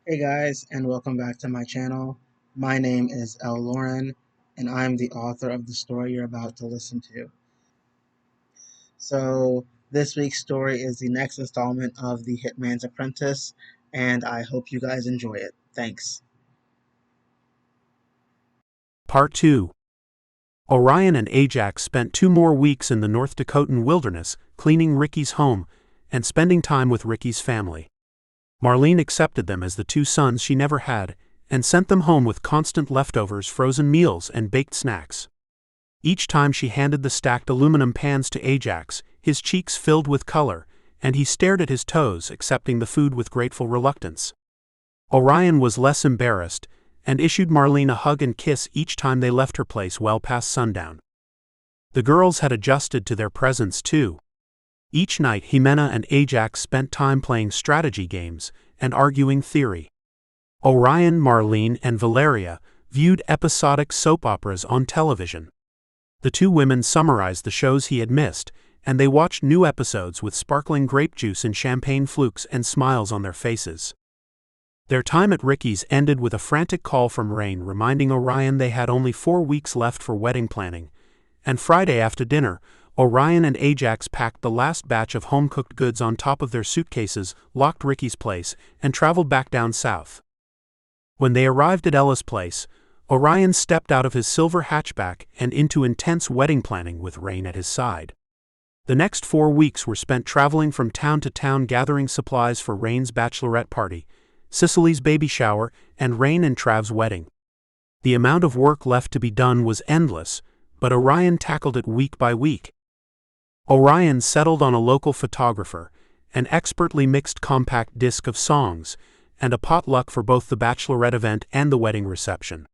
Hey guys, and welcome back to my channel. My name is L. Lauren, and I'm the author of the story you're about to listen to. So, this week's story is the next installment of the Hitman's Apprentice, and I hope you guys enjoy it. Thanks. Part 2. Orion and Ajax spent 2 more weeks in the North Dakotan wilderness, cleaning Ricky's home and spending time with Ricky's family. Marlene accepted them as the 2 sons she never had and sent them home with constant leftovers, frozen meals, and baked snacks. Each time she handed the stacked aluminum pans to Ajax, his cheeks filled with color, and he stared at his toes, accepting the food with grateful reluctance. Orion was less embarrassed and issued Marlene a hug and kiss each time they left her place well past sundown. The girls had adjusted to their presence too. Each night Jimena and Ajax spent time playing strategy games and arguing theory. Orion, Marlene, and Valeria viewed episodic soap operas on television. The 2 women summarized the shows he had missed, and they watched new episodes with sparkling grape juice and champagne flukes and smiles on their faces. Their time at Ricky's ended with a frantic call from Rain reminding Orion they had only 4 weeks left for wedding planning, and Friday after dinner, Orion and Ajax packed the last batch of home-cooked goods on top of their suitcases, locked Ricky's place, and traveled back down south. When they arrived at Ella's place, Orion stepped out of his silver hatchback and into intense wedding planning with Rain at his side. The next 4 weeks were spent traveling from town to town gathering supplies for Rain's bachelorette party, Sicily's baby shower, and Rain and Trav's wedding. The amount of work left to be done was endless, but Orion tackled it week by week. Orion settled on a local photographer, an expertly mixed compact disc of songs, and a potluck for both the bachelorette event and the wedding reception.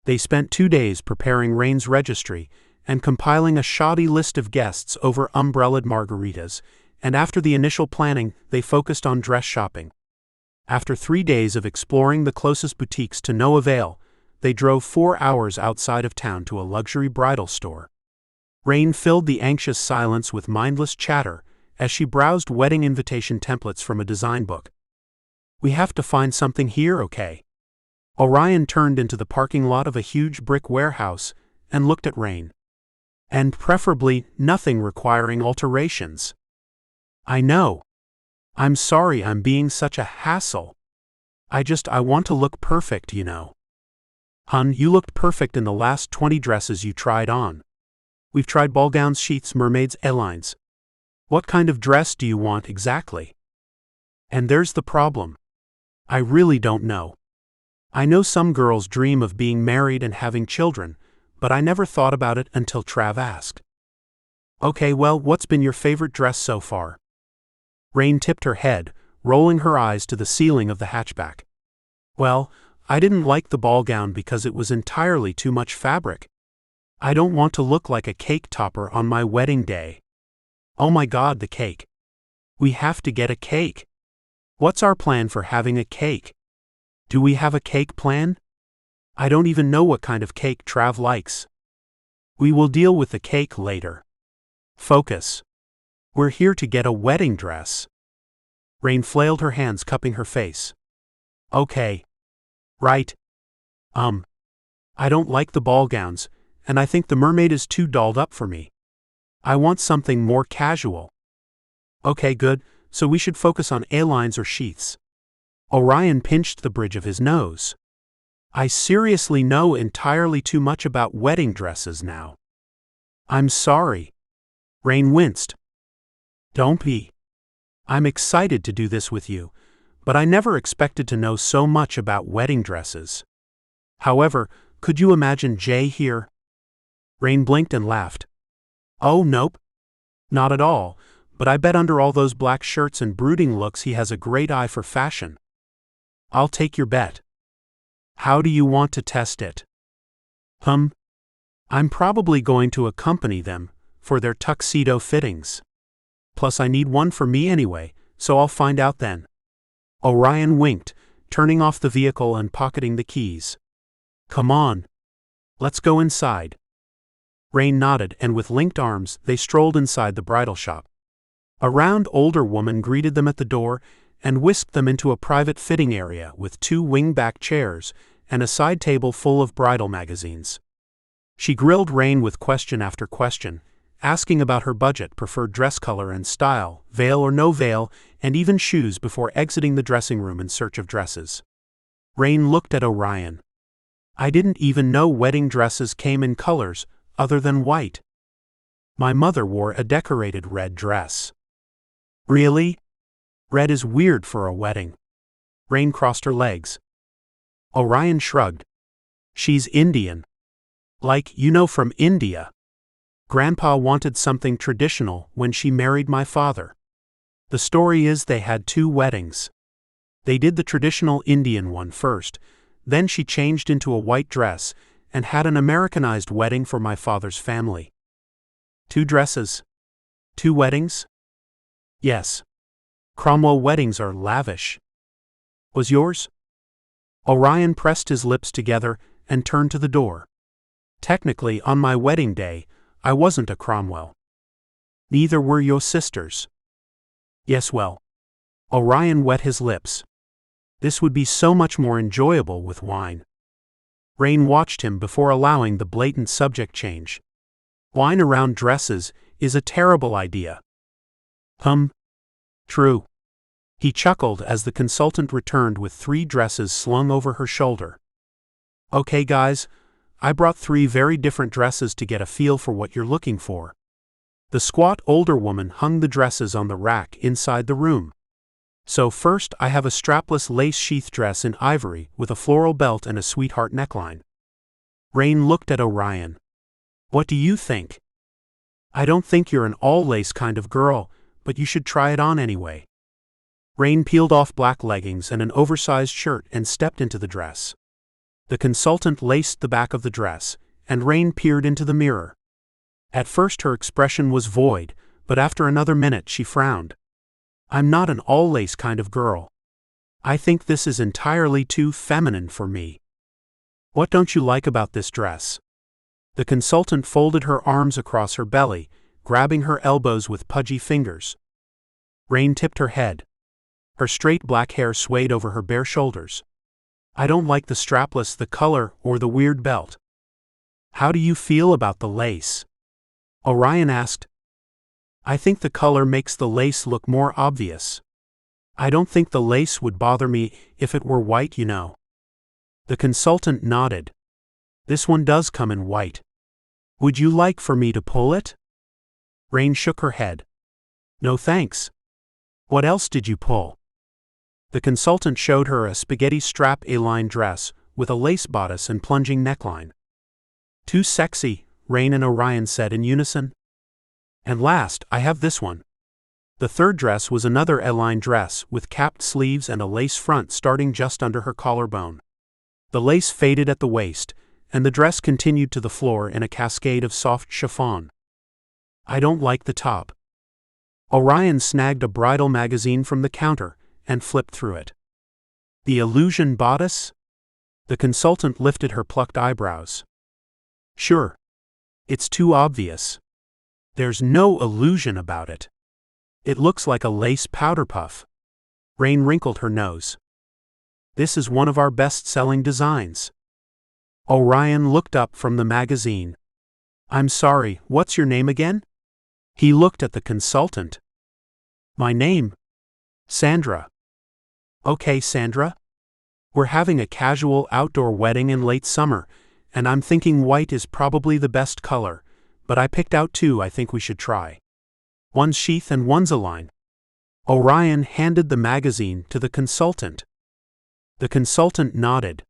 They spent 2 days preparing Rain's registry and compiling a shoddy list of guests over umbrellaed margaritas, and after the initial planning, they focused on dress shopping. After 3 days of exploring the closest boutiques to no avail, they drove 4 hours outside of town to a luxury bridal store. Rain filled the anxious silence with mindless chatter as she browsed wedding invitation templates from a design book. "We have to find something here, okay?" Orion turned into the parking lot of a huge brick warehouse and looked at Rain. "And preferably nothing requiring alterations." "I know. I'm sorry I'm being such a hassle. I want to look perfect, you know." "Hun, you looked perfect in the last 20 dresses you tried on. We've tried ball gowns, sheaths, mermaids, A-lines. What kind of dress do you want exactly?" "And there's the problem. I really don't know. I know some girls dream of being married and having children, but I never thought about it until Trav asked." "Okay, well, what's been your favorite dress so far?" Rain tipped her head, rolling her eyes to the ceiling of the hatchback. "Well, I didn't like the ball gown because it was entirely too much fabric. I don't want to look like a cake topper on my wedding day." "Oh my God, the cake. We have to get a cake. What's our plan for having a cake? Do we have a cake plan? I don't even know what kind of cake Trav likes." "We will deal with the cake later. Focus. We're here to get a wedding dress." Rain flailed her hands, cupping her face. "Okay. Right. I don't like the ball gowns, and I think the mermaid is too dolled up for me. I want something more casual." "Okay, good, so we should focus on A-lines or sheaths." Orion pinched the bridge of his nose. "I seriously know entirely too much about wedding dresses now." "I'm sorry." Rain winced. "Don't be. I'm excited to do this with you, but I never expected to know so much about wedding dresses. However, could you imagine Jay here?" Rain blinked and laughed. "Oh, nope. Not at all, but I bet under all those black shirts and brooding looks he has a great eye for fashion." "I'll take your bet." "How do you want to test it?" I'm probably going to accompany them for their tuxedo fittings. Plus I need one for me anyway, so I'll find out then." Orion winked, turning off the vehicle and pocketing the keys. "Come on. Let's go inside." Rain nodded, and with linked arms, they strolled inside the bridal shop. A round older woman greeted them at the door, and whisked them into a private fitting area with 2 wing-back chairs and a side table full of bridal magazines. She grilled Rain with question after question, asking about her budget, preferred dress color and style, veil or no veil, and even shoes before exiting the dressing room in search of dresses. Rain looked at Orion. I didn't even know wedding dresses came in colors other than white. My mother wore a decorated red dress. Really? Red is weird for a wedding. Rain crossed her legs. Orion shrugged. She's Indian. Like, from India. Grandpa wanted something traditional when she married my father. The story is they had 2 weddings. They did the traditional Indian one first, then she changed into a white dress and had an Americanized wedding for my father's family. 2 dresses. 2 weddings? Yes. Cromwell weddings are lavish. Was yours? Orion pressed his lips together and turned to the door. Technically, on my wedding day, I wasn't a Cromwell. Neither were your sisters. Yes, well. Orion wet his lips. This would be so much more enjoyable with wine. Rain watched him before allowing the blatant subject change. Wine around dresses is a terrible idea. True. He chuckled as the consultant returned with 3 dresses slung over her shoulder. Okay guys, I brought 3 very different dresses to get a feel for what you're looking for. The squat older woman hung the dresses on the rack inside the room. So first I have a strapless lace sheath dress in ivory with a floral belt and a sweetheart neckline. Rain looked at Orion. What do you think? I don't think you're an all-lace kind of girl, but you should try it on anyway. Rain peeled off black leggings and an oversized shirt and stepped into the dress. The consultant laced the back of the dress, and Rain peered into the mirror. At first her expression was void, but after another minute she frowned. I'm not an all-lace kind of girl. I think this is entirely too feminine for me. What don't you like about this dress? The consultant folded her arms across her belly, grabbing her elbows with pudgy fingers. Rain tipped her head. Her straight black hair swayed over her bare shoulders. I don't like the strapless, the color, or the weird belt. How do you feel about the lace? Orion asked. I think the color makes the lace look more obvious. I don't think the lace would bother me if it were white, The consultant nodded. This one does come in white. Would you like for me to pull it? Rain shook her head. No thanks. What else did you pull? The consultant showed her a spaghetti strap A-line dress with a lace bodice and plunging neckline. Too sexy, Rain and Orion said in unison. And last, I have this one. The third dress was another A-line dress with capped sleeves and a lace front starting just under her collarbone. The lace faded at the waist, and the dress continued to the floor in a cascade of soft chiffon. I don't like the top. Orion snagged a bridal magazine from the counter and flipped through it. The illusion bodice? The consultant lifted her plucked eyebrows. Sure. It's too obvious. There's no illusion about it. It looks like a lace powder puff. Rain wrinkled her nose. This is one of our best-selling designs. Orion looked up from the magazine. I'm sorry, what's your name again? He looked at the consultant. My name? Sandra. Okay, Sandra. We're having a casual outdoor wedding in late summer, and I'm thinking white is probably the best color, but I picked out 2 I think we should try. One's sheath and one's A-line. Orion handed the magazine to the consultant. The consultant nodded.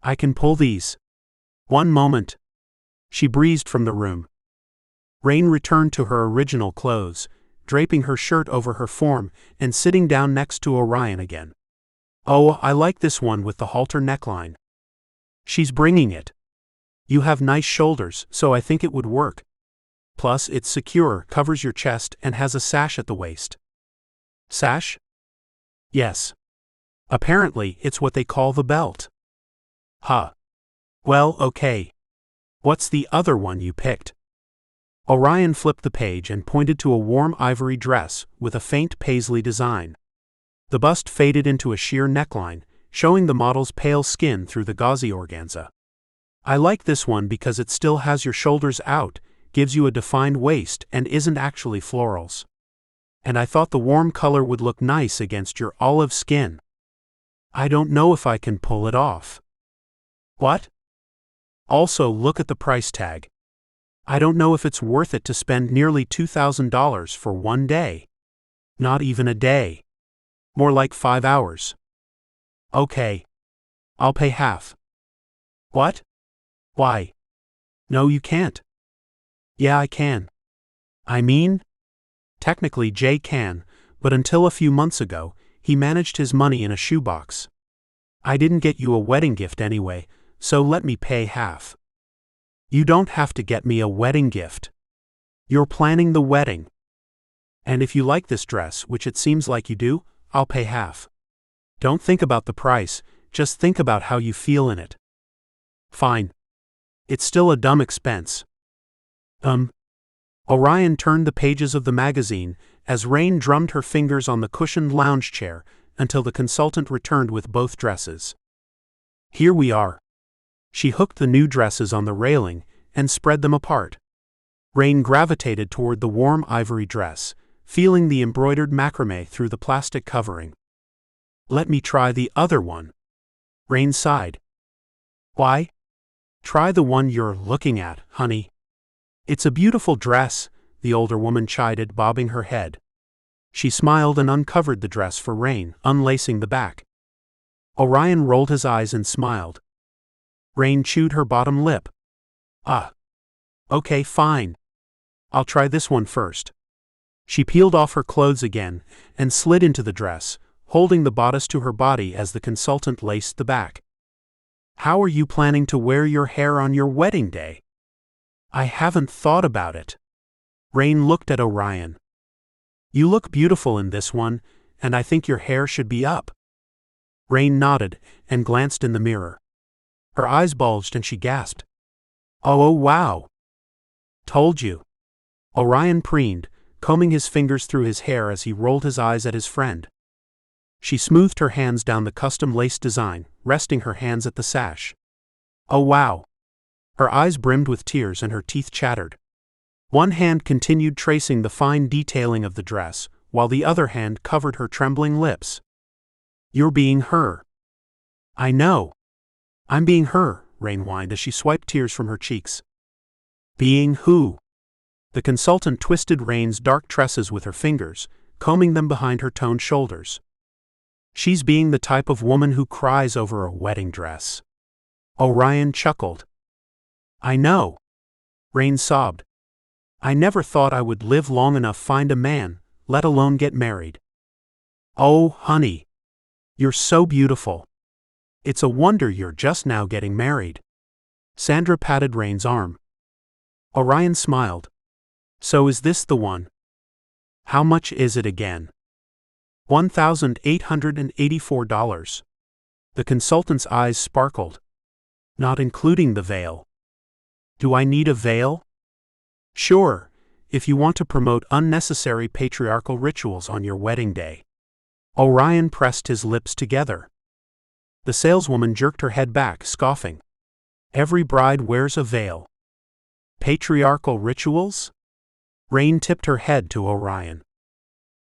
I can pull these. One moment. She breezed from the room. Rain returned to her original clothes, draping her shirt over her form and sitting down next to Orion again. Oh, I like this one with the halter neckline. She's bringing it. You have nice shoulders, so I think it would work. Plus, it's secure, covers your chest, and has a sash at the waist. Sash? Yes. Apparently, it's what they call the belt. Huh. Well, okay. What's the other one you picked? Orion flipped the page and pointed to a warm ivory dress with a faint paisley design. The bust faded into a sheer neckline, showing the model's pale skin through the gauzy organza. I like this one because it still has your shoulders out, gives you a defined waist, and isn't actually florals. And I thought the warm color would look nice against your olive skin. I don't know if I can pull it off. What? Also, look at the price tag. I don't know if it's worth it to spend nearly $2,000 for one day. Not even a day. More like 5 hours. Okay. I'll pay half. What? Why? No, you can't. Yeah, I can. I mean, technically Jay can, but until a few months ago, he managed his money in a shoebox. I didn't get you a wedding gift anyway, so let me pay half. You don't have to get me a wedding gift. You're planning the wedding. And if you like this dress, which it seems like you do, I'll pay half. Don't think about the price, just think about how you feel in it. Fine. It's still a dumb expense. Orion turned the pages of the magazine as Rain drummed her fingers on the cushioned lounge chair until the consultant returned with both dresses. Here we are. She hooked the new dresses on the railing and spread them apart. Rain gravitated toward the warm ivory dress, feeling the embroidered macrame through the plastic covering. Let me try the other one. Rain sighed. Why? Try the one you're looking at, honey. It's a beautiful dress, the older woman chided, bobbing her head. She smiled and uncovered the dress for Rain, unlacing the back. Orion rolled his eyes and smiled. Rain chewed her bottom lip. Okay, fine. I'll try this one first. She peeled off her clothes again and slid into the dress, holding the bodice to her body as the consultant laced the back. How are you planning to wear your hair on your wedding day? I haven't thought about it. Rain looked at Orion. You look beautiful in this one, and I think your hair should be up. Rain nodded and glanced in the mirror. Her eyes bulged and she gasped. Oh, wow. Told you. Orion preened, combing his fingers through his hair as he rolled his eyes at his friend. She smoothed her hands down the custom lace design, resting her hands at the sash. Oh, wow. Her eyes brimmed with tears and her teeth chattered. One hand continued tracing the fine detailing of the dress, while the other hand covered her trembling lips. You're being her. I know. I'm being her, Rain whined as she swiped tears from her cheeks. Being who? The consultant twisted Rain's dark tresses with her fingers, combing them behind her toned shoulders. She's being the type of woman who cries over a wedding dress. Orion chuckled. I know. Rain sobbed. I never thought I would live long enough to find a man, let alone get married. Oh, honey. You're so beautiful. It's a wonder you're just now getting married. Sandra patted Rain's arm. Orion smiled. So is this the one? How much is it again? $1,884. The consultant's eyes sparkled. Not including the veil. Do I need a veil? Sure, if you want to promote unnecessary patriarchal rituals on your wedding day. Orion pressed his lips together. The saleswoman jerked her head back, scoffing. Every bride wears a veil. Patriarchal rituals? Rain tipped her head to Orion.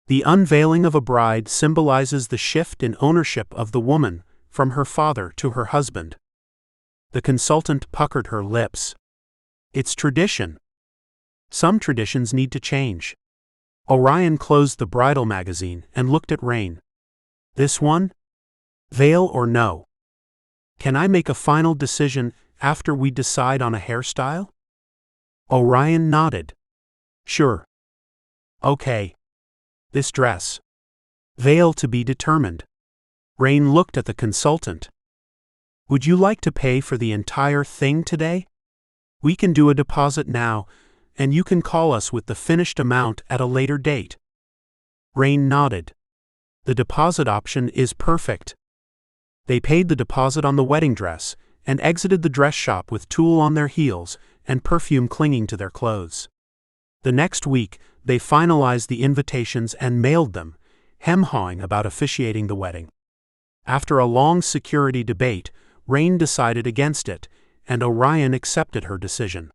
The unveiling of a bride symbolizes the shift in ownership of the woman from her father to her husband. The consultant puckered her lips. It's tradition. Some traditions need to change. Orion closed the bridal magazine and looked at Rain. This one? Veil or no? Can I make a final decision after we decide on a hairstyle? Orion nodded. Sure. Okay. This dress. Veil to be determined. Rain looked at the consultant. Would you like to pay for the entire thing today? We can do a deposit now, and you can call us with the finished amount at a later date. Rain nodded. The deposit option is perfect. They paid the deposit on the wedding dress and exited the dress shop with tulle on their heels and perfume clinging to their clothes. The next week, they finalized the invitations and mailed them, hem-hawing about officiating the wedding. After a long security debate, Rain decided against it, and Orion accepted her decision.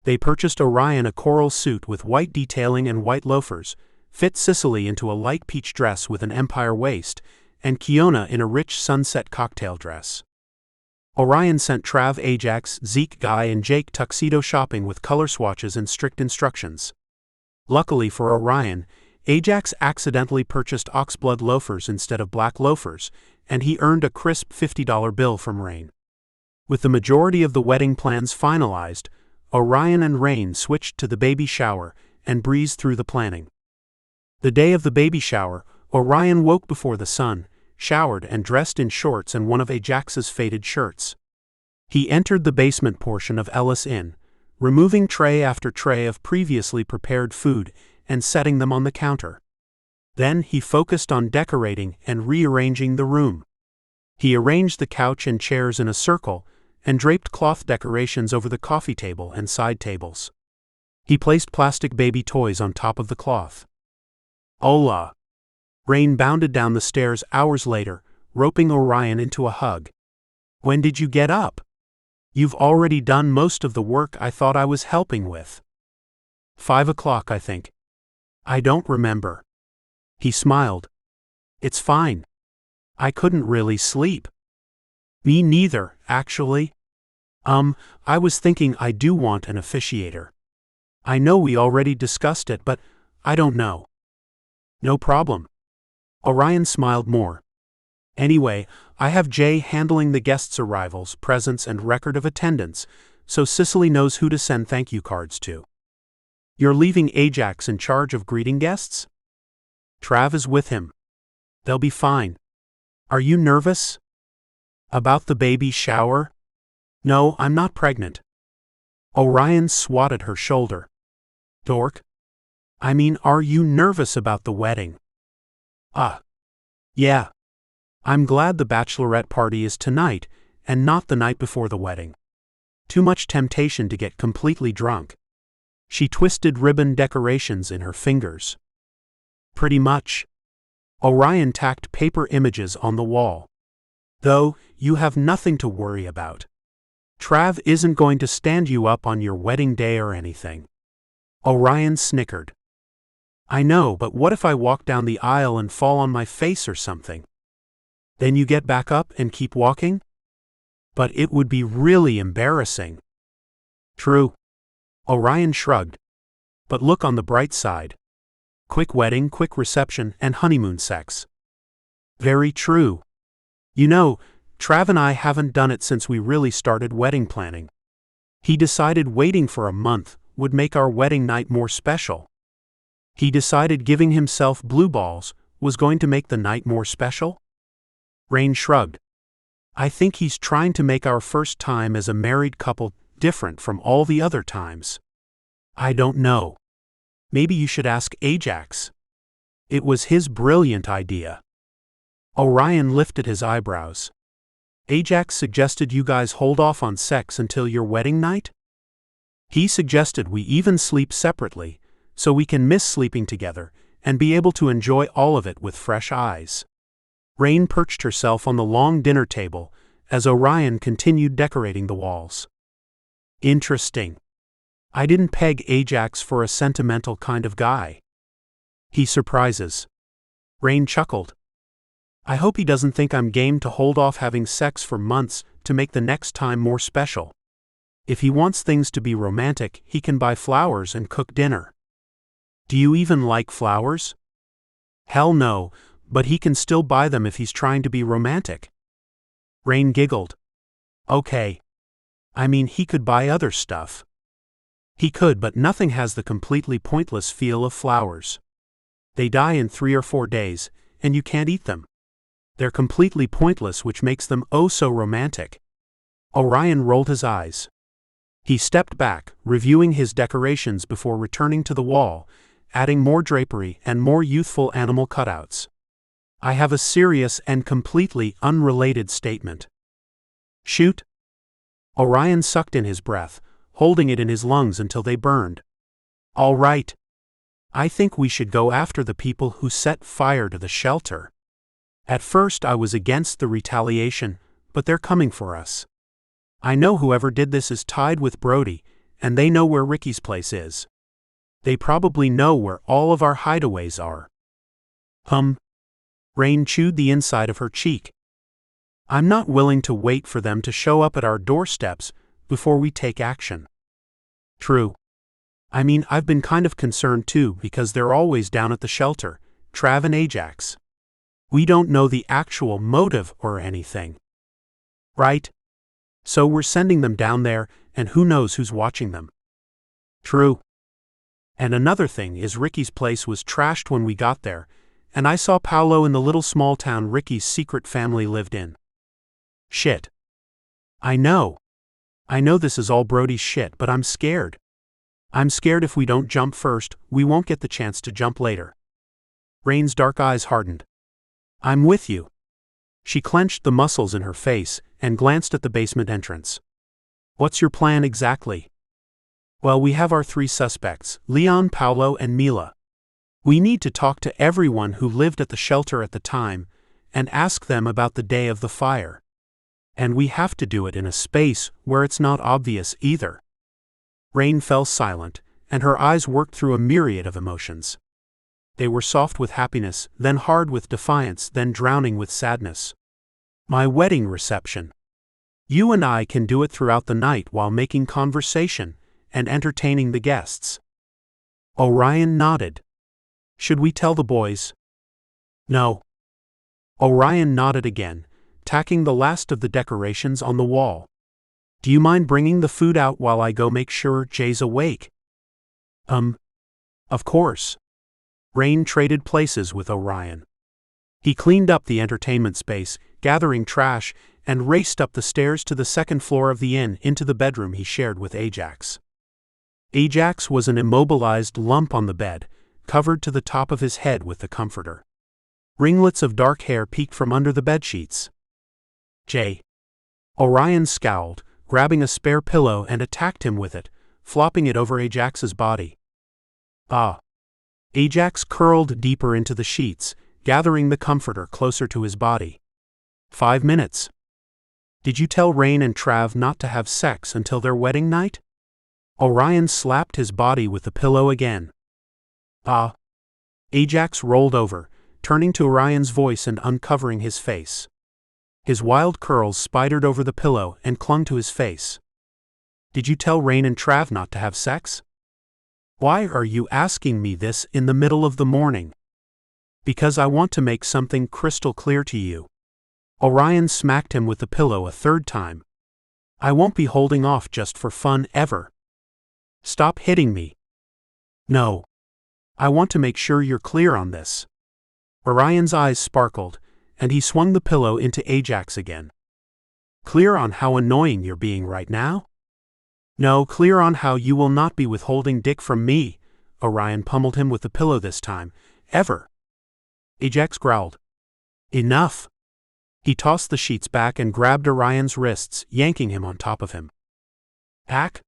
They purchased Orion a coral suit with white detailing and white loafers, fit Sicily into a light peach dress with an empire waist, and Kiona in a rich sunset cocktail dress. Orion sent Trav, Ajax, Zeke, Guy, and Jake tuxedo shopping with color swatches and strict instructions. Luckily for Orion, Ajax accidentally purchased oxblood loafers instead of black loafers, and he earned a crisp $50 bill from Rain. With the majority of the wedding plans finalized, Orion and Rain switched to the baby shower and breezed through the planning. The day of the baby shower, Orion woke before the sun, showered and dressed in shorts and one of Ajax's faded shirts. He entered the basement portion of Ellis Inn, removing tray after tray of previously prepared food and setting them on the counter. Then he focused on decorating and rearranging the room. He arranged the couch and chairs in a circle and draped cloth decorations over the coffee table and side tables. He placed plastic baby toys on top of the cloth. Hola! Rain bounded down the stairs hours later, roping Orion into a hug. When did you get up? You've already done most of the work I thought I was helping with. 5 o'clock, I think. I don't remember. He smiled. It's fine. I couldn't really sleep. Me neither, actually. I was thinking I do want an officiator. I know we already discussed it, but I don't know. No problem. Orion smiled more. Anyway, I have Jay handling the guests' arrivals, presents, and record of attendance, so Sicily knows who to send thank you cards to. You're leaving Ajax in charge of greeting guests? Trav is with him. They'll be fine. Are you nervous? About the baby shower? No, I'm not pregnant. Orion swatted her shoulder. Dork. I mean, are you nervous about the wedding? Yeah. I'm glad the bachelorette party is tonight and not the night before the wedding. Too much temptation to get completely drunk. She twisted ribbon decorations in her fingers. Pretty much. Orion tacked paper images on the wall. Though, you have nothing to worry about. Trav isn't going to stand you up on your wedding day or anything. Orion snickered. I know, but what if I walk down the aisle and fall on my face or something? Then you get back up and keep walking? But it would be really embarrassing. True. Orion shrugged. But look on the bright side. Quick wedding, quick reception, and honeymoon sex. Very true. You know, Trav and I haven't done it since we really started wedding planning. He decided waiting for a month would make our wedding night more special. He decided giving himself blue balls was going to make the night more special? Rain shrugged. I think he's trying to make our first time as a married couple different from all the other times. I don't know. Maybe you should ask Ajax. It was his brilliant idea. Orion lifted his eyebrows. Ajax suggested you guys hold off on sex until your wedding night? He suggested we even sleep separately, so we can miss sleeping together and be able to enjoy all of it with fresh eyes. Rain perched herself on the long dinner table as Orion continued decorating the walls. Interesting. I didn't peg Ajax for a sentimental kind of guy. He surprises. Rain chuckled. I hope he doesn't think I'm game to hold off having sex for months to make the next time more special. If he wants things to be romantic, he can buy flowers and cook dinner. Do you even like flowers? Hell no, but he can still buy them if he's trying to be romantic. Rain giggled. Okay. I mean, he could buy other stuff. He could, but nothing has the completely pointless feel of flowers. They die in 3 or 4 days, and you can't eat them. They're completely pointless, which makes them oh so romantic. Orion rolled his eyes. He stepped back, reviewing his decorations before returning to the wall, adding more drapery and more youthful animal cutouts. I have a serious and completely unrelated statement. Shoot. Orion sucked in his breath, holding it in his lungs until they burned. All right. I think we should go after the people who set fire to the shelter. At first I was against the retaliation, but they're coming for us. I know whoever did this is tied with Brody, and they know where Ricky's place is. They probably know where all of our hideaways are. Rain chewed the inside of her cheek. I'm not willing to wait for them to show up at our doorsteps before we take action. True. I mean, I've been kind of concerned too because they're always down at the shelter, Trav and Ajax. We don't know the actual motive or anything. Right? So we're sending them down there, and who knows who's watching them. True. And another thing is Ricky's place was trashed when we got there, and I saw Paolo in the little small town Ricky's secret family lived in. Shit. I know this is all Brody's shit, but I'm scared. I'm scared if we don't jump first, we won't get the chance to jump later. Rain's dark eyes hardened. I'm with you. She clenched the muscles in her face and glanced at the basement entrance. What's your plan exactly? Well, we have our 3 suspects, Leon, Paolo, and Mila. We need to talk to everyone who lived at the shelter at the time and ask them about the day of the fire. And we have to do it in a space where it's not obvious either. Rain fell silent, and her eyes worked through a myriad of emotions. They were soft with happiness, then hard with defiance, then drowning with sadness. My wedding reception. You and I can do it throughout the night while making conversation and entertaining the guests. Orion nodded. Should we tell the boys? No. Orion nodded again, tacking the last of the decorations on the wall. Do you mind bringing the food out while I go make sure Jay's awake? Of course. Rain traded places with Orion. He cleaned up the entertainment space, gathering trash, and raced up the stairs to the second floor of the inn into the bedroom he shared with Ajax. Ajax was an immobilized lump on the bed, covered to the top of his head with the comforter. Ringlets of dark hair peeked from under the bedsheets. Jay. Orion scowled, grabbing a spare pillow and attacked him with it, flopping it over Ajax's body. Ajax curled deeper into the sheets, gathering the comforter closer to his body. 5 minutes. Did you tell Rain and Trav not to have sex until their wedding night? Orion slapped his body with the pillow again. Ajax rolled over, turning to Orion's voice and uncovering his face. His wild curls spidered over the pillow and clung to his face. Did you tell Rain and Trav not to have sex? Why are you asking me this in the middle of the morning? Because I want to make something crystal clear to you. Orion smacked him with the pillow a 3rd time. I won't be holding off just for fun ever. Stop hitting me. No. I want to make sure you're clear on this. Orion's eyes sparkled, and he swung the pillow into Ajax again. Clear on how annoying you're being right now? No, clear on how you will not be withholding dick from me. Orion pummeled him with the pillow this time. Ever. Ajax growled. Enough. He tossed the sheets back and grabbed Orion's wrists, yanking him on top of him. Hack?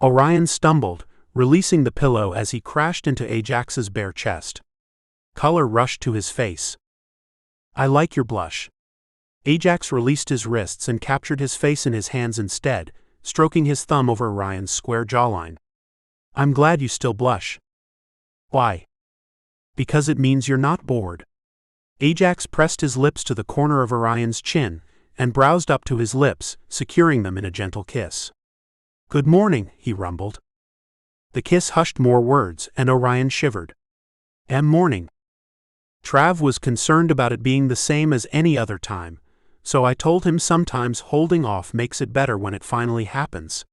Orion stumbled, releasing the pillow as he crashed into Ajax's bare chest. Color rushed to his face. I like your blush. Ajax released his wrists and captured his face in his hands instead, stroking his thumb over Orion's square jawline. I'm glad you still blush. Why? Because it means you're not bored. Ajax pressed his lips to the corner of Orion's chin and browsed up to his lips, securing them in a gentle kiss. Good morning, he rumbled. The kiss hushed more words, and Orion shivered. Morning. Trav was concerned about it being the same as any other time, so I told him sometimes holding off makes it better when it finally happens.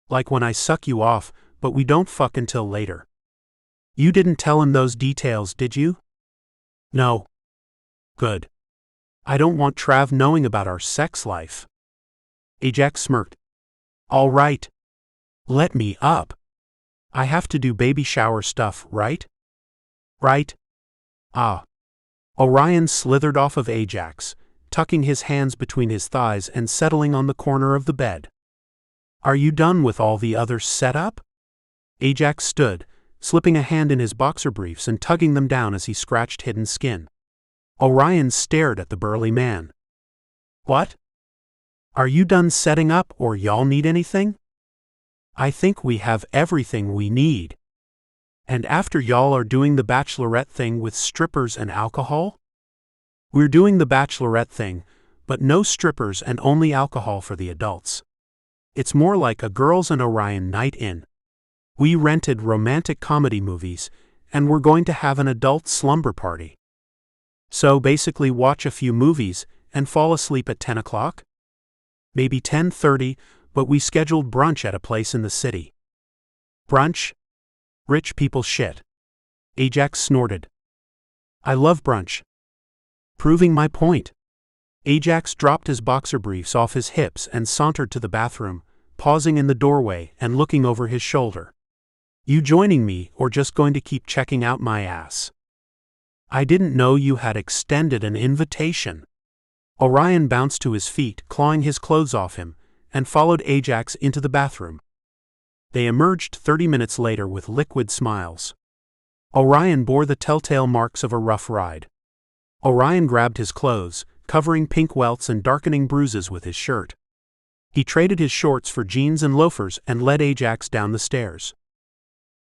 Like when I suck you off, but we don't fuck until later. You didn't tell him those details, did you? No. Good. I don't want Trav knowing about our sex life. Ajax smirked. All right. Let me up. I have to do baby shower stuff, right? Right? Orion slithered off of Ajax, tucking his hands between his thighs and settling on the corner of the bed. Are you done with all the other setup? Ajax stood, slipping a hand in his boxer briefs and tugging them down as he scratched hidden skin. Orion stared at the burly man. "What? Are you done setting up, or y'all need anything?" "I think we have everything we need." "And after y'all are doing the bachelorette thing with strippers and alcohol?" "We're doing the bachelorette thing, but no strippers and only alcohol for the adults. It's more like a girls and Orion night in. We rented romantic comedy movies, and we're going to have an adult slumber party. So basically watch a few movies and fall asleep at 10 o'clock? Maybe 10:30, but we scheduled brunch at a place in the city." "Brunch? Rich people shit." Ajax snorted. "I love brunch." "Proving my point." Ajax dropped his boxer briefs off his hips and sauntered to the bathroom, pausing in the doorway and looking over his shoulder. "You joining me or just going to keep checking out my ass?" "I didn't know you had extended an invitation." Orion bounced to his feet, clawing his clothes off him, and followed Ajax into the bathroom. They emerged 30 minutes later with liquid smiles. Orion bore the telltale marks of a rough ride. Orion grabbed his clothes, covering pink welts and darkening bruises with his shirt. He traded his shorts for jeans and loafers and led Ajax down the stairs.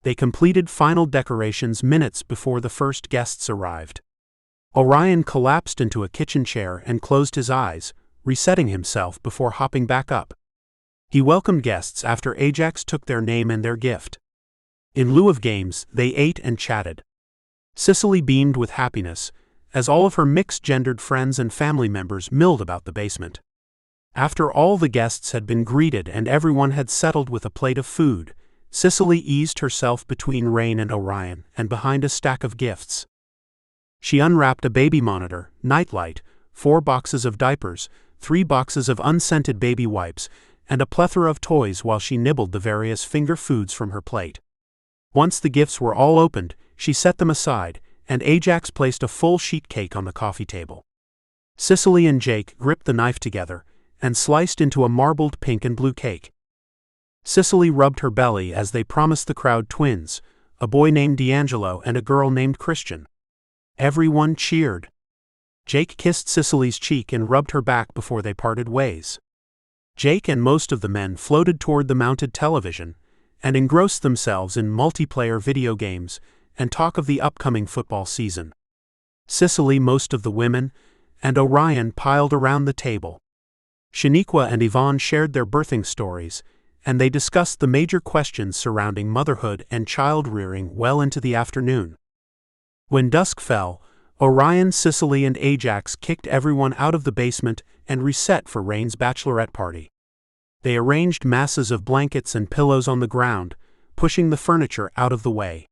They completed final decorations minutes before the first guests arrived. Orion collapsed into a kitchen chair and closed his eyes, resetting himself before hopping back up. He welcomed guests after Ajax took their name and their gift. In lieu of games, they ate and chatted. Sicily beamed with happiness, as all of her mixed-gendered friends and family members milled about the basement. After all the guests had been greeted and everyone had settled with a plate of food, Sicily eased herself between Rain and Orion and behind a stack of gifts. She unwrapped a baby monitor, nightlight, 4 boxes of diapers, 3 boxes of unscented baby wipes, and a plethora of toys while she nibbled the various finger foods from her plate. Once the gifts were all opened, she set them aside, and Ajax placed a full sheet cake on the coffee table. Sicily and Jake gripped the knife together and sliced into a marbled pink and blue cake. Sicily rubbed her belly as they promised the crowd twins, a boy named D'Angelo and a girl named Christian. Everyone cheered. Jake kissed Sicily's cheek and rubbed her back before they parted ways. Jake and most of the men floated toward the mounted television and engrossed themselves in multiplayer video games and talk of the upcoming football season. Sicily, most of the women, and Orion piled around the table. Shaniqua and Yvonne shared their birthing stories, and they discussed the major questions surrounding motherhood and child-rearing well into the afternoon. When dusk fell, Orion, Sicily, and Ajax kicked everyone out of the basement and reset for Rain's bachelorette party. They arranged masses of blankets and pillows on the ground, pushing the furniture out of the way.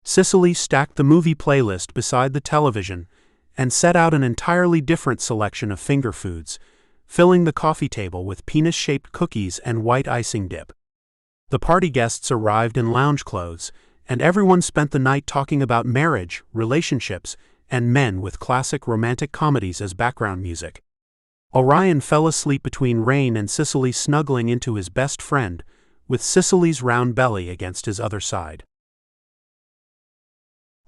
Sicily stacked the movie playlist beside the television and set out an entirely different selection of finger foods, filling the coffee table with penis-shaped cookies and white icing dip. The party guests arrived in lounge clothes, and everyone spent the night talking about marriage, relationships, and men with classic romantic comedies as background music. Orion fell asleep between Rain and Sicily, snuggling into his best friend, with Sicily's round belly against his other side.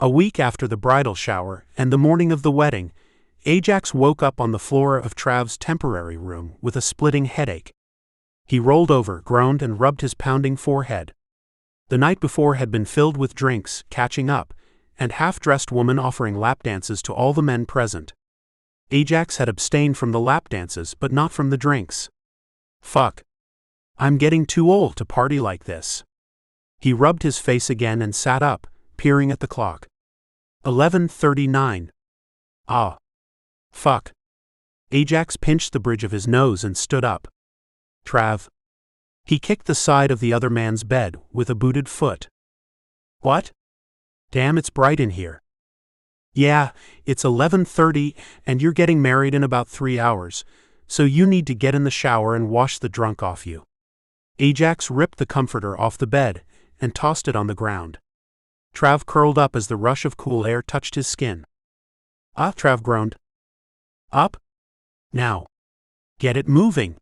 A week after the bridal shower and the morning of the wedding, Ajax woke up on the floor of Trav's temporary room with a splitting headache. He rolled over, groaned, and rubbed his pounding forehead. The night before had been filled with drinks, catching up, and half-dressed women offering lap dances to all the men present. Ajax had abstained from the lap dances but not from the drinks. "Fuck. I'm getting too old to party like this." He rubbed his face again and sat up, peering at the clock. 11:39. Ah. Fuck. Ajax pinched the bridge of his nose and stood up. Trav. He kicked the side of the other man's bed with a booted foot. What? Damn, it's bright in here. Yeah, it's 11:30 and you're getting married in about 3 hours, so you need to get in the shower and wash the drunk off you. Ajax ripped the comforter off the bed and tossed it on the ground. Trav curled up as the rush of cool air touched his skin. Ah, Trav groaned. Up? Now. Get it moving.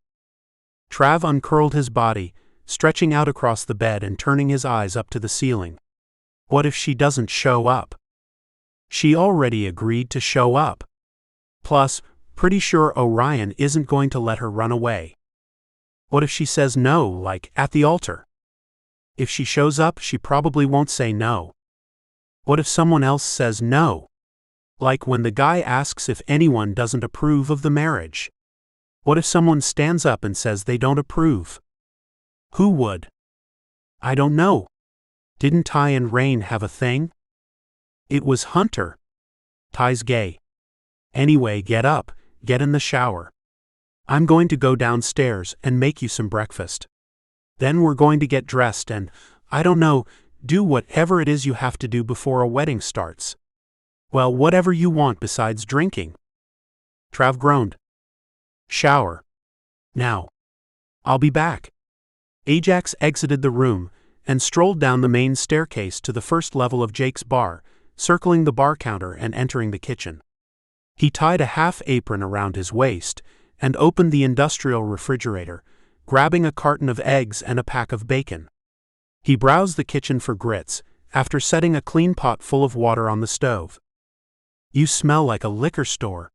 Trav uncurled his body, stretching out across the bed and turning his eyes up to the ceiling. What if she doesn't show up? She already agreed to show up. Plus, pretty sure Orion isn't going to let her run away. What if she says no, like at the altar? If she shows up, she probably won't say no. What if someone else says no? Like when the guy asks if anyone doesn't approve of the marriage. What if someone stands up and says they don't approve? Who would? I don't know. Didn't Ty and Rain have a thing? It was Hunter. Ty's gay. Anyway, get up, get in the shower. I'm going to go downstairs and make you some breakfast. Then we're going to get dressed and, I don't know, do whatever it is you have to do before a wedding starts. Well, whatever you want besides drinking. Trav groaned. Shower. Now. I'll be back. Ajax exited the room and strolled down the main staircase to the first level of Jake's bar, circling the bar counter and entering the kitchen. He tied a half apron around his waist and opened the industrial refrigerator, grabbing a carton of eggs and a pack of bacon. He browsed the kitchen for grits, after setting a clean pot full of water on the stove. You smell like a liquor store.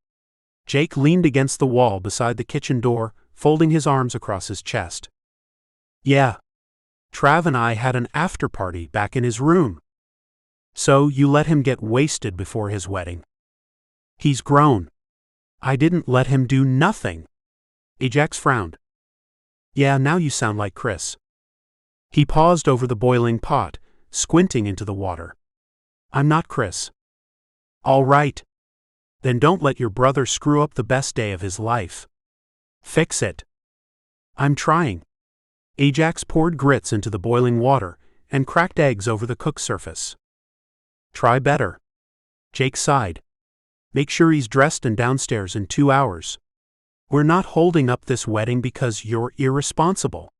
Jake leaned against the wall beside the kitchen door, folding his arms across his chest. Yeah. Trav and I had an after-party back in his room. So you let him get wasted before his wedding. He's grown. I didn't let him do nothing. Ajax frowned. Yeah, now you sound like Chris. He paused over the boiling pot, squinting into the water. I'm not Chris. All right. Then don't let your brother screw up the best day of his life. Fix it. I'm trying. Ajax poured grits into the boiling water and cracked eggs over the cook surface. Try better. Jake sighed. Make sure he's dressed and downstairs in 2 hours. We're not holding up this wedding because you're irresponsible.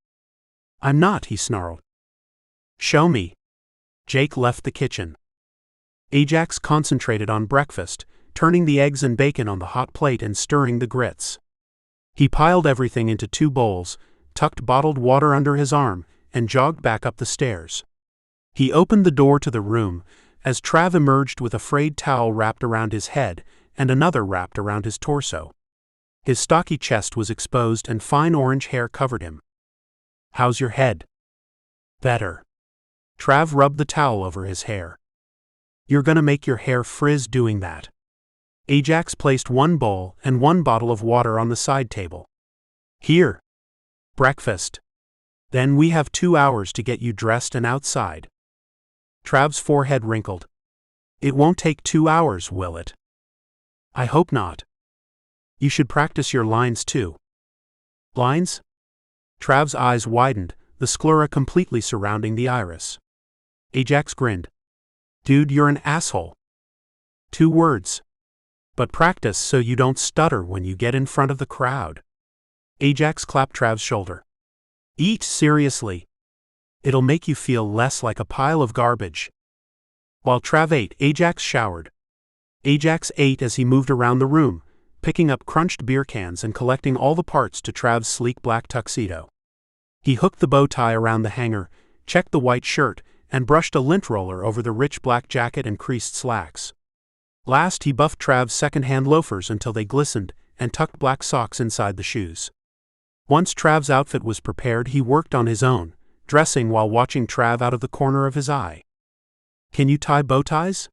I'm not, he snarled. Show me. Jake left the kitchen. Ajax concentrated on breakfast, turning the eggs and bacon on the hot plate and stirring the grits. He piled everything into 2 bowls, tucked bottled water under his arm, and jogged back up the stairs. He opened the door to the room as Trav emerged with a frayed towel wrapped around his head and another wrapped around his torso. His stocky chest was exposed and fine orange hair covered him. How's your head? Better. Trav rubbed the towel over his hair. You're gonna make your hair frizz doing that. Ajax placed 1 bowl and 1 bottle of water on the side table. Here. Breakfast. Then we have 2 hours to get you dressed and outside. Trav's forehead wrinkled. It won't take 2 hours, will it? I hope not. You should practice your lines too. Lines? Trav's eyes widened, the sclera completely surrounding the iris. Ajax grinned. Dude, you're an asshole. 2 words. But practice so you don't stutter when you get in front of the crowd. Ajax clapped Trav's shoulder. Eat seriously. It'll make you feel less like a pile of garbage. While Trav ate, Ajax showered. Ajax ate as he moved around the room, picking up crunched beer cans and collecting all the parts to Trav's sleek black tuxedo. He hooked the bow tie around the hanger, checked the white shirt, and brushed a lint roller over the rich black jacket and creased slacks. Last, he buffed Trav's second-hand loafers until they glistened and tucked black socks inside the shoes. Once Trav's outfit was prepared, he worked on his own, dressing while watching Trav out of the corner of his eye. Can you tie bow ties?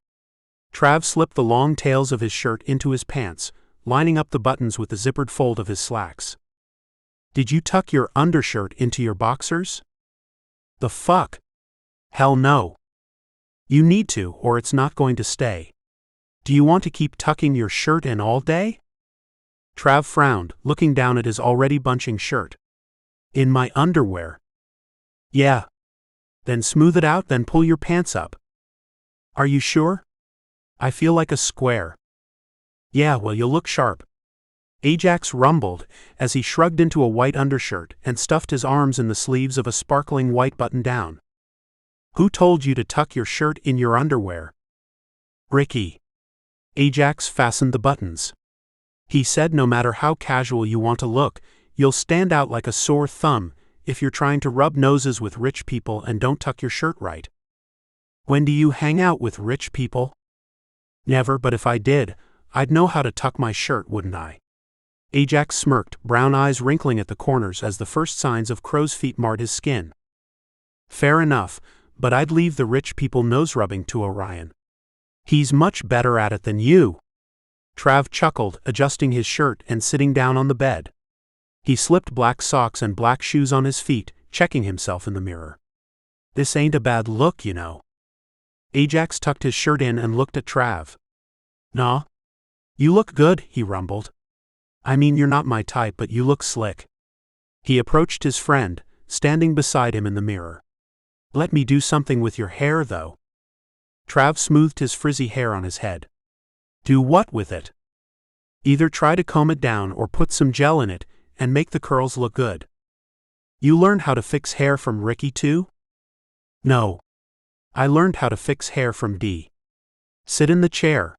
Trav slipped the long tails of his shirt into his pants, lining up the buttons with the zippered fold of his slacks. Did you tuck your undershirt into your boxers? The fuck? Hell no. You need to, or it's not going to stay. Do you want to keep tucking your shirt in all day? Trav frowned, looking down at his already bunching shirt. In my underwear. Yeah. Then smooth it out, then pull your pants up. Are you sure? I feel like a square. Yeah, well, you'll look sharp. Ajax rumbled as he shrugged into a white undershirt and stuffed his arms in the sleeves of a sparkling white button-down. Who told you to tuck your shirt in your underwear? Ricky. Ajax fastened the buttons. He said no matter how casual you want to look, you'll stand out like a sore thumb if you're trying to rub noses with rich people and don't tuck your shirt right. When do you hang out with rich people? Never, but if I did, I'd know how to tuck my shirt, wouldn't I? Ajax smirked, brown eyes wrinkling at the corners as the first signs of crow's feet marred his skin. Fair enough, but I'd leave the rich people nose-rubbing to Orion. He's much better at it than you. Trav chuckled, adjusting his shirt and sitting down on the bed. He slipped black socks and black shoes on his feet, checking himself in the mirror. This ain't a bad look, you know. Ajax tucked his shirt in and looked at Trav. Nah. You look good, he rumbled. I mean, you're not my type, but you look slick. He approached his friend, standing beside him in the mirror. Let me do something with your hair, though. Trav smoothed his frizzy hair on his head. Do what with it? Either try to comb it down or put some gel in it and make the curls look good. You learned how to fix hair from Ricky too? No. I learned how to fix hair from D. Sit in the chair.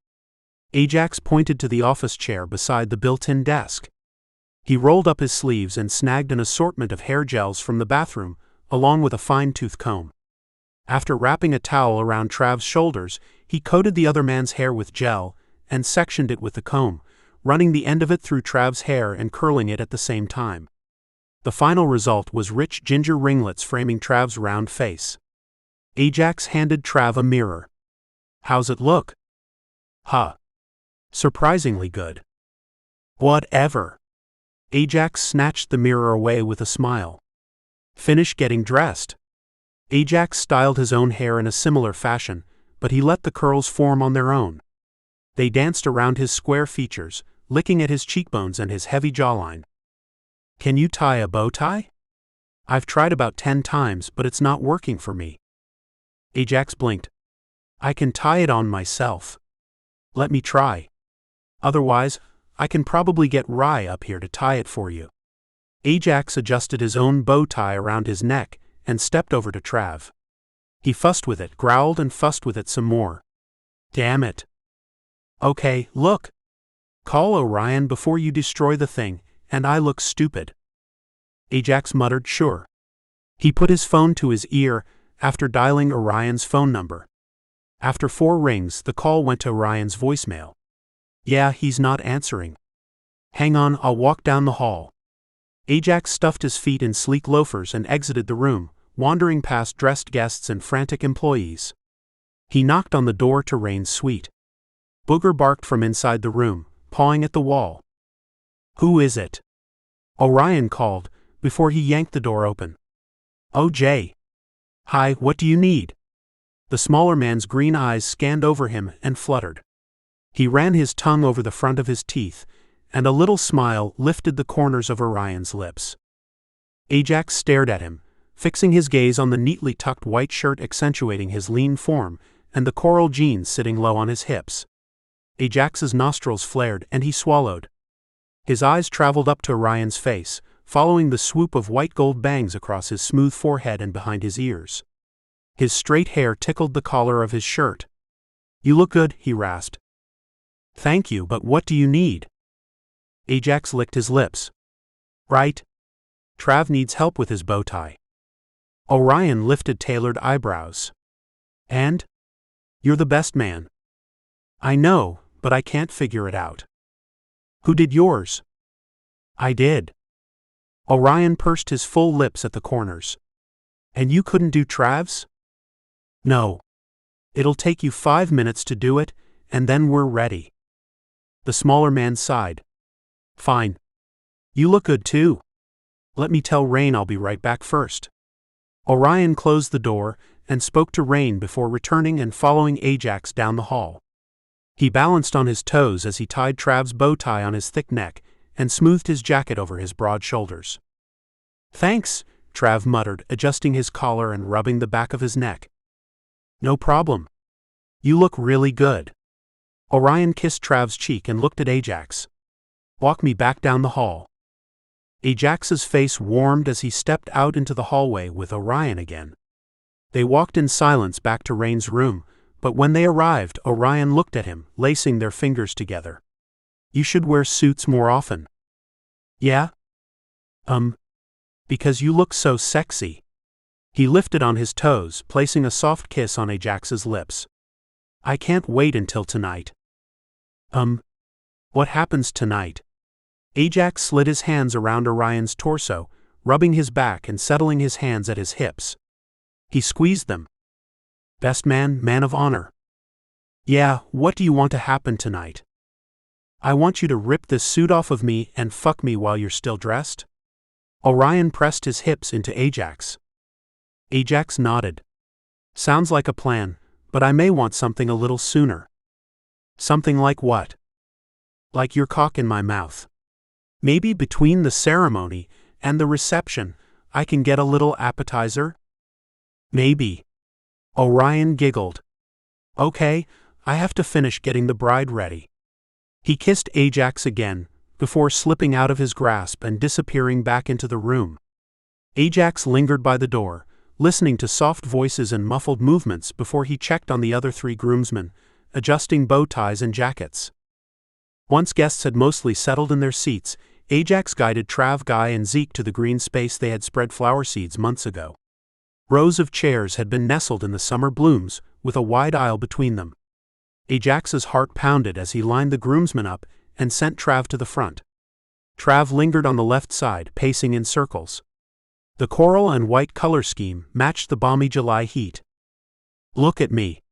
Ajax pointed to the office chair beside the built-in desk. He rolled up his sleeves and snagged an assortment of hair gels from the bathroom, along with a fine-tooth comb. After wrapping a towel around Trav's shoulders, he coated the other man's hair with gel and sectioned it with the comb, running the end of it through Trav's hair and curling it at the same time. The final result was rich ginger ringlets framing Trav's round face. Ajax handed Trav a mirror. How's it look? Huh. Surprisingly good. Whatever. Ajax snatched the mirror away with a smile. Finish getting dressed. Ajax styled his own hair in a similar fashion, but he let the curls form on their own. They danced around his square features, licking at his cheekbones and his heavy jawline. Can you tie a bow tie? I've tried about 10 times, but it's not working for me. Ajax blinked. I can tie it on myself. Let me try. Otherwise, I can probably get Rye up here to tie it for you. Ajax adjusted his own bow tie around his neck and stepped over to Trav. He fussed with it, growled and fussed with it some more. Damn it. Okay, look. Call Orion before you destroy the thing, and I look stupid. Ajax muttered, sure. He put his phone to his ear after dialing Orion's phone number. After 4 rings, the call went to Orion's voicemail. Yeah, he's not answering. Hang on, I'll walk down the hall. Ajax stuffed his feet in sleek loafers and exited the room, wandering past dressed guests and frantic employees. He knocked on the door to Rain's suite. Booger barked from inside the room, pawing at the wall. Who is it? Orion called, before he yanked the door open. Oh, Jay. Hi, what do you need? The smaller man's green eyes scanned over him and fluttered. He ran his tongue over the front of his teeth, and a little smile lifted the corners of Orion's lips. Ajax stared at him, fixing his gaze on the neatly tucked white shirt accentuating his lean form and the coral jeans sitting low on his hips. Ajax's nostrils flared and he swallowed. His eyes traveled up to Orion's face, following the swoop of white gold bangs across his smooth forehead and behind his ears. His straight hair tickled the collar of his shirt. You look good, he rasped. Thank you, but what do you need? Ajax licked his lips. Right. Trav needs help with his bow tie. Orion lifted tailored eyebrows. And? You're the best man. I know, but I can't figure it out. Who did yours? I did. Orion pursed his full lips at the corners. And you couldn't do Trav's? No. It'll take you 5 minutes to do it, and then we're ready. The smaller man sighed. Fine. You look good too. Let me tell Rain I'll be right back first. Orion closed the door and spoke to Rain before returning and following Ajax down the hall. He balanced on his toes as he tied Trav's bow tie on his thick neck and smoothed his jacket over his broad shoulders. Thanks, Trav muttered, adjusting his collar and rubbing the back of his neck. No problem. You look really good. Orion kissed Trav's cheek and looked at Ajax. Walk me back down the hall. Ajax's face warmed as he stepped out into the hallway with Orion again. They walked in silence back to Rain's room, but when they arrived, Orion looked at him, lacing their fingers together. You should wear suits more often. Yeah? Because you look so sexy. He lifted on his toes, placing a soft kiss on Ajax's lips. I can't wait until tonight. What happens tonight? Ajax slid his hands around Orion's torso, rubbing his back and settling his hands at his hips. He squeezed them. Best man, man of honor. Yeah, what do you want to happen tonight? I want you to rip this suit off of me and fuck me while you're still dressed? Orion pressed his hips into Ajax. Ajax nodded. Sounds like a plan, but I may want something a little sooner. Something like what? Like your cock in my mouth. Maybe between the ceremony and the reception, I can get a little appetizer? Maybe. Orion giggled. Okay, I have to finish getting the bride ready. He kissed Ajax again, before slipping out of his grasp and disappearing back into the room. Ajax lingered by the door, listening to soft voices and muffled movements before he checked on the other 3 groomsmen, adjusting bow ties and jackets. Once guests had mostly settled in their seats, Ajax guided Trav, Guy, and Zeke to the green space they had spread flower seeds months ago. Rows of chairs had been nestled in the summer blooms, with a wide aisle between them. Ajax's heart pounded as he lined the groomsmen up and sent Trav to the front. Trav lingered on the left side, pacing in circles. The coral and white color scheme matched the balmy July heat. Look at me.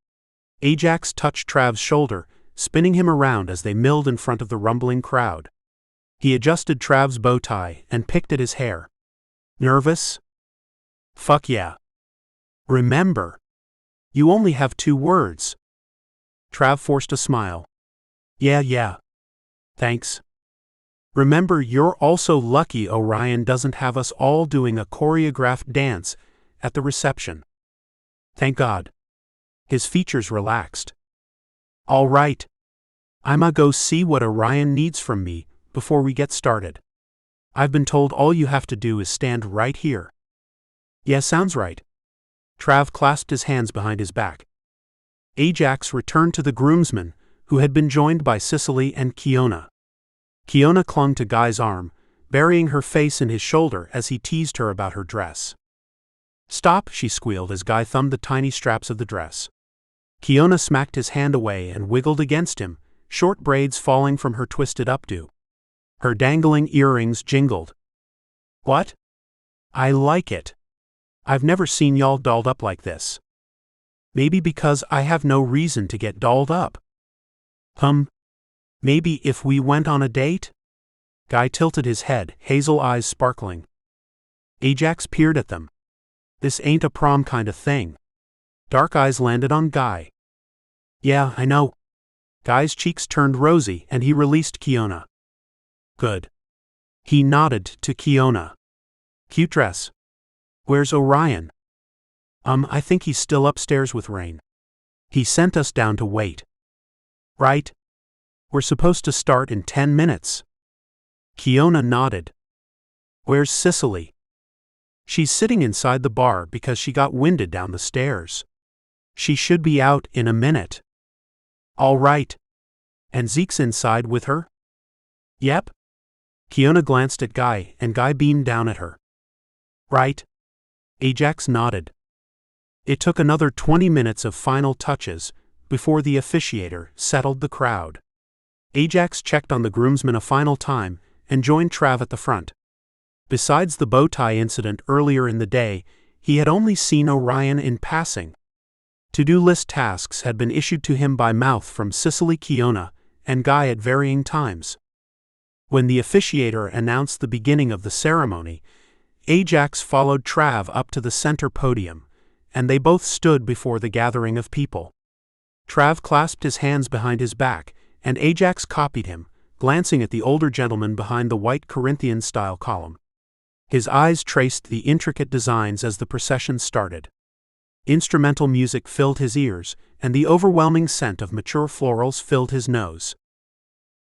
Ajax touched Trav's shoulder, spinning him around as they milled in front of the rumbling crowd. He adjusted Trav's bow tie and picked at his hair. Nervous? Fuck yeah. Remember, you only have 2 words. Trav forced a smile. Yeah. Thanks. Remember, you're also lucky Orion doesn't have us all doing a choreographed dance at the reception. Thank God. His features relaxed. All right. I'ma go see what Orion needs from me before we get started. I've been told all you have to do is stand right here. Yeah, sounds right. Trav clasped his hands behind his back. Ajax returned to the groomsmen, who had been joined by Sicily and Kiona. Kiona clung to Guy's arm, burying her face in his shoulder as he teased her about her dress. Stop, she squealed as Guy thumbed the tiny straps of the dress. Kiona smacked his hand away and wiggled against him, short braids falling from her twisted updo. Her dangling earrings jingled. What? I like it. I've never seen y'all dolled up like this. Maybe because I have no reason to get dolled up. Maybe if we went on a date? Guy tilted his head, hazel eyes sparkling. Ajax peered at them. This ain't a prom kind of thing. Dark eyes landed on Guy. Yeah, I know. Guy's cheeks turned rosy and he released Kiona. Good. He nodded to Kiona. Cute dress. Where's Orion? I think he's still upstairs with Rain. He sent us down to wait. Right? We're supposed to start in 10 minutes. Kiona nodded. Where's Sicily? She's sitting inside the bar because she got winded down the stairs. She should be out in a minute. All right. And Zeke's inside with her? Yep. Kiona glanced at Guy, and Guy beamed down at her. Right. Ajax nodded. It took another 20 minutes of final touches before the officiator settled the crowd. Ajax checked on the groomsmen a final time and joined Trav at the front. Besides the bow tie incident earlier in the day, he had only seen Orion in passing. To-do list tasks had been issued to him by mouth from Sicily, Kiona, and Guy at varying times. When the officiator announced the beginning of the ceremony, Ajax followed Trav up to the center podium, and they both stood before the gathering of people. Trav clasped his hands behind his back, and Ajax copied him, glancing at the older gentleman behind the white Corinthian-style column. His eyes traced the intricate designs as the procession started. Instrumental music filled his ears, and the overwhelming scent of mature florals filled his nose.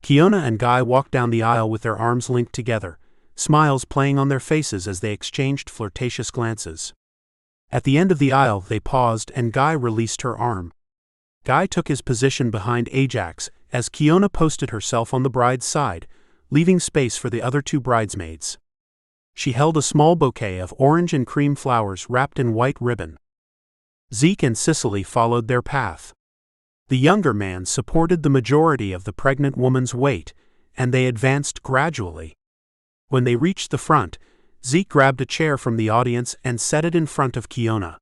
Kiona and Guy walked down the aisle with their arms linked together, smiles playing on their faces as they exchanged flirtatious glances. At the end of the aisle they paused and Guy released her arm. Guy took his position behind Ajax as Kiona posted herself on the bride's side, leaving space for the other 2 bridesmaids. She held a small bouquet of orange and cream flowers wrapped in white ribbon. Zeke and Sicily followed their path. The younger man supported the majority of the pregnant woman's weight, and they advanced gradually. When they reached the front, Zeke grabbed a chair from the audience and set it in front of Kiona.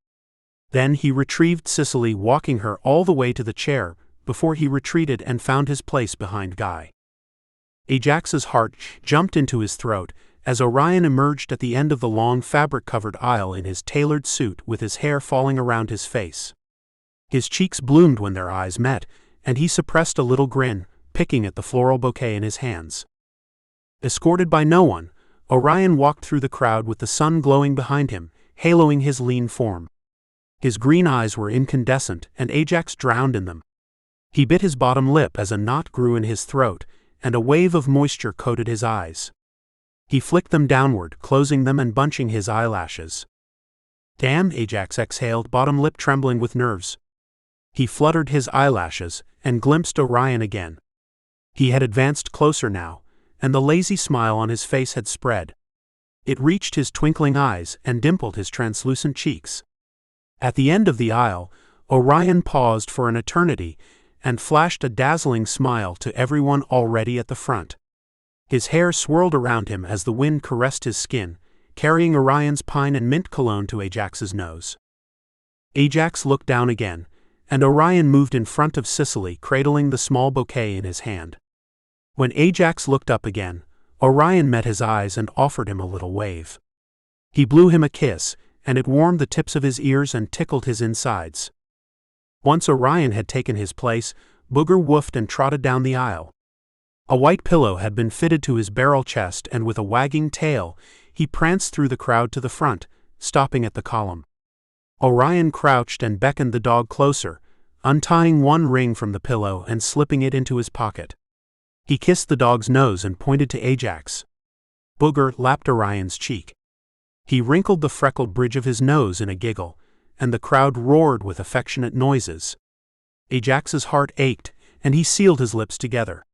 Then he retrieved Sicily, walking her all the way to the chair, before he retreated and found his place behind Guy. Ajax's heart jumped into his throat as Orion emerged at the end of the long fabric-covered aisle in his tailored suit with his hair falling around his face. His cheeks bloomed when their eyes met, and he suppressed a little grin, picking at the floral bouquet in his hands. Escorted by no one, Orion walked through the crowd with the sun glowing behind him, haloing his lean form. His green eyes were incandescent, and Ajax drowned in them. He bit his bottom lip as a knot grew in his throat, and a wave of moisture coated his eyes. He flicked them downward, closing them and bunching his eyelashes. "Damn," Ajax exhaled, bottom lip trembling with nerves. He fluttered his eyelashes and glimpsed Orion again. He had advanced closer now, and the lazy smile on his face had spread. It reached his twinkling eyes and dimpled his translucent cheeks. At the end of the aisle, Orion paused for an eternity and flashed a dazzling smile to everyone already at the front. His hair swirled around him as the wind caressed his skin, carrying Orion's pine and mint cologne to Ajax's nose. Ajax looked down again, and Orion moved in front of Sicily, cradling the small bouquet in his hand. When Ajax looked up again, Orion met his eyes and offered him a little wave. He blew him a kiss, and it warmed the tips of his ears and tickled his insides. Once Orion had taken his place, Booger woofed and trotted down the aisle. A white pillow had been fitted to his barrel chest, and with a wagging tail, he pranced through the crowd to the front, stopping at the column. Orion crouched and beckoned the dog closer, untying one ring from the pillow and slipping it into his pocket. He kissed the dog's nose and pointed to Ajax. Booger lapped Orion's cheek. He wrinkled the freckled bridge of his nose in a giggle, and the crowd roared with affectionate noises. Ajax's heart ached, and he sealed his lips together.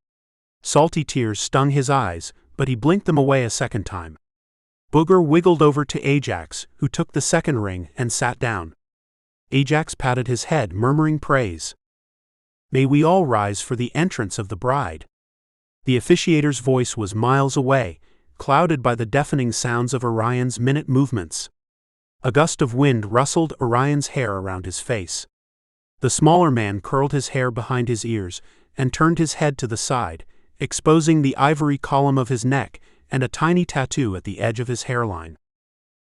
Salty tears stung his eyes, but he blinked them away a second time. Booger wiggled over to Ajax, who took the second ring and sat down. Ajax patted his head, murmuring praise. "May we all rise for the entrance of the bride." The officiator's voice was miles away, clouded by the deafening sounds of Orion's minute movements. A gust of wind rustled Orion's hair around his face. The smaller man curled his hair behind his ears and turned his head to the side, exposing the ivory column of his neck and a tiny tattoo at the edge of his hairline.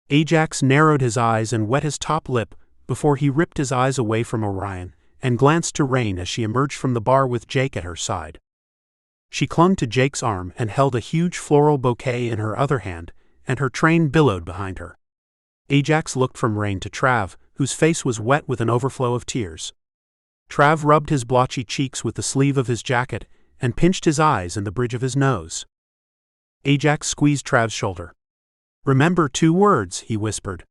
Ajax narrowed his eyes and wet his top lip before he ripped his eyes away from Orion and glanced to Rain as she emerged from the bar with Jake at her side. She clung to Jake's arm and held a huge floral bouquet in her other hand, and her train billowed behind her. Ajax looked from Rain to Trav, whose face was wet with an overflow of tears. Trav rubbed his blotchy cheeks with the sleeve of his jacket and pinched his eyes and the bridge of his nose. Ajax squeezed Trav's shoulder. "Remember 2 words," he whispered.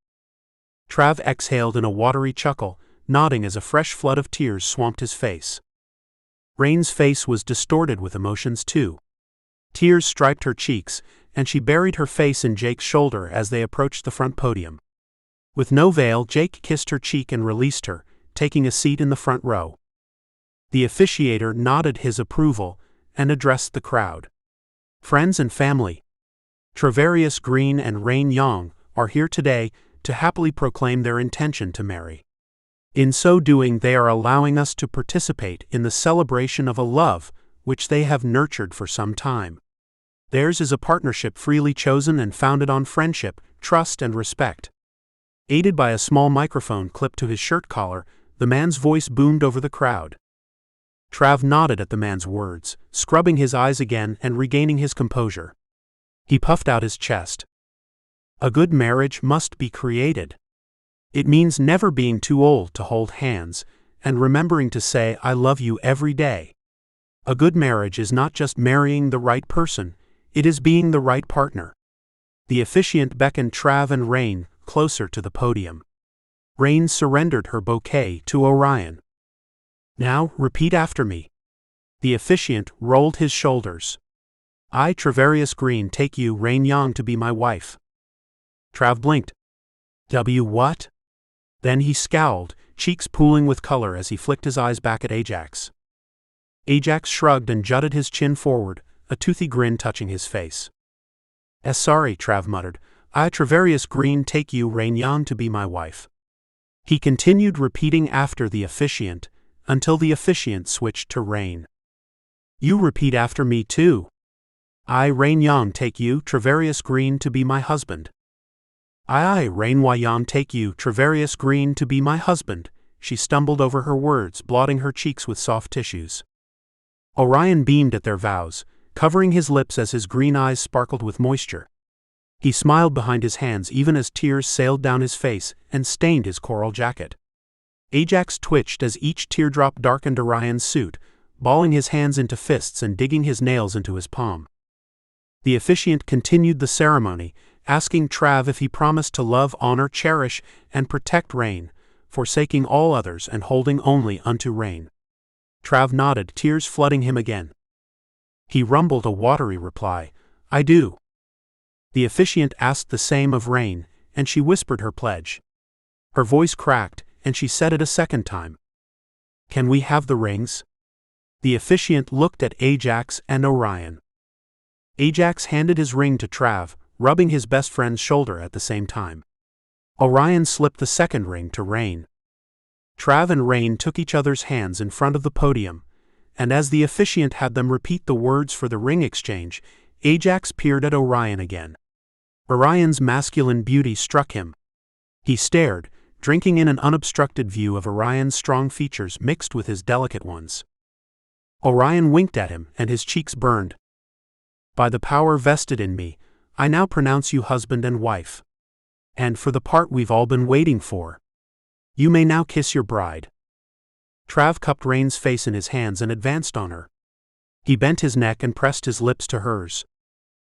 Trav exhaled in a watery chuckle, nodding as a fresh flood of tears swamped his face. Rain's face was distorted with emotions too. Tears striped her cheeks, and she buried her face in Jake's shoulder as they approached the front podium. With no veil, Jake kissed her cheek and released her, taking a seat in the front row. The officiator nodded his approval and addressed the crowd. "Friends and family, Travarius Green and Rain Young are here today to happily proclaim their intention to marry. In so doing, they are allowing us to participate in the celebration of a love which they have nurtured for some time. Theirs is a partnership freely chosen and founded on friendship, trust, and respect." Aided by a small microphone clipped to his shirt collar, the man's voice boomed over the crowd. Trav nodded at the man's words, scrubbing his eyes again and regaining his composure. He puffed out his chest. "A good marriage must be created. It means never being too old to hold hands, and remembering to say I love you every day. A good marriage is not just marrying the right person, it is being the right partner." The officiant beckoned Trav and Rain closer to the podium. Rain surrendered her bouquet to Orion. "Now, repeat after me." The officiant rolled his shoulders. "I, Travarius Green, take you, Rain Young, to be my wife." Trav blinked. What? Then he scowled, cheeks pooling with color as he flicked his eyes back at Ajax. Ajax shrugged and jutted his chin forward, a toothy grin touching his face. Sorry, Trav muttered. I Travarius Green take you Rain to be my wife. He continued repeating after the officiant, until the officiant switched to Rain. You repeat after me too. I Rain take you Travarius Green to be my husband. I Rain take you Travarius Green to be my husband. She stumbled over her words, blotting her cheeks with soft tissues. Orion beamed at their vows, covering his lips as his green eyes sparkled with moisture. He smiled behind his hands even as tears sailed down his face and stained his coral jacket. Ajax twitched as each teardrop darkened Orion's suit, balling his hands into fists and digging his nails into his palm. The officiant continued the ceremony, asking Trav if he promised to love, honor, cherish, and protect Rain, forsaking all others and holding only unto Rain. Trav nodded, tears flooding him again. He rumbled a watery reply, I do. The officiant asked the same of Rain, and she whispered her pledge. Her voice cracked, and she said it a second time. Can we have the rings? The officiant looked at Ajax and Orion. Ajax handed his ring to Trav, rubbing his best friend's shoulder at the same time. Orion slipped the second ring to Rain. Trav and Rain took each other's hands in front of the podium, and as the officiant had them repeat the words for the ring exchange, Ajax peered at Orion again. Orion's masculine beauty struck him. He stared, drinking in an unobstructed view of Orion's strong features mixed with his delicate ones. Orion winked at him, and his cheeks burned. By the power vested in me, I now pronounce you husband and wife. And for the part we've all been waiting for, you may now kiss your bride. Trav cupped Rain's face in his hands and advanced on her. He bent his neck and pressed his lips to hers.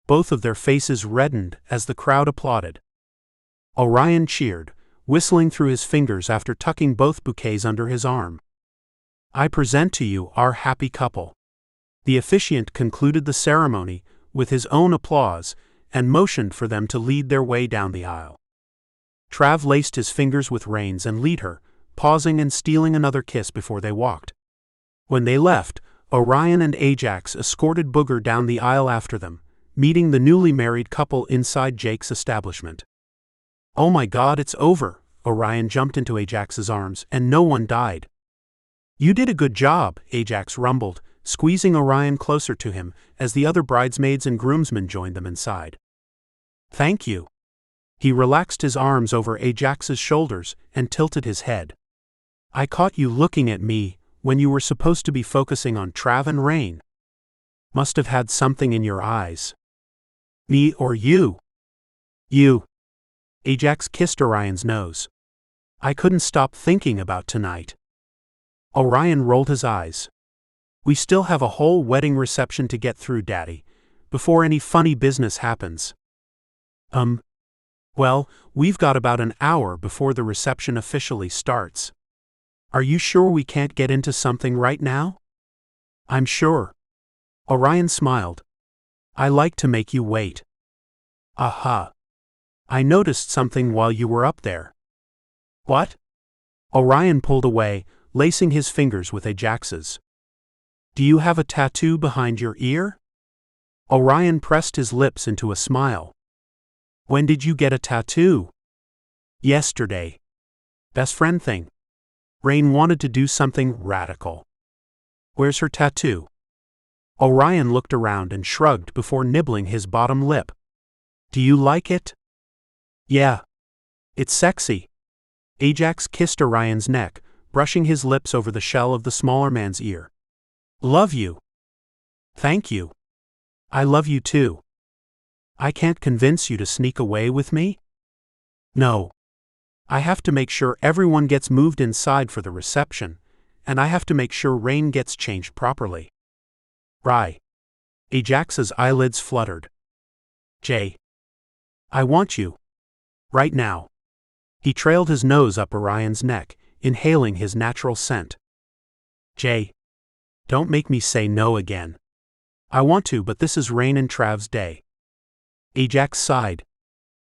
Both of their faces reddened as the crowd applauded. Orion cheered, whistling through his fingers after tucking both bouquets under his arm. I present to you our happy couple. The officiant concluded the ceremony with his own applause and motioned for them to lead their way down the aisle. Trav laced his fingers with Rain's and lead her, pausing and stealing another kiss before they walked. When they left, Orion and Ajax escorted Booger down the aisle after them, meeting the newly married couple inside Jake's establishment. Oh my God, it's over! Orion jumped into Ajax's arms, and no one died. You did a good job, Ajax rumbled, squeezing Orion closer to him as the other bridesmaids and groomsmen joined them inside. Thank you. He relaxed his arms over Ajax's shoulders and tilted his head. I caught you looking at me when you were supposed to be focusing on Trav and Rain. Must have had something in your eyes. Me or you? You. Ajax kissed Orion's nose. I couldn't stop thinking about tonight. Orion rolled his eyes. We still have a whole wedding reception to get through, Daddy, before any funny business happens. Well, we've got about an hour before the reception officially starts. Are you sure we can't get into something right now? I'm sure. Orion smiled. I like to make you wait. Aha. I noticed something while you were up there. What? Orion pulled away, lacing his fingers with Ajax's. Do you have a tattoo behind your ear? Orion pressed his lips into a smile. When did you get a tattoo? Yesterday. Best friend thing. Rain wanted to do something radical. Where's her tattoo? Orion looked around and shrugged before nibbling his bottom lip. Do you like it? Yeah. It's sexy. Ajax kissed Orion's neck, brushing his lips over the shell of the smaller man's ear. Love you. Thank you. I love you too. I can't convince you to sneak away with me? No. I have to make sure everyone gets moved inside for the reception, and I have to make sure Rain gets changed properly. Right. Ajax's eyelids fluttered. Jay. I want you. Right now. He trailed his nose up Orion's neck, inhaling his natural scent. Jay. Don't make me say no again. I want to, but this is Rain and Trav's day. Ajax sighed.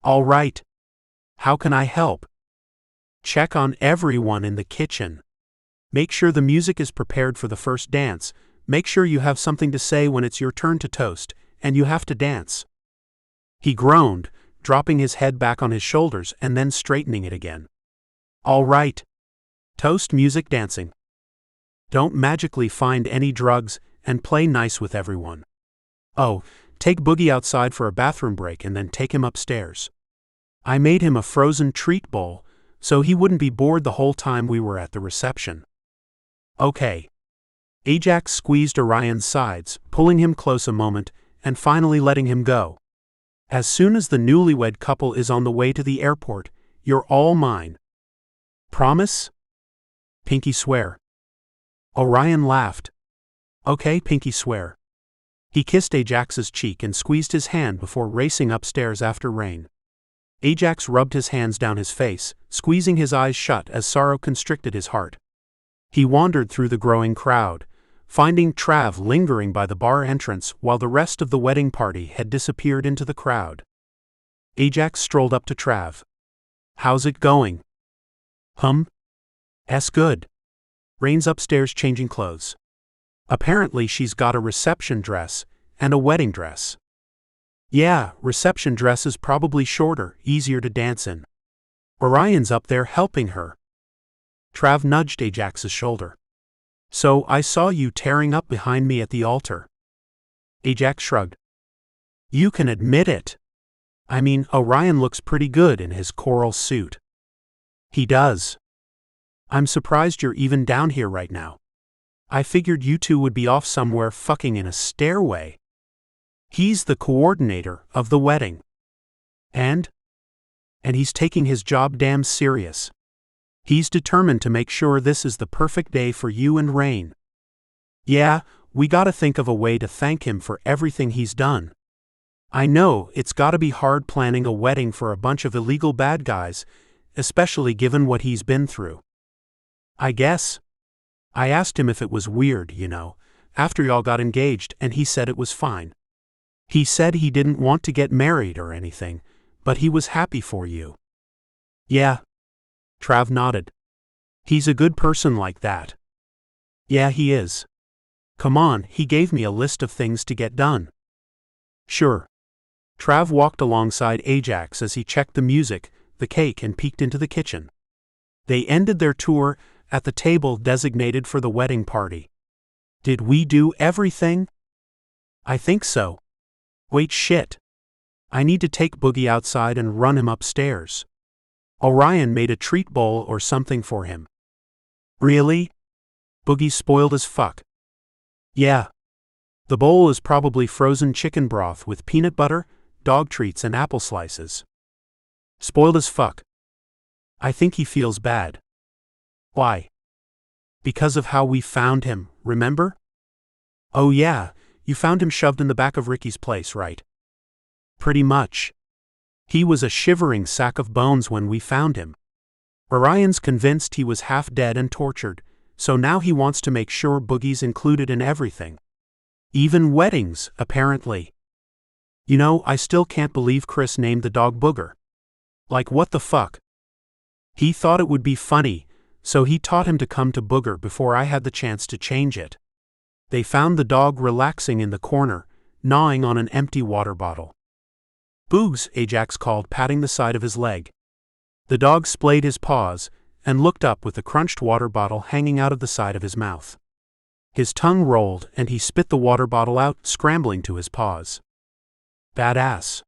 All right. How can I help? Check on everyone in the kitchen. Make sure the music is prepared for the first dance. Make sure you have something to say when it's your turn to toast, and you have to dance. He groaned, dropping his head back on his shoulders and then straightening it again. All right. Toast, music, dancing. Don't magically find any drugs, and play nice with everyone. Oh, take Boogie outside for a bathroom break and then take him upstairs. I made him a frozen treat bowl, so he wouldn't be bored the whole time we were at the reception. Okay. Ajax squeezed Orion's sides, pulling him close a moment, and finally letting him go. As soon as the newlywed couple is on the way to the airport, you're all mine. Promise? Pinky swear. Orion laughed. Okay, Pinky swear. He kissed Ajax's cheek and squeezed his hand before racing upstairs after Rain. Ajax rubbed his hands down his face, squeezing his eyes shut as sorrow constricted his heart. He wandered through the growing crowd, finding Trav lingering by the bar entrance while the rest of the wedding party had disappeared into the crowd. Ajax strolled up to Trav. How's it going? S good. Rain's upstairs changing clothes. Apparently she's got a reception dress and a wedding dress. Yeah, reception dress is probably shorter, easier to dance in. Orion's up there helping her. Trav nudged Ajax's shoulder. So I saw you tearing up behind me at the altar. Ajax shrugged. You can admit it. I mean, Orion looks pretty good in his coral suit. He does. I'm surprised you're even down here right now. I figured you two would be off somewhere fucking in a stairway. He's the coordinator of the wedding. And he's taking his job damn serious. He's determined to make sure this is the perfect day for you and Rain. Yeah, we gotta think of a way to thank him for everything he's done. I know it's gotta be hard planning a wedding for a bunch of illegal bad guys, especially given what he's been through. I guess. I asked him if it was weird, after y'all got engaged, and he said it was fine. He said he didn't want to get married or anything, but he was happy for you. Yeah. Trav nodded. He's a good person like that. Yeah, he is. Come on, he gave me a list of things to get done. Sure. Trav walked alongside Ajax as he checked the music, the cake, and peeked into the kitchen. They ended their tour at the table designated for the wedding party. Did we do everything? I think so. Wait, shit. I need to take Boogie outside and run him upstairs. Orion made a treat bowl or something for him. Really? Boogie's spoiled as fuck. Yeah. The bowl is probably frozen chicken broth with peanut butter, dog treats, and apple slices. Spoiled as fuck. I think he feels bad. Why? Because of how we found him, remember? Oh yeah, you found him shoved in the back of Ricky's place, right? Pretty much. He was a shivering sack of bones when we found him. Orion's convinced he was half dead and tortured, so now he wants to make sure Boogie's included in everything. Even weddings, apparently. I still can't believe Chris named the dog Booger. Like, what the fuck? He thought it would be funny, so he taught him to come to Booger before I had the chance to change it. They found the dog relaxing in the corner, gnawing on an empty water bottle. Boogs, Ajax called, patting the side of his leg. The dog splayed his paws and looked up with the crunched water bottle hanging out of the side of his mouth. His tongue rolled and he spit the water bottle out, scrambling to his paws. Badass.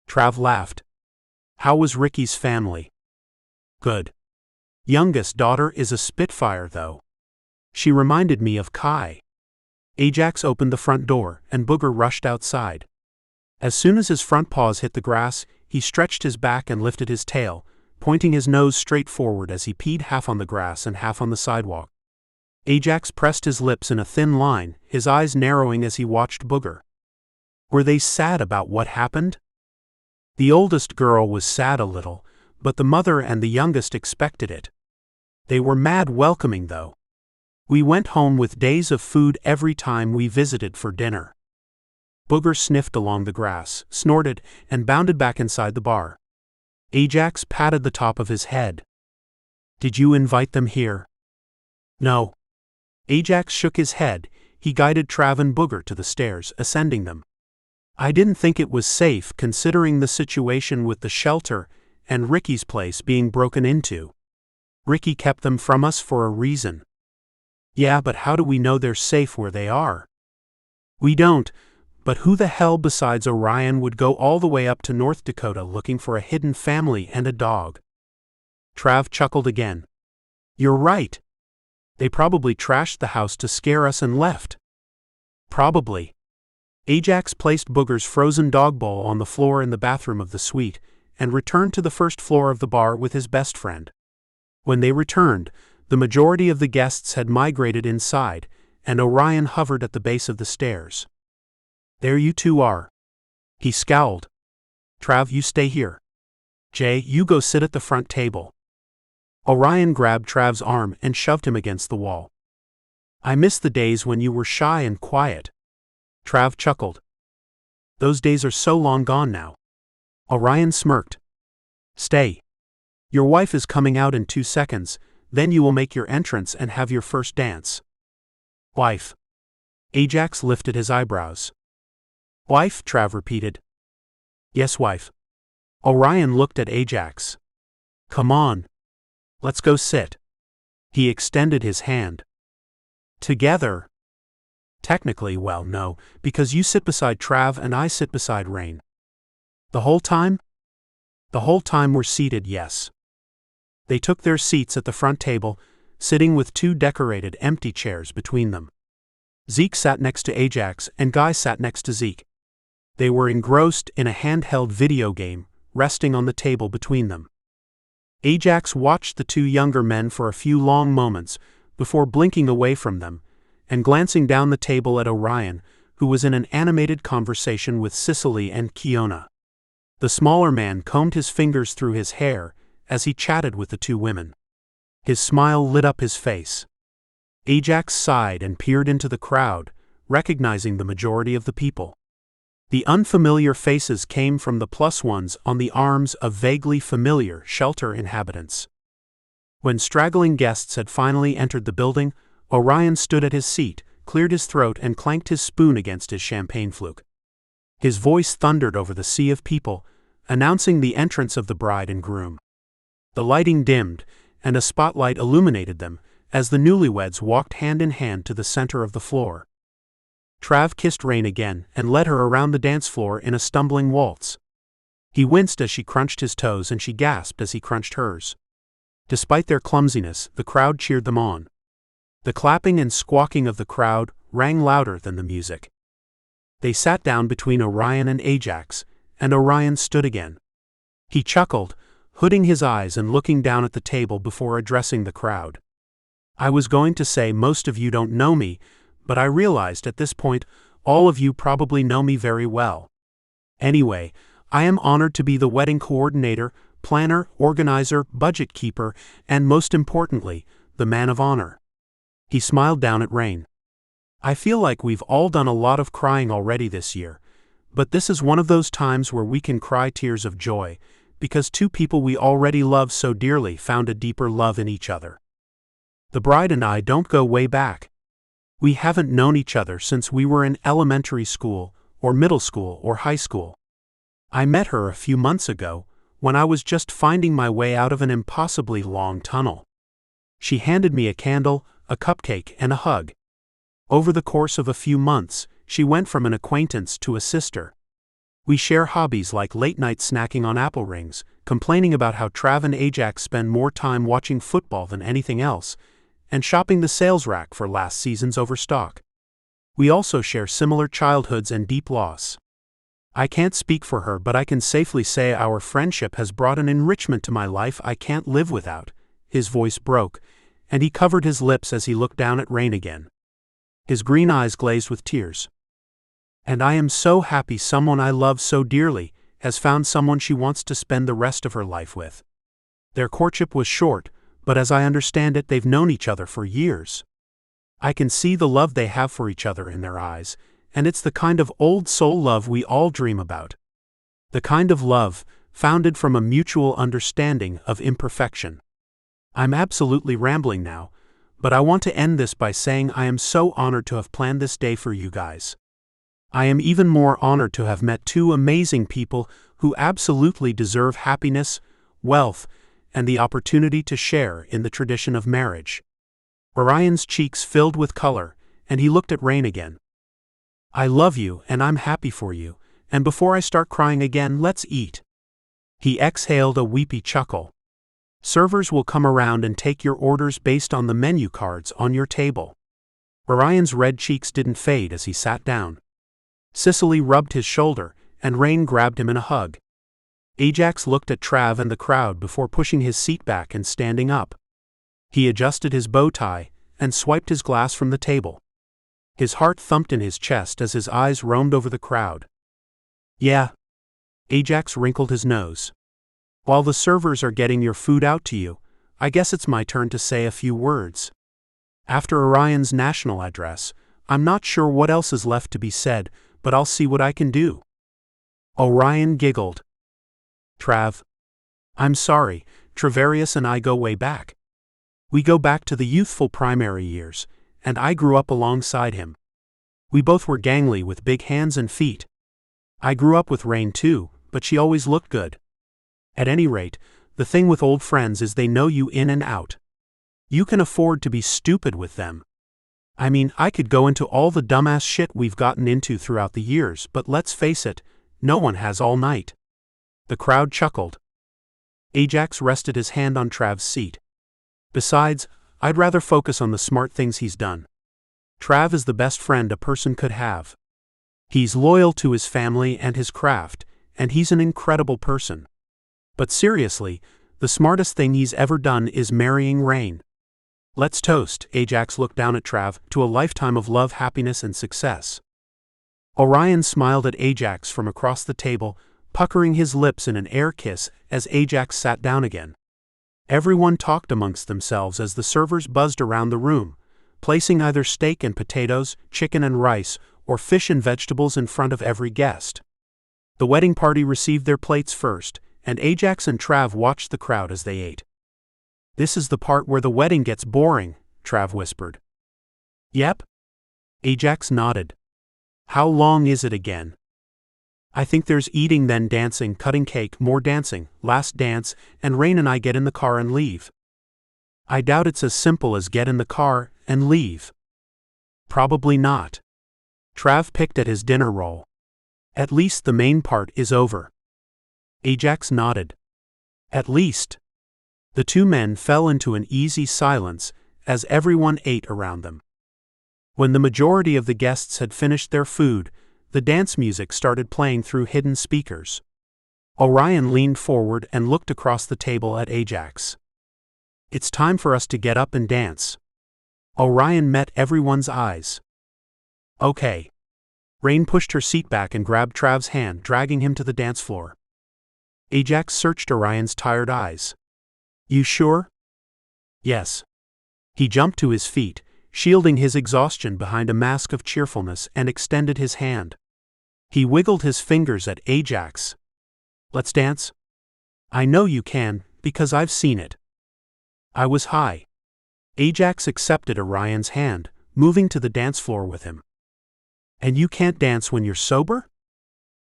Trav laughed. How was Ricky's family? Good. Youngest daughter is a spitfire, though. She reminded me of Kai. Ajax opened the front door, and Booger rushed outside. As soon as his front paws hit the grass, he stretched his back and lifted his tail, pointing his nose straight forward as he peed half on the grass and half on the sidewalk. Ajax pressed his lips in a thin line, his eyes narrowing as he watched Booger. Were they sad about what happened? The oldest girl was sad a little, but the mother and the youngest expected it. They were mad welcoming, though. We went home with days of food every time we visited for dinner. Booger sniffed along the grass, snorted, and bounded back inside the bar. Ajax patted the top of his head. Did you invite them here? No. Ajax shook his head. He guided Trav and Booger to the stairs, ascending them. I didn't think it was safe considering the situation with the shelter and Ricky's place being broken into. Ricky kept them from us for a reason. Yeah, but how do we know they're safe where they are? We don't, but who the hell besides Orion would go all the way up to North Dakota looking for a hidden family and a dog? Trav chuckled again. You're right. They probably trashed the house to scare us and left. Probably. Ajax placed Booger's frozen dog bowl on the floor in the bathroom of the suite and returned to the first floor of the bar with his best friend. When they returned, the majority of the guests had migrated inside, and Orion hovered at the base of the stairs. There you two are. He scowled. Trav, you stay here. Jay, you go sit at the front table. Orion grabbed Trav's arm and shoved him against the wall. I miss the days when you were shy and quiet. Trav chuckled. Those days are so long gone now. Orion smirked. Stay. Your wife is coming out in 2 seconds, then you will make your entrance and have your first dance. Wife. Ajax lifted his eyebrows. Wife, Trav repeated. Yes, wife. Orion looked at Ajax. Come on. Let's go sit. He extended his hand. Together. Technically, well, no, because you sit beside Trav and I sit beside Rain. The whole time? The whole time we're seated, yes. They took their seats at the front table, sitting with 2 decorated empty chairs between them. Zeke sat next to Ajax and Guy sat next to Zeke. They were engrossed in a handheld video game, resting on the table between them. Ajax watched the 2 younger men for a few long moments before blinking away from them and glancing down the table at Orion, who was in an animated conversation with Sicily and Kiona. The smaller man combed his fingers through his hair as he chatted with the 2 women. His smile lit up his face. Ajax sighed and peered into the crowd, recognizing the majority of the people. The unfamiliar faces came from the +1s on the arms of vaguely familiar shelter inhabitants. When straggling guests had finally entered the building, Orion stood at his seat, cleared his throat and clanked his spoon against his champagne fluke. His voice thundered over the sea of people, announcing the entrance of the bride and groom. The lighting dimmed, and a spotlight illuminated them as the newlyweds walked hand in hand to the center of the floor. Trav kissed Rain again and led her around the dance floor in a stumbling waltz. He winced as she crunched his toes and she gasped as he crunched hers. Despite their clumsiness, the crowd cheered them on. The clapping and squawking of the crowd rang louder than the music. They sat down between Orion and Ajax, and Orion stood again. He chuckled, hooding his eyes and looking down at the table before addressing the crowd. I was going to say most of you don't know me, but I realized at this point all of you probably know me very well. Anyway, I am honored to be the wedding coordinator, planner, organizer, budget keeper, and most importantly, the man of honor. He smiled down at Rain. I feel like we've all done a lot of crying already this year, but this is one of those times where we can cry tears of joy, because 2 people we already love so dearly found a deeper love in each other. The bride and I don't go way back. We haven't known each other since we were in elementary school, or middle school, or high school. I met her a few months ago, when I was just finding my way out of an impossibly long tunnel. She handed me a candle, a cupcake, and a hug. Over the course of a few months, she went from an acquaintance to a sister. We share hobbies like late-night snacking on apple rings, complaining about how Trav and Ajax spend more time watching football than anything else, and shopping the sales rack for last season's overstock. We also share similar childhoods and deep loss. I can't speak for her, but I can safely say our friendship has brought an enrichment to my life I can't live without. His voice broke, and he covered his lips as he looked down at Rain again. His green eyes glazed with tears. And I am so happy someone I love so dearly has found someone she wants to spend the rest of her life with. Their courtship was short, but as I understand it, they've known each other for years. I can see the love they have for each other in their eyes, and it's the kind of old soul love we all dream about. The kind of love founded from a mutual understanding of imperfection. I'm absolutely rambling now, but I want to end this by saying I am so honored to have planned this day for you guys. I am even more honored to have met two amazing people who absolutely deserve happiness, wealth, and the opportunity to share in the tradition of marriage. Orion's cheeks filled with color, and he looked at Rain again. I love you and I'm happy for you, and before I start crying again, let's eat. He exhaled a weepy chuckle. Servers will come around and take your orders based on the menu cards on your table. Orion's red cheeks didn't fade as he sat down. Sicily rubbed his shoulder, and Rain grabbed him in a hug. Ajax looked at Trav and the crowd before pushing his seat back and standing up. He adjusted his bow tie and swiped his glass from the table. His heart thumped in his chest as his eyes roamed over the crowd. Yeah. Ajax wrinkled his nose. While the servers are getting your food out to you, I guess it's my turn to say a few words. After Orion's national address, I'm not sure what else is left to be said, but I'll see what I can do. Orion giggled. Trav. I'm sorry, Travarius and I go way back. We go back to the youthful primary years, and I grew up alongside him. We both were gangly with big hands and feet. I grew up with Rain too, but she always looked good. At any rate, the thing with old friends is they know you in and out. You can afford to be stupid with them. I mean, I could go into all the dumbass shit we've gotten into throughout the years, but let's face it, no one has all night. The crowd chuckled. Ajax rested his hand on Trav's seat. Besides, I'd rather focus on the smart things he's done. Trav is the best friend a person could have. He's loyal to his family and his craft, and he's an incredible person. But seriously, the smartest thing he's ever done is marrying Rain. Let's toast, Ajax looked down at Trav, to a lifetime of love, happiness, and success. Orion smiled at Ajax from across the table, puckering his lips in an air kiss as Ajax sat down again. Everyone talked amongst themselves as the servers buzzed around the room, placing either steak and potatoes, chicken and rice, or fish and vegetables in front of every guest. The wedding party received their plates first, and Ajax and Trav watched the crowd as they ate. This is the part where the wedding gets boring, Trav whispered. Yep. Ajax nodded. How long is it again? I think there's eating, then dancing, cutting cake, more dancing, last dance, and Rain and I get in the car and leave. I doubt it's as simple as get in the car and leave. Probably not. Trav picked at his dinner roll. At least the main part is over. Ajax nodded. At least. The two men fell into an easy silence as everyone ate around them. When the majority of the guests had finished their food, the dance music started playing through hidden speakers. Orion leaned forward and looked across the table at Ajax. It's time for us to get up and dance. Orion met everyone's eyes. Okay. Rain pushed her seat back and grabbed Trav's hand, dragging him to the dance floor. Ajax searched Orion's tired eyes. You sure? Yes. He jumped to his feet, shielding his exhaustion behind a mask of cheerfulness, and extended his hand. He wiggled his fingers at Ajax. Let's dance? I know you can, because I've seen it. I was high. Ajax accepted Orion's hand, moving to the dance floor with him. And you can't dance when you're sober?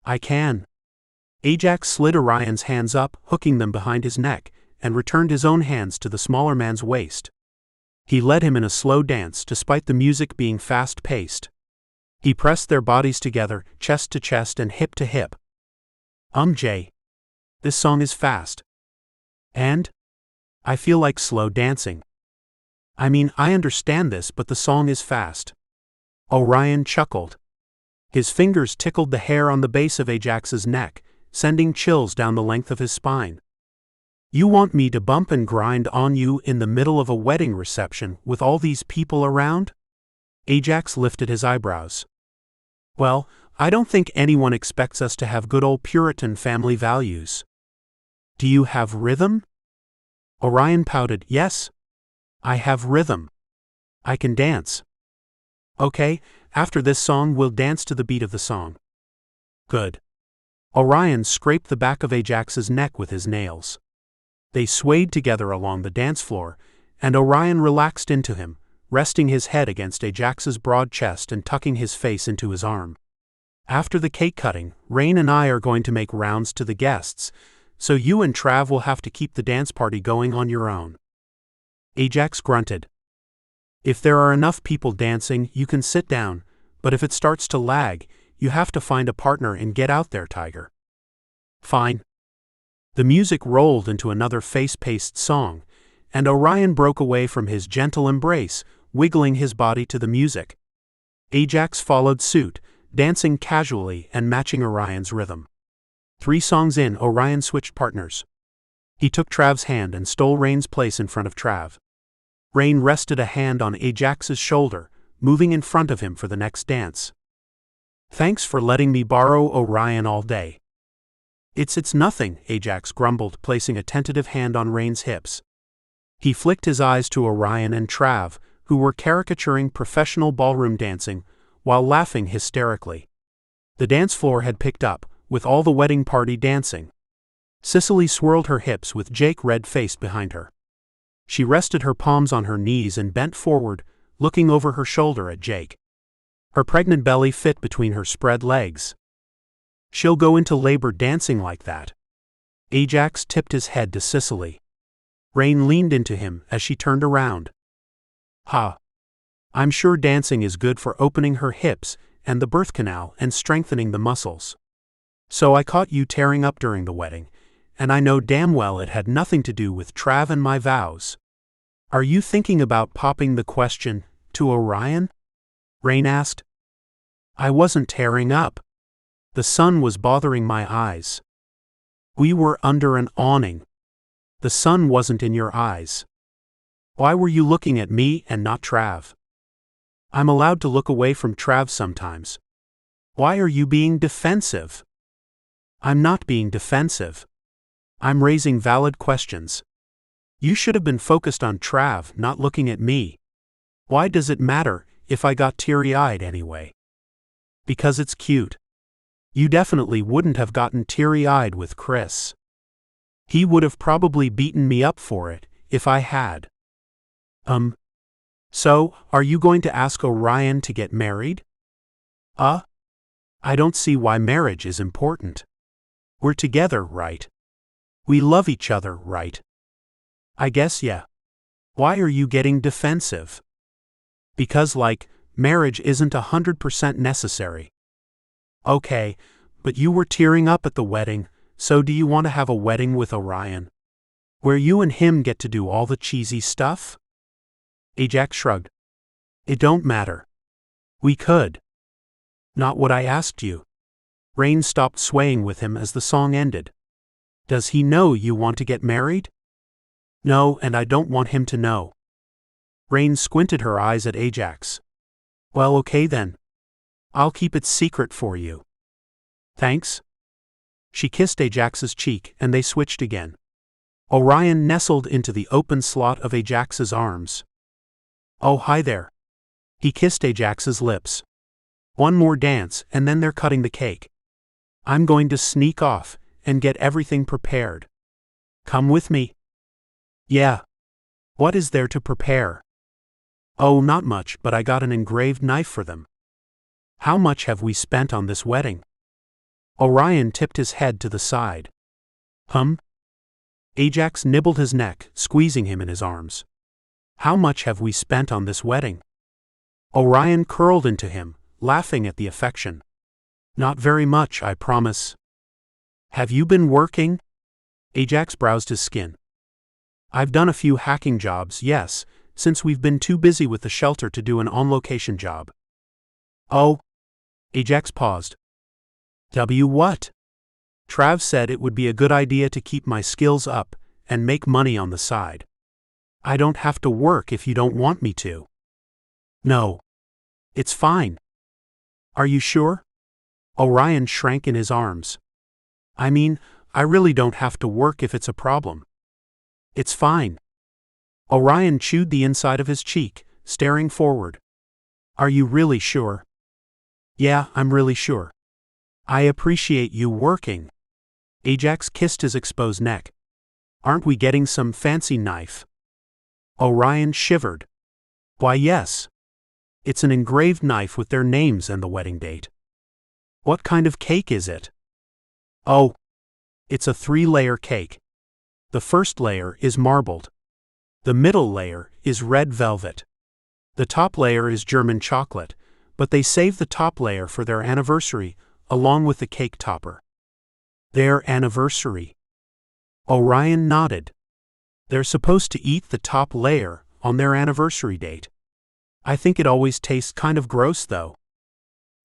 I can. Ajax slid Orion's hands up, hooking them behind his neck, and returned his own hands to the smaller man's waist. He led him in a slow dance despite the music being fast-paced. He pressed their bodies together, chest to chest and hip to hip. Jay. This song is fast. And? I feel like slow dancing. I mean, I understand this, but the song is fast. Orion chuckled. His fingers tickled the hair on the base of Ajax's neck, sending chills down the length of his spine. You want me to bump and grind on you in the middle of a wedding reception with all these people around? Ajax lifted his eyebrows. Well, I don't think anyone expects us to have good old Puritan family values. Do you have rhythm? Orion pouted. Yes. I have rhythm. I can dance. Okay, after this song we'll dance to the beat of the song. Good. Orion scraped the back of Ajax's neck with his nails. They swayed together along the dance floor, and Orion relaxed into him, resting his head against Ajax's broad chest and tucking his face into his arm. After the cake cutting, Rain and I are going to make rounds to the guests, so you and Trav will have to keep the dance party going on your own. Ajax grunted. If there are enough people dancing, you can sit down, but if it starts to lag, you have to find a partner and get out there, Tiger. Fine. The music rolled into another face-paced song, and Orion broke away from his gentle embrace, wiggling his body to the music. Ajax followed suit, dancing casually and matching Orion's rhythm. 3 songs in, Orion switched partners. He took Trav's hand and stole Rain's place in front of Trav. Rain rested a hand on Ajax's shoulder, moving in front of him for the next dance. Thanks for letting me borrow Orion all day. It's nothing, Ajax grumbled, placing a tentative hand on Rain's hips. He flicked his eyes to Orion and Trav, who were caricaturing professional ballroom dancing, while laughing hysterically. The dance floor had picked up, with all the wedding party dancing. Sicily swirled her hips with Jake red-faced behind her. She rested her palms on her knees and bent forward, looking over her shoulder at Jake. Her pregnant belly fit between her spread legs. She'll go into labor dancing like that. Ajax tipped his head to Sicily. Rain leaned into him as she turned around. Ha! I'm sure dancing is good for opening her hips and the birth canal and strengthening the muscles. So I caught you tearing up during the wedding, and I know damn well it had nothing to do with Trav and my vows. Are you thinking about popping the question to Orion? Rain asked. I wasn't tearing up. The sun was bothering my eyes. We were under an awning. The sun wasn't in your eyes. Why were you looking at me and not Trav? I'm allowed to look away from Trav sometimes. Why are you being defensive? I'm not being defensive. I'm raising valid questions. You should have been focused on Trav, not looking at me. Why does it matter if I got teary-eyed anyway? Because it's cute. You definitely wouldn't have gotten teary-eyed with Chris. He would have probably beaten me up for it, if I had. So, are you going to ask Orion to get married? I don't see why marriage is important. We're together, right? We love each other, right? I guess yeah. Why are you getting defensive? Because marriage isn't 100% necessary. Okay, but you were tearing up at the wedding, so do you want to have a wedding with Orion? Where you and him get to do all the cheesy stuff? Ajax shrugged. It don't matter. We could. Not what I asked you. Rain stopped swaying with him as the song ended. Does he know you want to get married? No, and I don't want him to know. Rain squinted her eyes at Ajax. Well, okay then. I'll keep it secret for you. Thanks. She kissed Ajax's cheek and they switched again. Orion nestled into the open slot of Ajax's arms. Oh, hi there. He kissed Ajax's lips. One more dance and then they're cutting the cake. I'm going to sneak off and get everything prepared. Come with me. Yeah. What is there to prepare? Oh, not much, but I got an engraved knife for them. How much have we spent on this wedding? Orion tipped his head to the side. Ajax nibbled his neck, squeezing him in his arms. How much have we spent on this wedding? Orion curled into him, laughing at the affection. Not very much, I promise. Have you been working? Ajax browsed his skin. I've done a few hacking jobs, yes, since we've been too busy with the shelter to do an on-location job. Oh. Ajax paused. What? Trav said it would be a good idea to keep my skills up and make money on the side. I don't have to work if you don't want me to. No. It's fine. Are you sure? Orion shrank in his arms. I mean, I really don't have to work if it's a problem. It's fine. Orion chewed the inside of his cheek, staring forward. Are you really sure? Yeah, I'm really sure. I appreciate you working. Ajax kissed his exposed neck. Aren't we getting some fancy knife? Orion shivered. Why, yes. It's an engraved knife with their names and the wedding date. What kind of cake is it? Oh, it's a 3-layer cake. The first layer is marbled. The middle layer is red velvet. The top layer is German chocolate, but they save the top layer for their anniversary, along with the cake topper. Their anniversary. Orion nodded. They're supposed to eat the top layer on their anniversary date. I think it always tastes kind of gross, though.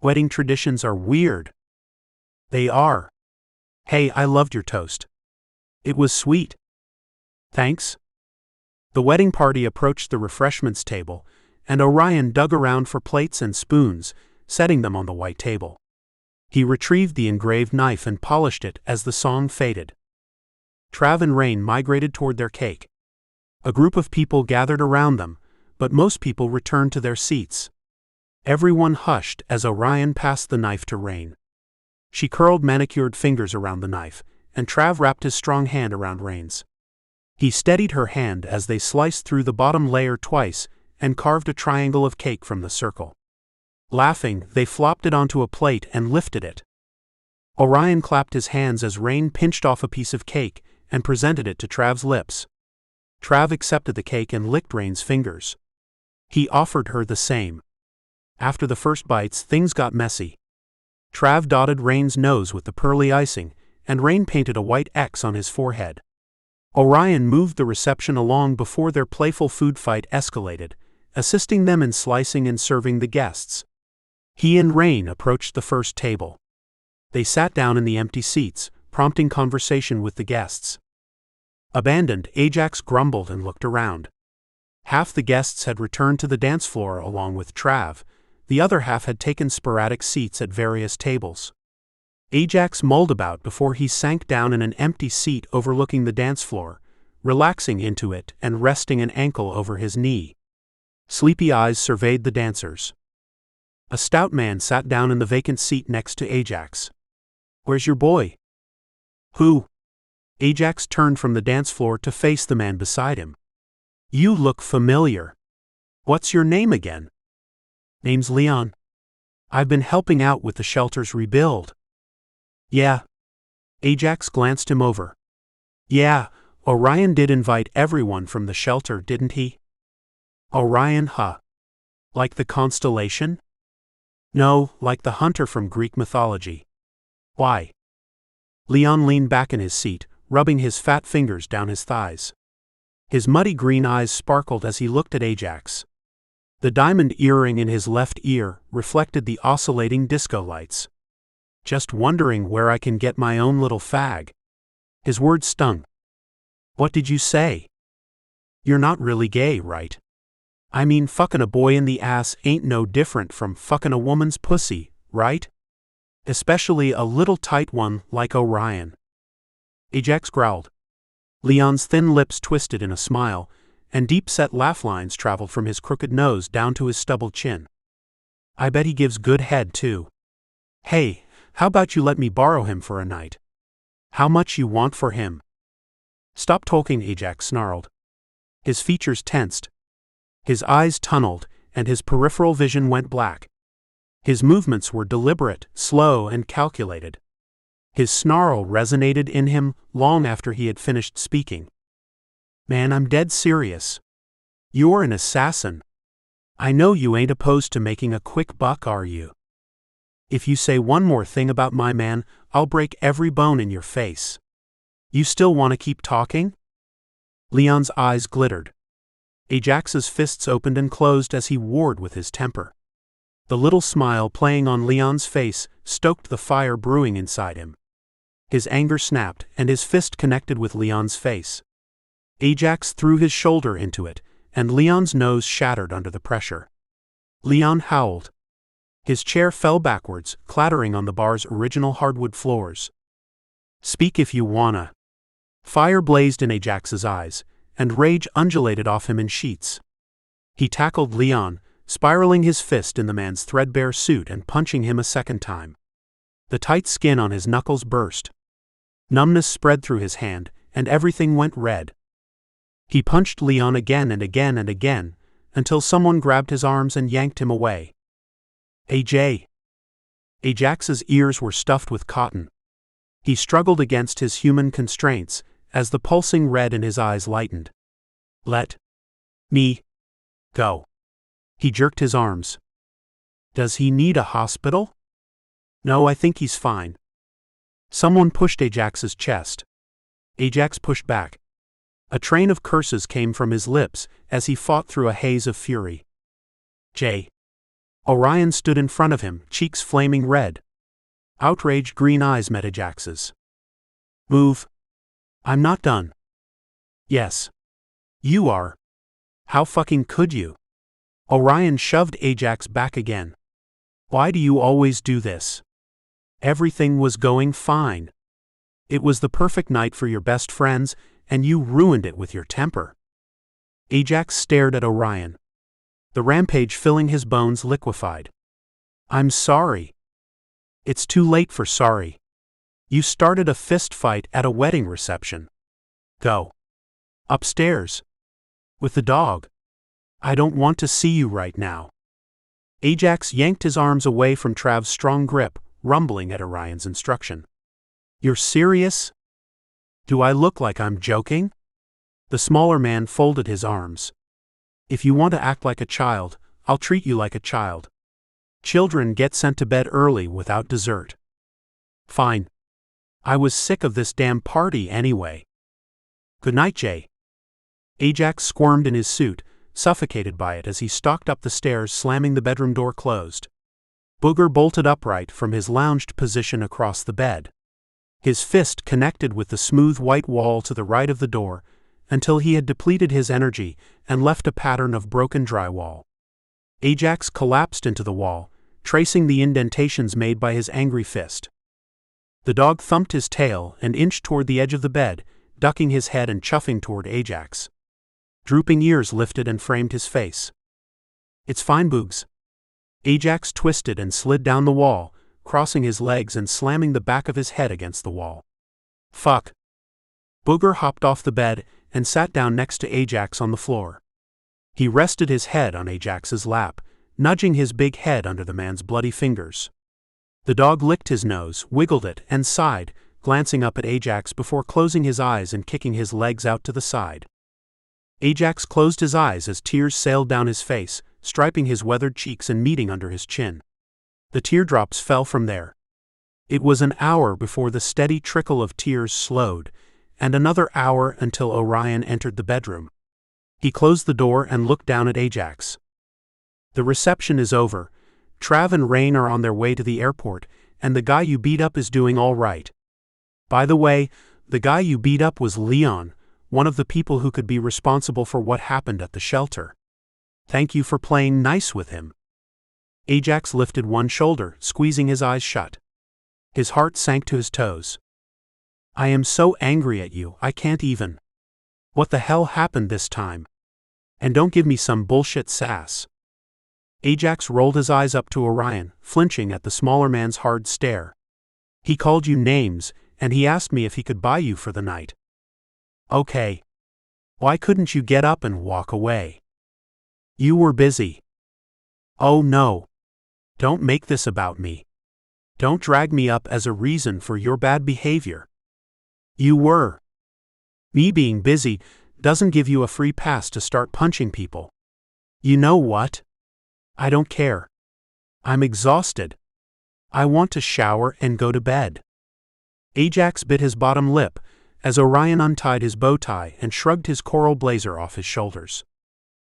Wedding traditions are weird. They are. Hey, I loved your toast. It was sweet. Thanks. The wedding party approached the refreshments table, and Orion dug around for plates and spoons, setting them on the white table. He retrieved the engraved knife and polished it as the song faded. Trav and Rain migrated toward their cake. A group of people gathered around them, but most people returned to their seats. Everyone hushed as Orion passed the knife to Rain. She curled manicured fingers around the knife, and Trav wrapped his strong hand around Rain's. He steadied her hand as they sliced through the bottom layer twice and carved a triangle of cake from the circle. Laughing, they flopped it onto a plate and lifted it. Orion clapped his hands as Rain pinched off a piece of cake and presented it to Trav's lips. Trav accepted the cake and licked Rain's fingers. He offered her the same. After the first bites, things got messy. Trav dotted Rain's nose with the pearly icing, and Rain painted a white X on his forehead. Orion moved the reception along before their playful food fight escalated, assisting them in slicing and serving the guests. He and Rain approached the first table. They sat down in the empty seats, prompting conversation with the guests. Abandoned, Ajax grumbled and looked around. Half the guests had returned to the dance floor along with Trav, the other half had taken sporadic seats at various tables. Ajax mulled about before he sank down in an empty seat overlooking the dance floor, relaxing into it and resting an ankle over his knee. Sleepy eyes surveyed the dancers. A stout man sat down in the vacant seat next to Ajax. Where's your boy? Who? Ajax turned from the dance floor to face the man beside him. You look familiar. What's your name again? Name's Leon. I've been helping out with the shelter's rebuild. Yeah. Ajax glanced him over. Yeah, Orion did invite everyone from the shelter, didn't he? Orion, huh? Like the constellation? No, like the hunter from Greek mythology. Why? Leon leaned back in his seat, rubbing his fat fingers down his thighs. His muddy green eyes sparkled as he looked at Ajax. The diamond earring in his left ear reflected the oscillating disco lights. Just wondering where I can get my own little fag. His words stung. What did you say? You're not really gay, right? I mean, fucking a boy in the ass ain't no different from fucking a woman's pussy, right? Especially a little tight one like Orion. Ajax growled. Leon's thin lips twisted in a smile, and deep-set laugh lines traveled from his crooked nose down to his stubbled chin. I bet he gives good head, too. Hey, how about you let me borrow him for a night? How much you want for him? Stop talking, Ajax snarled. His features tensed. His eyes tunneled, and his peripheral vision went black. His movements were deliberate, slow, and calculated. His snarl resonated in him long after he had finished speaking. Man, I'm dead serious. You're an assassin. I know you ain't opposed to making a quick buck, are you? If you say one more thing about my man, I'll break every bone in your face. You still want to keep talking? Leon's eyes glittered. Ajax's fists opened and closed as he warred with his temper. The little smile playing on Leon's face stoked the fire brewing inside him. His anger snapped, and his fist connected with Leon's face. Ajax threw his shoulder into it, and Leon's nose shattered under the pressure. Leon howled. His chair fell backwards, clattering on the bar's original hardwood floors. Speak if you wanna. Fire blazed in Ajax's eyes, and rage undulated off him in sheets. He tackled Leon, spiraling his fist in the man's threadbare suit and punching him a second time. The tight skin on his knuckles burst. Numbness spread through his hand, and everything went red. He punched Leon again and again and again, until someone grabbed his arms and yanked him away. AJ. Ajax's ears were stuffed with cotton. He struggled against his human constraints, as the pulsing red in his eyes lightened. Let me go. He jerked his arms. Does he need a hospital? No, I think he's fine. Someone pushed Ajax's chest. Ajax pushed back. A train of curses came from his lips as he fought through a haze of fury. Jay. Orion stood in front of him, cheeks flaming red. Outraged green eyes met Ajax's. Move. I'm not done. Yes. You are. How fucking could you? Orion shoved Ajax back again. Why do you always do this? Everything was going fine. It was the perfect night for your best friends, and you ruined it with your temper. Ajax stared at Orion. The rampage filling his bones liquefied. I'm sorry. It's too late for sorry. You started a fist fight at a wedding reception. Go. Upstairs. With the dog. I don't want to see you right now. Ajax yanked his arms away from Trav's strong grip, rumbling at Orion's instruction. You're serious? Do I look like I'm joking? The smaller man folded his arms. If you want to act like a child, I'll treat you like a child. Children get sent to bed early without dessert. Fine. I was sick of this damn party anyway. Good night, Jay. Ajax squirmed in his suit, suffocated by it as he stalked up the stairs, slamming the bedroom door closed. Booger bolted upright from his lounged position across the bed. His fist connected with the smooth white wall to the right of the door, until he had depleted his energy and left a pattern of broken drywall. Ajax collapsed into the wall, tracing the indentations made by his angry fist. The dog thumped his tail and inched toward the edge of the bed, ducking his head and chuffing toward Ajax. Drooping ears lifted and framed his face. It's fine, Boogs. Ajax twisted and slid down the wall, crossing his legs and slamming the back of his head against the wall. Fuck. Booger hopped off the bed and sat down next to Ajax on the floor. He rested his head on Ajax's lap, nudging his big head under the man's bloody fingers. The dog licked his nose, wiggled it, and sighed, glancing up at Ajax before closing his eyes and kicking his legs out to the side. Ajax closed his eyes as tears sailed down his face, striping his weathered cheeks and meeting under his chin. The teardrops fell from there. It was an hour before the steady trickle of tears slowed, and another hour until Orion entered the bedroom. He closed the door and looked down at Ajax. The reception is over. Trav and Rain are on their way to the airport, and the guy you beat up is doing all right. By the way, the guy you beat up was Leon, one of the people who could be responsible for what happened at the shelter. Thank you for playing nice with him. Ajax lifted one shoulder, squeezing his eyes shut. His heart sank to his toes. I am so angry at you, I can't even. What the hell happened this time? And don't give me some bullshit sass. Ajax rolled his eyes up to Orion, flinching at the smaller man's hard stare. He called you names, and he asked me if he could buy you for the night. Okay. Why couldn't you get up and walk away? You were busy. Oh no. Don't make this about me. Don't drag me up as a reason for your bad behavior. You were. Me being busy doesn't give you a free pass to start punching people. You know what? I don't care. I'm exhausted. I want to shower and go to bed. Ajax bit his bottom lip as Orion untied his bow tie and shrugged his coral blazer off his shoulders.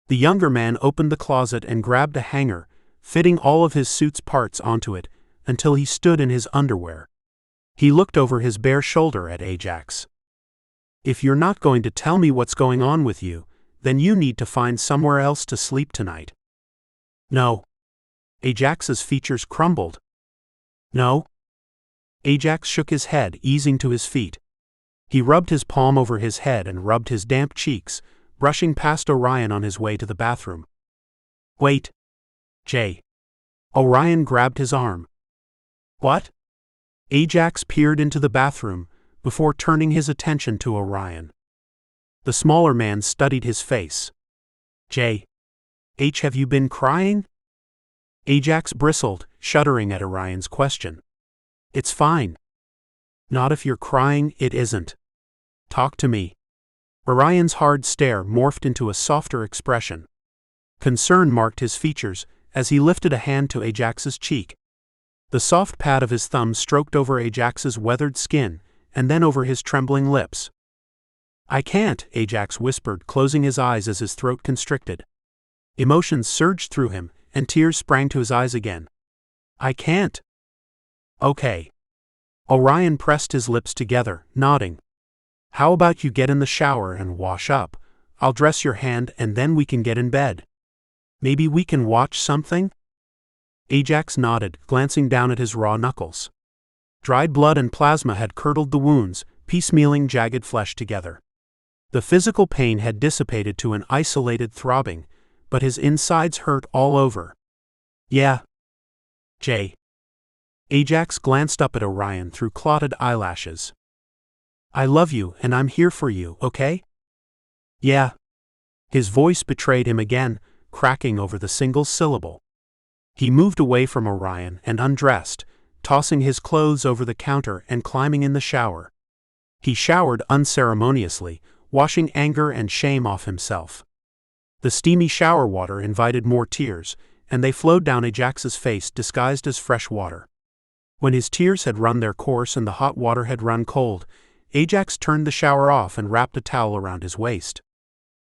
The younger man opened the closet and grabbed a hanger, fitting all of his suit's parts onto it until he stood in his underwear. He looked over his bare shoulder at Ajax. If you're not going to tell me what's going on with you, then you need to find somewhere else to sleep tonight. No. Ajax's features crumbled. No. Ajax shook his head, easing to his feet. He rubbed his palm over his head and rubbed his damp cheeks, brushing past Orion on his way to the bathroom. Wait. Jay. Orion grabbed his arm. What? Ajax peered into the bathroom before turning his attention to Orion. The smaller man studied his face. J. H, have you been crying? Ajax bristled, shuddering at Orion's question. It's fine. Not if you're crying, it isn't. Talk to me. Orion's hard stare morphed into a softer expression. Concern marked his features as he lifted a hand to Ajax's cheek. The soft pad of his thumb stroked over Ajax's weathered skin and then over his trembling lips. I can't, Ajax whispered, closing his eyes as his throat constricted. Emotions surged through him, and tears sprang to his eyes again. I can't. Okay. Orion pressed his lips together, nodding. How about you get in the shower and wash up? I'll dress your hand and then we can get in bed. Maybe we can watch something? Ajax nodded, glancing down at his raw knuckles. Dried blood and plasma had curdled the wounds, piecemealing jagged flesh together. The physical pain had dissipated to an isolated throbbing, but his insides hurt all over. Yeah. Jay. Ajax glanced up at Orion through clotted eyelashes. I love you and I'm here for you, okay? Yeah. His voice betrayed him again, cracking over the single syllable. He moved away from Orion and undressed, tossing his clothes over the counter and climbing in the shower. He showered unceremoniously, washing anger and shame off himself. The steamy shower water invited more tears, and they flowed down Ajax's face disguised as fresh water. When his tears had run their course and the hot water had run cold, Ajax turned the shower off and wrapped a towel around his waist.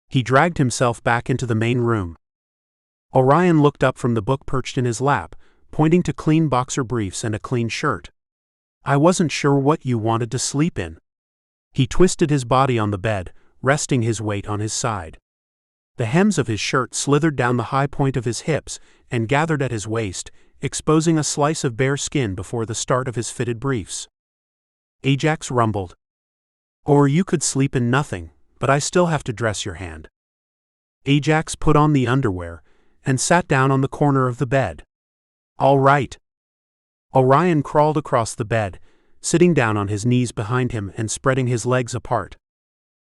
He dragged himself back into the main room. Orion looked up from the book perched in his lap, pointing to clean boxer briefs and a clean shirt. I wasn't sure what you wanted to sleep in. He twisted his body on the bed, resting his weight on his side. The hems of his shirt slithered down the high point of his hips and gathered at his waist, exposing a slice of bare skin before the start of his fitted briefs. Ajax rumbled. Or you could sleep in nothing, but I still have to dress your hand. Ajax put on the underwear and sat down on the corner of the bed. All right. Orion crawled across the bed, sitting down on his knees behind him and spreading his legs apart.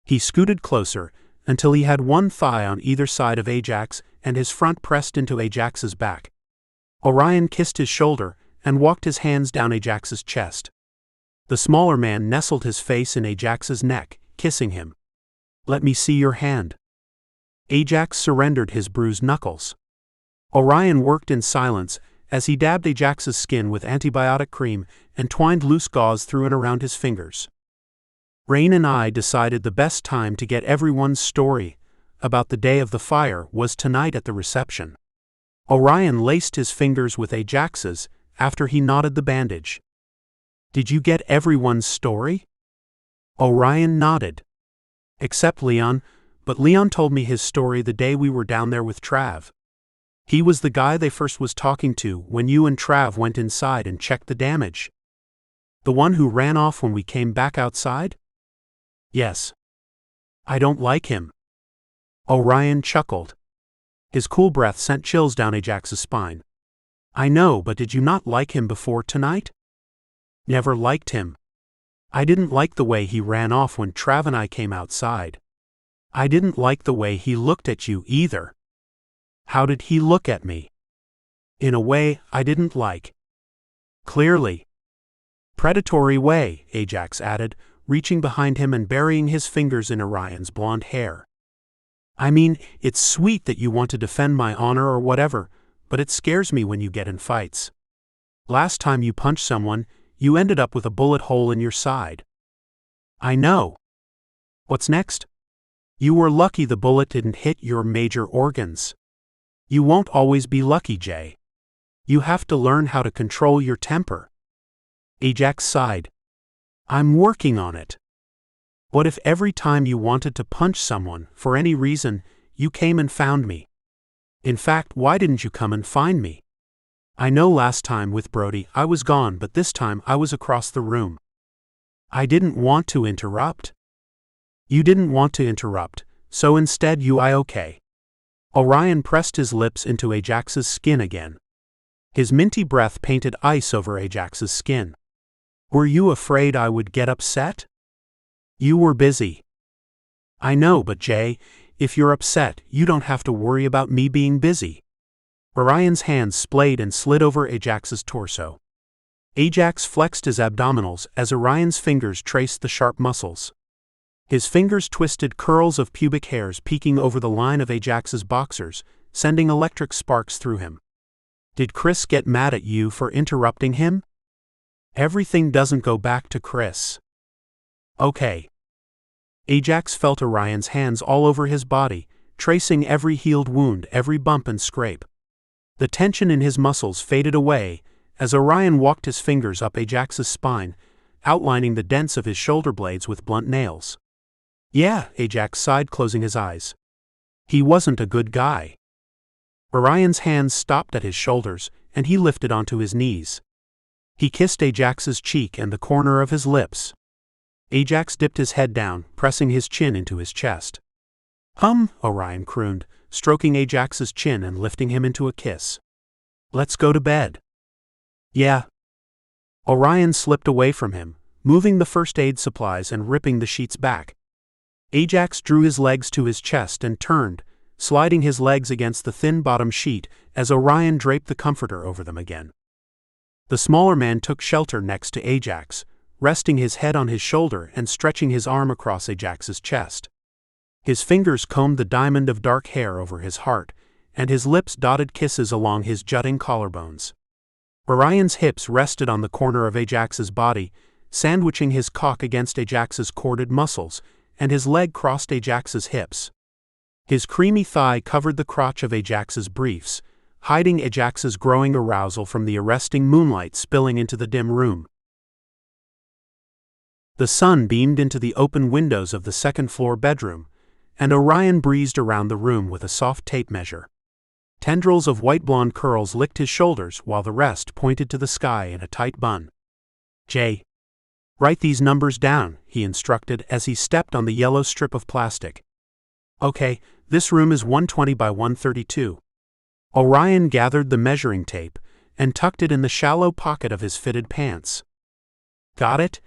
He scooted closer until he had one thigh on either side of Ajax and his front pressed into Ajax's back. Orion kissed his shoulder and walked his hands down Ajax's chest. The smaller man nestled his face in Ajax's neck, kissing him. Let me see your hand. Ajax surrendered his bruised knuckles. Orion worked in silence as he dabbed Ajax's skin with antibiotic cream and twined loose gauze through it around his fingers. Rain and I decided the best time to get everyone's story about the day of the fire was tonight at the reception. Orion laced his fingers with Ajax's after he knotted the bandage. Did you get everyone's story? Orion nodded. Except Leon, but Leon told me his story the day we were down there with Trav. He was the guy they first was talking to when you and Trav went inside and checked the damage. The one who ran off when we came back outside? Yes. I don't like him. Orion chuckled. His cool breath sent chills down Ajax's spine. I know, but did you not like him before tonight? Never liked him. I didn't like the way he ran off when Trav and I came outside. I didn't like the way he looked at you either. How did he look at me? In a way I didn't like. Clearly. Predatory way, Ajax added, reaching behind him and burying his fingers in Orion's blonde hair. I mean, it's sweet that you want to defend my honor or whatever, but it scares me when you get in fights. Last time you punched someone, you ended up with a bullet hole in your side. I know. What's next? You were lucky the bullet didn't hit your major organs. You won't always be lucky, Jay. You have to learn how to control your temper. Ajax sighed. I'm working on it. What if every time you wanted to punch someone, for any reason, you came and found me? In fact, why didn't you come and find me? I know last time with Brody I was gone, but this time I was across the room. I didn't want to interrupt. You didn't want to interrupt, so instead okay. Orion pressed his lips into Ajax's skin again. His minty breath painted ice over Ajax's skin. Were you afraid I would get upset? You were busy. I know, but Jay, if you're upset, you don't have to worry about me being busy. Orion's hands splayed and slid over Ajax's torso. Ajax flexed his abdominals as Orion's fingers traced the sharp muscles. His fingers twisted curls of pubic hairs peeking over the line of Ajax's boxers, sending electric sparks through him. Did Chris get mad at you for interrupting him? Everything doesn't go back to Chris. Okay. Ajax felt Orion's hands all over his body, tracing every healed wound, every bump and scrape. The tension in his muscles faded away as Orion walked his fingers up Ajax's spine, outlining the dents of his shoulder blades with blunt nails. Yeah, Ajax sighed, closing his eyes. He wasn't a good guy. Orion's hands stopped at his shoulders, and he lifted onto his knees. He kissed Ajax's cheek and the corner of his lips. Ajax dipped his head down, pressing his chin into his chest. Orion crooned, stroking Ajax's chin and lifting him into a kiss. Let's go to bed. Yeah. Orion slipped away from him, moving the first aid supplies and ripping the sheets back. Ajax drew his legs to his chest and turned, sliding his legs against the thin bottom sheet as Orion draped the comforter over them again. The smaller man took shelter next to Ajax, resting his head on his shoulder and stretching his arm across Ajax's chest. His fingers combed the diamond of dark hair over his heart, and his lips dotted kisses along his jutting collarbones. Orion's hips rested on the corner of Ajax's body, sandwiching his cock against Ajax's corded muscles, and his leg crossed Ajax's hips. His creamy thigh covered the crotch of Ajax's briefs, hiding Ajax's growing arousal from the arresting moonlight spilling into the dim room. The sun beamed into the open windows of the second-floor bedroom, and Orion breezed around the room with a soft tape measure. Tendrils of white blonde curls licked his shoulders while the rest pointed to the sky in a tight bun. Jay, write these numbers down, he instructed as he stepped on the yellow strip of plastic. Okay, this room is 120 by 132. Orion gathered the measuring tape and tucked it in the shallow pocket of his fitted pants. Got it?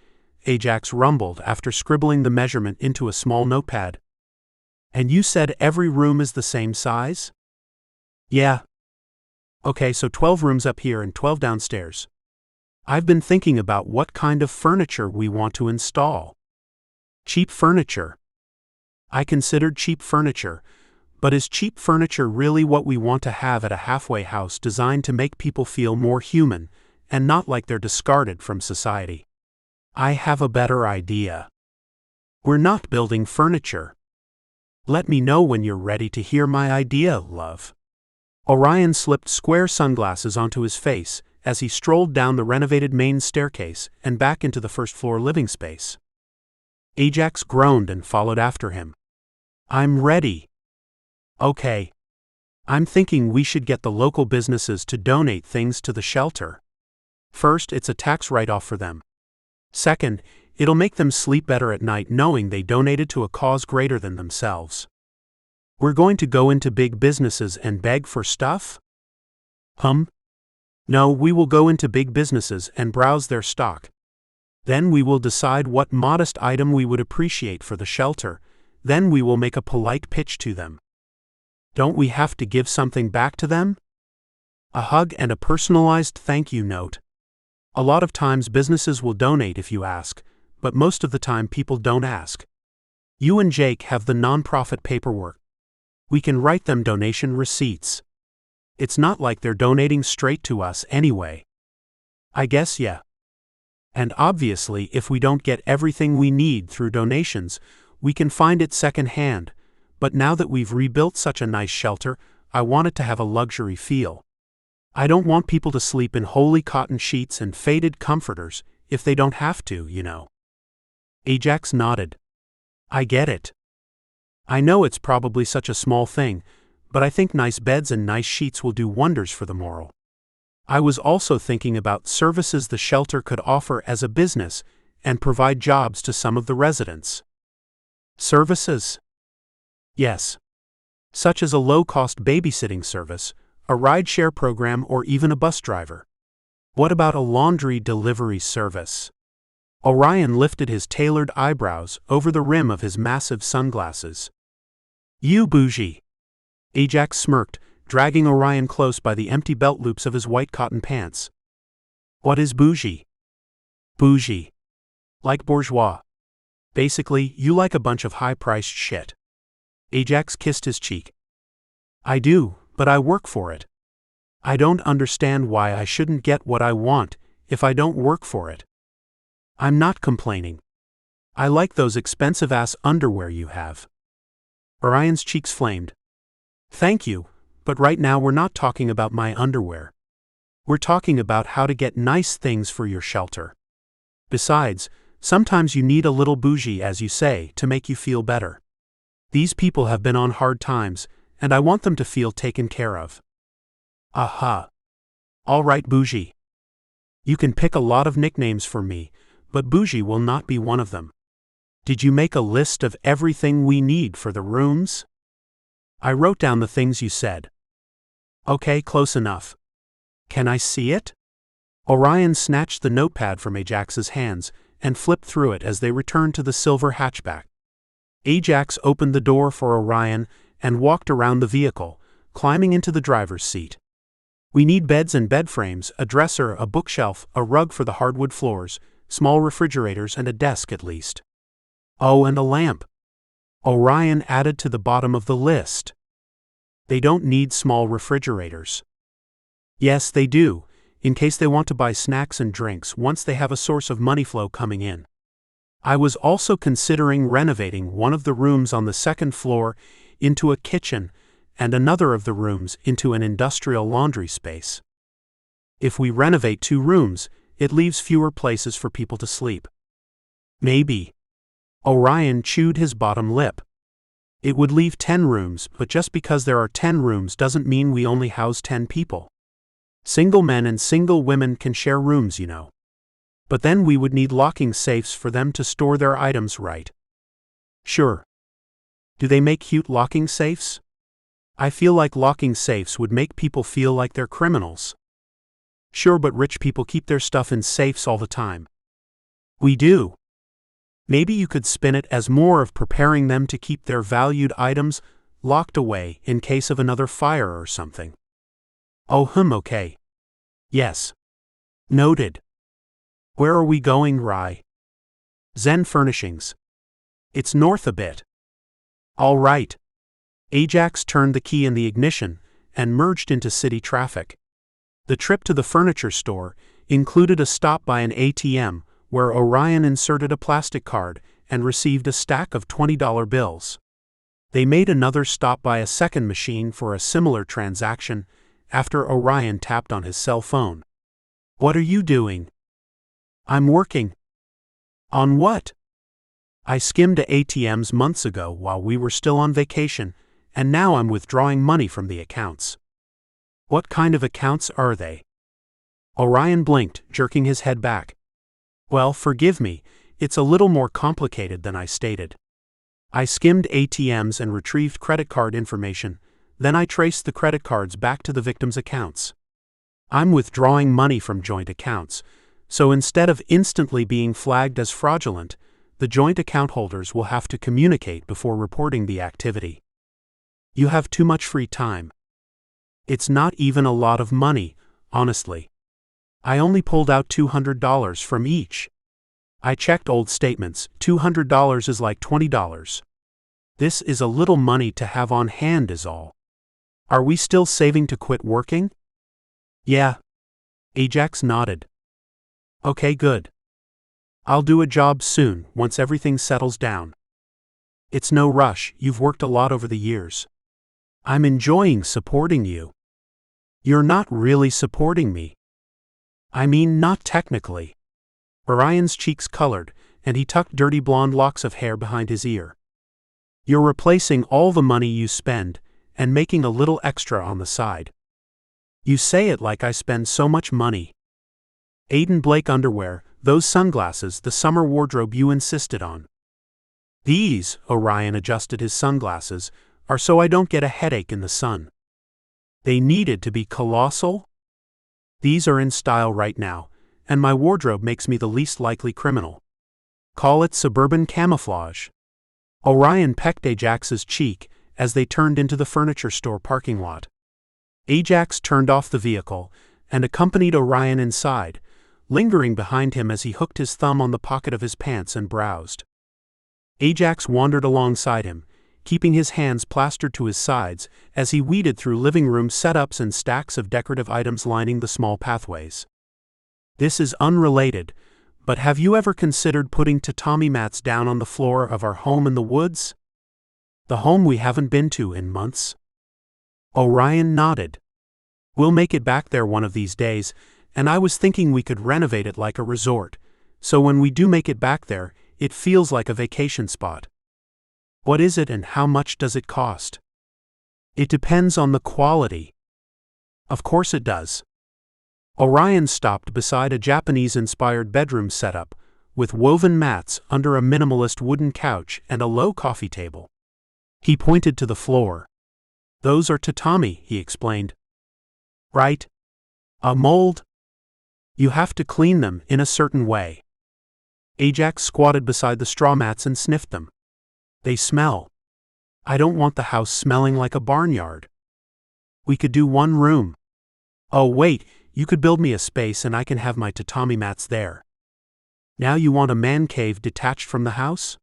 Ajax rumbled after scribbling the measurement into a small notepad. And you said every room is the same size? Yeah. Okay, so 12 rooms up here and 12 downstairs. I've been thinking about what kind of furniture we want to install. Cheap furniture. I considered cheap furniture, but is cheap furniture really what we want to have at a halfway house designed to make people feel more human and not like they're discarded from society? I have a better idea. We're not building furniture. Let me know when you're ready to hear my idea, love. Orion slipped square sunglasses onto his face as he strolled down the renovated main staircase and back into the first-floor living space. Ajax groaned and followed after him. I'm ready. Okay. I'm thinking we should get the local businesses to donate things to the shelter. First, it's a tax write-off for them. Second, it'll make them sleep better at night knowing they donated to a cause greater than themselves. We're going to go into big businesses and beg for stuff? No, we will go into big businesses and browse their stock. Then we will decide what modest item we would appreciate for the shelter. Then we will make a polite pitch to them. Don't we have to give something back to them? A hug and a personalized thank you note. A lot of times businesses will donate if you ask, but most of the time people don't ask. You and Jake have the nonprofit paperwork. We can write them donation receipts. It's not like they're donating straight to us anyway. I guess yeah. And obviously if we don't get everything we need through donations, we can find it second-hand, but now that we've rebuilt such a nice shelter, I want it to have a luxury feel. I don't want people to sleep in holey cotton sheets and faded comforters if they don't have to, you know. Ajax nodded. I get it. I know it's probably such a small thing, but I think nice beds and nice sheets will do wonders for the moral. I was also thinking about services the shelter could offer as a business and provide jobs to some of the residents. Services? Yes. Such as a low-cost babysitting service, a ride-share program, or even a bus driver. What about a laundry delivery service? Orion lifted his tailored eyebrows over the rim of his massive sunglasses. You bougie! Ajax smirked, dragging Orion close by the empty belt loops of his white cotton pants. What is bougie? Bougie. Like bourgeois. Basically, you like a bunch of high-priced shit. Ajax kissed his cheek. I do, but I work for it. I don't understand why I shouldn't get what I want if I don't work for it. I'm not complaining. I like those expensive-ass underwear you have. Orion's cheeks flamed. Thank you, but right now we're not talking about my underwear. We're talking about how to get nice things for your shelter. Besides, sometimes you need a little bougie, as you say, to make you feel better. These people have been on hard times, and I want them to feel taken care of. Aha. All right, bougie. You can pick a lot of nicknames for me, but bougie will not be one of them. Did you make a list of everything we need for the rooms? I wrote down the things you said. Okay, close enough. Can I see it? Orion snatched the notepad from Ajax's hands and flipped through it as they returned to the silver hatchback. Ajax opened the door for Orion and walked around the vehicle, climbing into the driver's seat. We need beds and bed frames, a dresser, a bookshelf, a rug for the hardwood floors, small refrigerators, and a desk at least. Oh, and a lamp. Orion added to the bottom of the list. They don't need small refrigerators. Yes, they do, in case they want to buy snacks and drinks once they have a source of money flow coming in. I was also considering renovating one of the rooms on the second floor into a kitchen and another of the rooms into an industrial laundry space. If we renovate 2 rooms, it leaves fewer places for people to sleep. Maybe. Orion chewed his bottom lip. It would leave 10 rooms, but just because there are 10 rooms doesn't mean we only house 10 people. Single men and single women can share rooms, you know. But then we would need locking safes for them to store their items right. Sure. Do they make cute locking safes? I feel like locking safes would make people feel like they're criminals. Sure, but rich people keep their stuff in safes all the time. We do. Maybe you could spin it as more of preparing them to keep their valued items locked away in case of another fire or something. Oh, okay. Yes. Noted. Where are we going, Rye? Zen Furnishings. It's north a bit. All right. Ajax turned the key in the ignition and merged into city traffic. The trip to the furniture store included a stop by an ATM where Orion inserted a plastic card and received a stack of $20 bills. They made another stop by a second machine for a similar transaction after Orion tapped on his cell phone. What are you doing? I'm working. On what? I skimmed ATMs months ago while we were still on vacation, and now I'm withdrawing money from the accounts. What kind of accounts are they? Orion blinked, jerking his head back. Well, forgive me, it's a little more complicated than I stated. I skimmed ATMs and retrieved credit card information, then I traced the credit cards back to the victim's accounts. I'm withdrawing money from joint accounts, so instead of instantly being flagged as fraudulent, the joint account holders will have to communicate before reporting the activity. You have too much free time. It's not even a lot of money, honestly. I only pulled out $200 from each. I checked old statements, $200 is like $20. This is a little money to have on hand is all. Are we still saving to quit working? Yeah. Ajax nodded. Okay, good. I'll do a job soon, once everything settles down. It's no rush, you've worked a lot over the years. I'm enjoying supporting you. You're not really supporting me. I mean, not technically. Orion's cheeks colored, and he tucked dirty blonde locks of hair behind his ear. You're replacing all the money you spend, and making a little extra on the side. You say it like I spend so much money. Aiden Blake underwear, those sunglasses, the summer wardrobe you insisted on. These, Orion adjusted his sunglasses, are so I don't get a headache in the sun. They needed to be colossal? These are in style right now, and my wardrobe makes me the least likely criminal. Call it suburban camouflage. Orion pecked Ajax's cheek as they turned into the furniture store parking lot. Ajax turned off the vehicle and accompanied Orion inside, lingering behind him as he hooked his thumb on the pocket of his pants and browsed. Ajax wandered alongside him, keeping his hands plastered to his sides as he weeded through living room setups and stacks of decorative items lining the small pathways. This is unrelated, but have you ever considered putting tatami mats down on the floor of our home in the woods? The home we haven't been to in months? Orion nodded. We'll make it back there one of these days, and I was thinking we could renovate it like a resort, so when we do make it back there, it feels like a vacation spot. What is it and how much does it cost? It depends on the quality. Of course it does. Orion stopped beside a Japanese-inspired bedroom setup, with woven mats under a minimalist wooden couch and a low coffee table. He pointed to the floor. Those are tatami, he explained. Right? A mold? You have to clean them in a certain way. Ajax squatted beside the straw mats and sniffed them. They smell. I don't want the house smelling like a barnyard. We could do one room. Oh wait, you could build me a space and I can have my tatami mats there. Now you want a man cave detached from the house?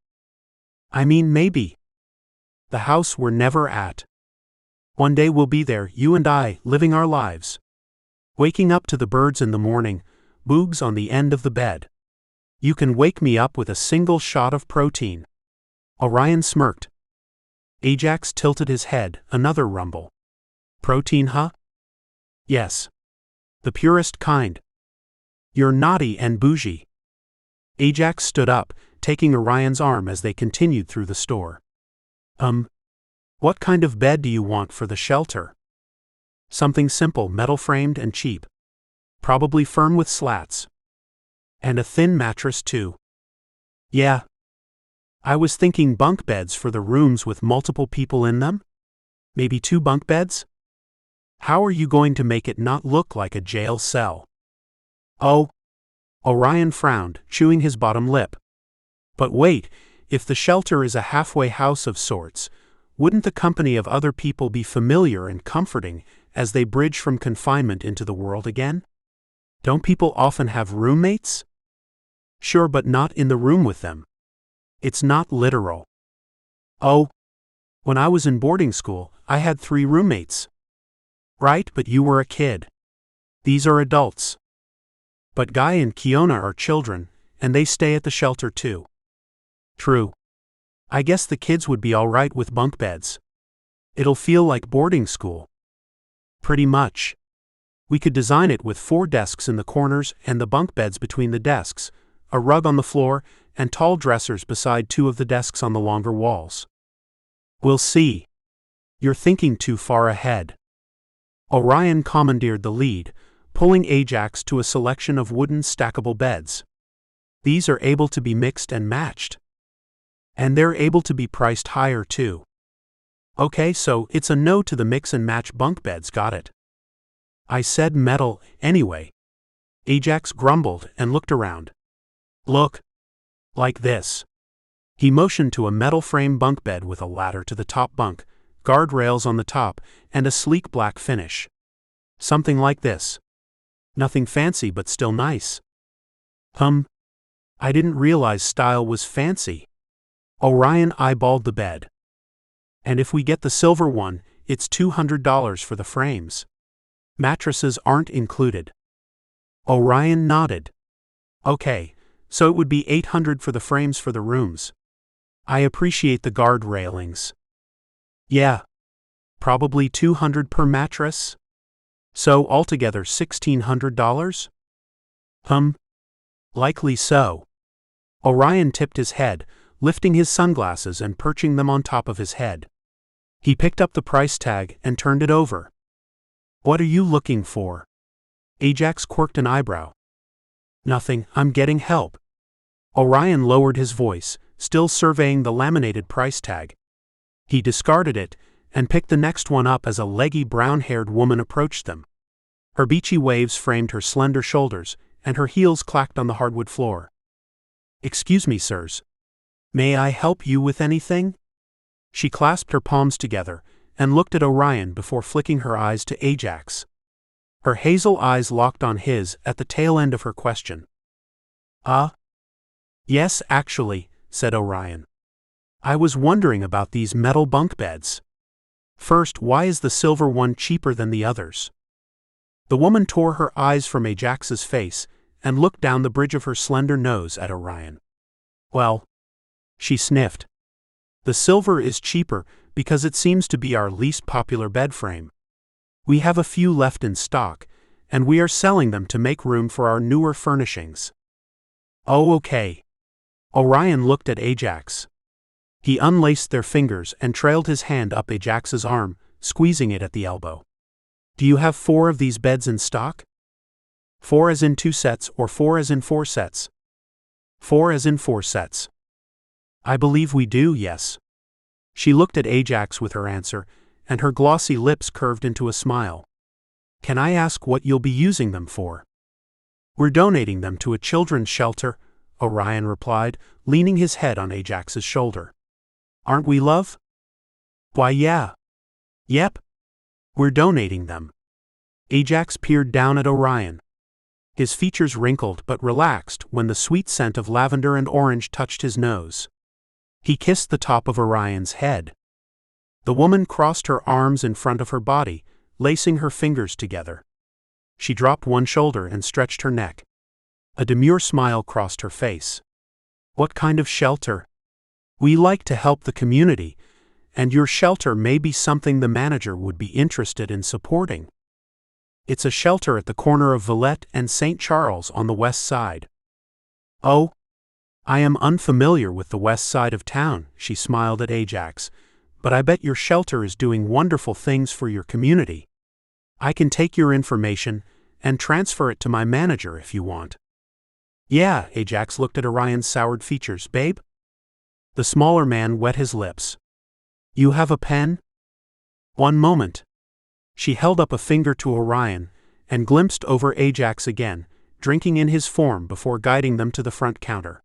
I mean, maybe. The house we're never at. One day we'll be there, you and I, living our lives. Waking up to the birds in the morning, Boogs on the end of the bed. You can wake me up with a single shot of protein. Orion smirked. Ajax tilted his head, another rumble. Protein, huh? Yes. The purest kind. You're naughty and bougie. Ajax stood up, taking Orion's arm as they continued through the store. What kind of bed do you want for the shelter? Something simple, metal-framed and cheap. Probably firm with slats. And a thin mattress too. Yeah. I was thinking bunk beds for the rooms with multiple people in them? Maybe 2 bunk beds? How are you going to make it not look like a jail cell? Oh. Orion frowned, chewing his bottom lip. But wait, if the shelter is a halfway house of sorts, wouldn't the company of other people be familiar and comforting as they bridge from confinement into the world again? Don't people often have roommates? Sure, but not in the room with them. It's not literal. Oh. When I was in boarding school, I had 3 roommates. Right, but you were a kid. These are adults. But Guy and Kiona are children, and they stay at the shelter too. True. I guess the kids would be all right with bunk beds. It'll feel like boarding school. Pretty much. We could design it with 4 desks in the corners and the bunk beds between the desks, a rug on the floor, and tall dressers beside 2 of the desks on the longer walls. We'll see. You're thinking too far ahead. Orion commandeered the lead, pulling Ajax to a selection of wooden stackable beds. These are able to be mixed and matched. And they're able to be priced higher too. Okay, so it's a no to the mix and match bunk beds, got it? I said metal, anyway. Ajax grumbled and looked around. Look. Like this. He motioned to a metal frame bunk bed with a ladder to the top bunk, guardrails on the top, and a sleek black finish. Something like this. Nothing fancy but still nice. I didn't realize style was fancy. Orion eyeballed the bed. And if we get the silver one, it's $200 for the frames. Mattresses aren't included. Orion nodded. Okay, so it would be $800 for the frames for the rooms. I appreciate the guard railings. Yeah. Probably $200 per mattress? So altogether $1,600? Likely so. Orion tipped his head, lifting his sunglasses and perching them on top of his head. He picked up the price tag and turned it over. What are you looking for? Ajax quirked an eyebrow. Nothing, I'm getting help. Orion lowered his voice, still surveying the laminated price tag. He discarded it and picked the next one up as a leggy brown-haired woman approached them. Her beachy waves framed her slender shoulders, and her heels clacked on the hardwood floor. Excuse me, sirs. May I help you with anything? She clasped her palms together and looked at Orion before flicking her eyes to Ajax. Her hazel eyes locked on his at the tail end of her question. Yes, actually, said Orion. I was wondering about these metal bunk beds. First, why is the silver one cheaper than the others? The woman tore her eyes from Ajax's face and looked down the bridge of her slender nose at Orion. Well, she sniffed. The silver is cheaper because it seems to be our least popular bed frame. We have a few left in stock, and we are selling them to make room for our newer furnishings. Oh, okay. Orion looked at Ajax. He unlaced their fingers and trailed his hand up Ajax's arm, squeezing it at the elbow. Do you have 4 of these beds in stock? 4 as in 2 sets or 4 as in 4 sets? 4 as in 4 sets. I believe we do, yes. She looked at Ajax with her answer, and her glossy lips curved into a smile. Can I ask what you'll be using them for? We're donating them to a children's shelter, Orion replied, leaning his head on Ajax's shoulder. Aren't we, love? Why, yeah. Yep. We're donating them. Ajax peered down at Orion. His features wrinkled but relaxed when the sweet scent of lavender and orange touched his nose. He kissed the top of Orion's head. The woman crossed her arms in front of her body, lacing her fingers together. She dropped one shoulder and stretched her neck. A demure smile crossed her face. What kind of shelter? We like to help the community, and your shelter may be something the manager would be interested in supporting. It's a shelter at the corner of Villette and St. Charles on the west side. Oh, I am unfamiliar with the west side of town, she smiled at Ajax, but I bet your shelter is doing wonderful things for your community. I can take your information and transfer it to my manager if you want. Yeah, Ajax looked at Orion's soured features. Babe? The smaller man wet his lips. You have a pen? One moment. She held up a finger to Orion and glimpsed over Ajax again, drinking in his form before guiding them to the front counter.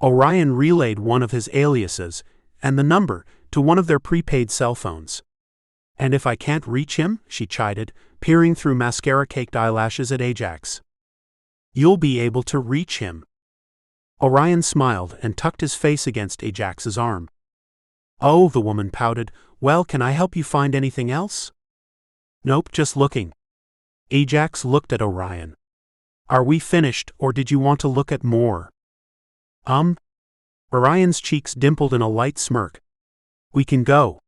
Orion relayed one of his aliases and the number to one of their prepaid cell phones. And if I can't reach him, she chided, peering through mascara-caked eyelashes at Ajax. You'll be able to reach him. Orion smiled and tucked his face against Ajax's arm. Oh, the woman pouted. Well, can I help you find anything else? Nope, just looking. Ajax looked at Orion. Are we finished, or did you want to look at more? Orion's cheeks dimpled in a light smirk. We can go.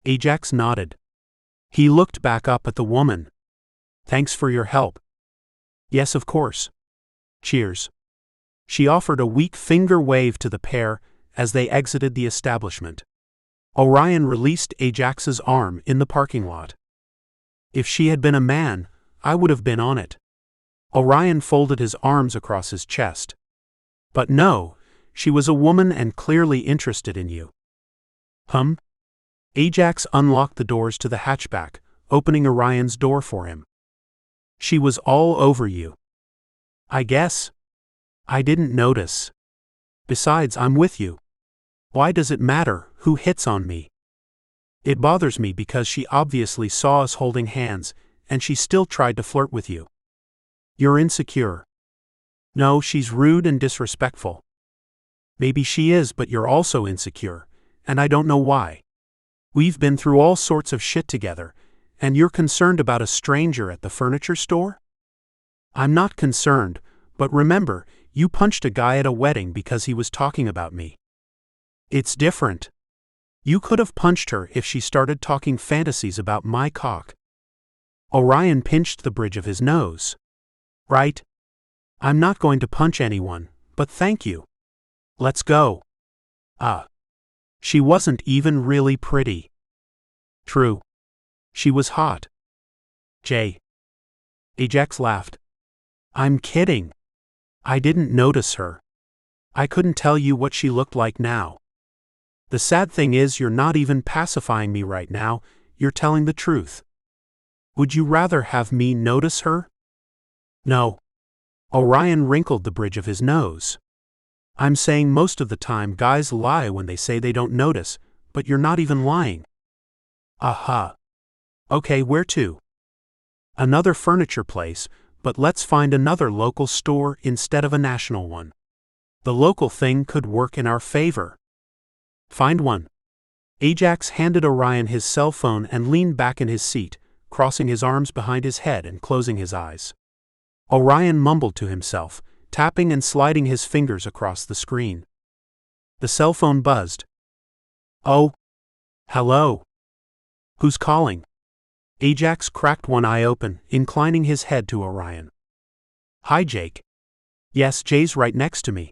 Ajax nodded. He looked back up at the woman. Thanks for your help. Yes, of course. Cheers. She offered a weak finger wave to the pair as they exited the establishment. Orion released Ajax's arm in the parking lot. If she had been a man, I would have been on it. Orion folded his arms across his chest. But no, she was a woman and clearly interested in you. Ajax unlocked the doors to the hatchback, opening Orion's door for him. She was all over you. I guess. I didn't notice. Besides, I'm with you. Why does it matter who hits on me? It bothers me because she obviously saw us holding hands, and she still tried to flirt with you. You're insecure. No, she's rude and disrespectful. Maybe she is, but you're also insecure, and I don't know why. We've been through all sorts of shit together, and you're concerned about a stranger at the furniture store? I'm not concerned, but remember, you punched a guy at a wedding because he was talking about me. It's different. You could have punched her if she started talking fantasies about my cock. Orion pinched the bridge of his nose. Right? I'm not going to punch anyone, but thank you. Let's go. She wasn't even really pretty. True. She was hot. Ajax laughed. I'm kidding. I didn't notice her. I couldn't tell you what she looked like now. The sad thing is you're not even pacifying me right now, you're telling the truth. Would you rather have me notice her? No. Orion wrinkled the bridge of his nose. I'm saying most of the time guys lie when they say they don't notice, but you're not even lying. Aha. Okay, where to? Another furniture place, but let's find another local store instead of a national one. The local thing could work in our favor. Find one. Ajax handed Orion his cell phone and leaned back in his seat, crossing his arms behind his head and closing his eyes. Orion mumbled to himself, tapping and sliding his fingers across the screen. The cell phone buzzed. Oh. Hello. Who's calling? Ajax cracked one eye open, inclining his head to Orion. Hi, Jake. Yes, Jay's right next to me.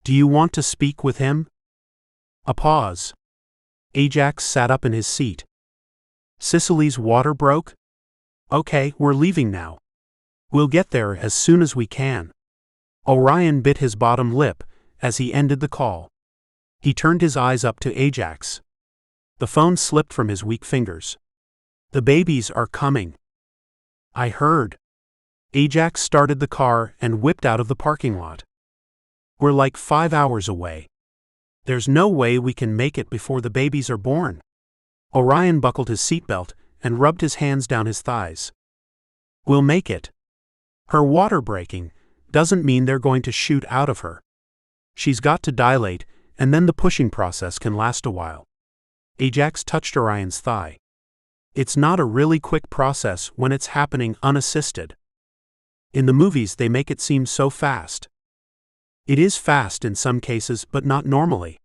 Do you want to speak with him? A pause. Ajax sat up in his seat. Sicily's water broke? Okay, we're leaving now. We'll get there as soon as we can. Orion bit his bottom lip as he ended the call. He turned his eyes up to Ajax. The phone slipped from his weak fingers. The babies are coming. I heard. Ajax started the car and whipped out of the parking lot. We're like 5 hours away. There's no way we can make it before the babies are born. Orion buckled his seatbelt and rubbed his hands down his thighs. We'll make it. Her water breaking doesn't mean they're going to shoot out of her. She's got to dilate, and then the pushing process can last a while. Ajax touched Orion's thigh. It's not a really quick process when it's happening unassisted. In the movies they make it seem so fast. It is fast in some cases, but not normally.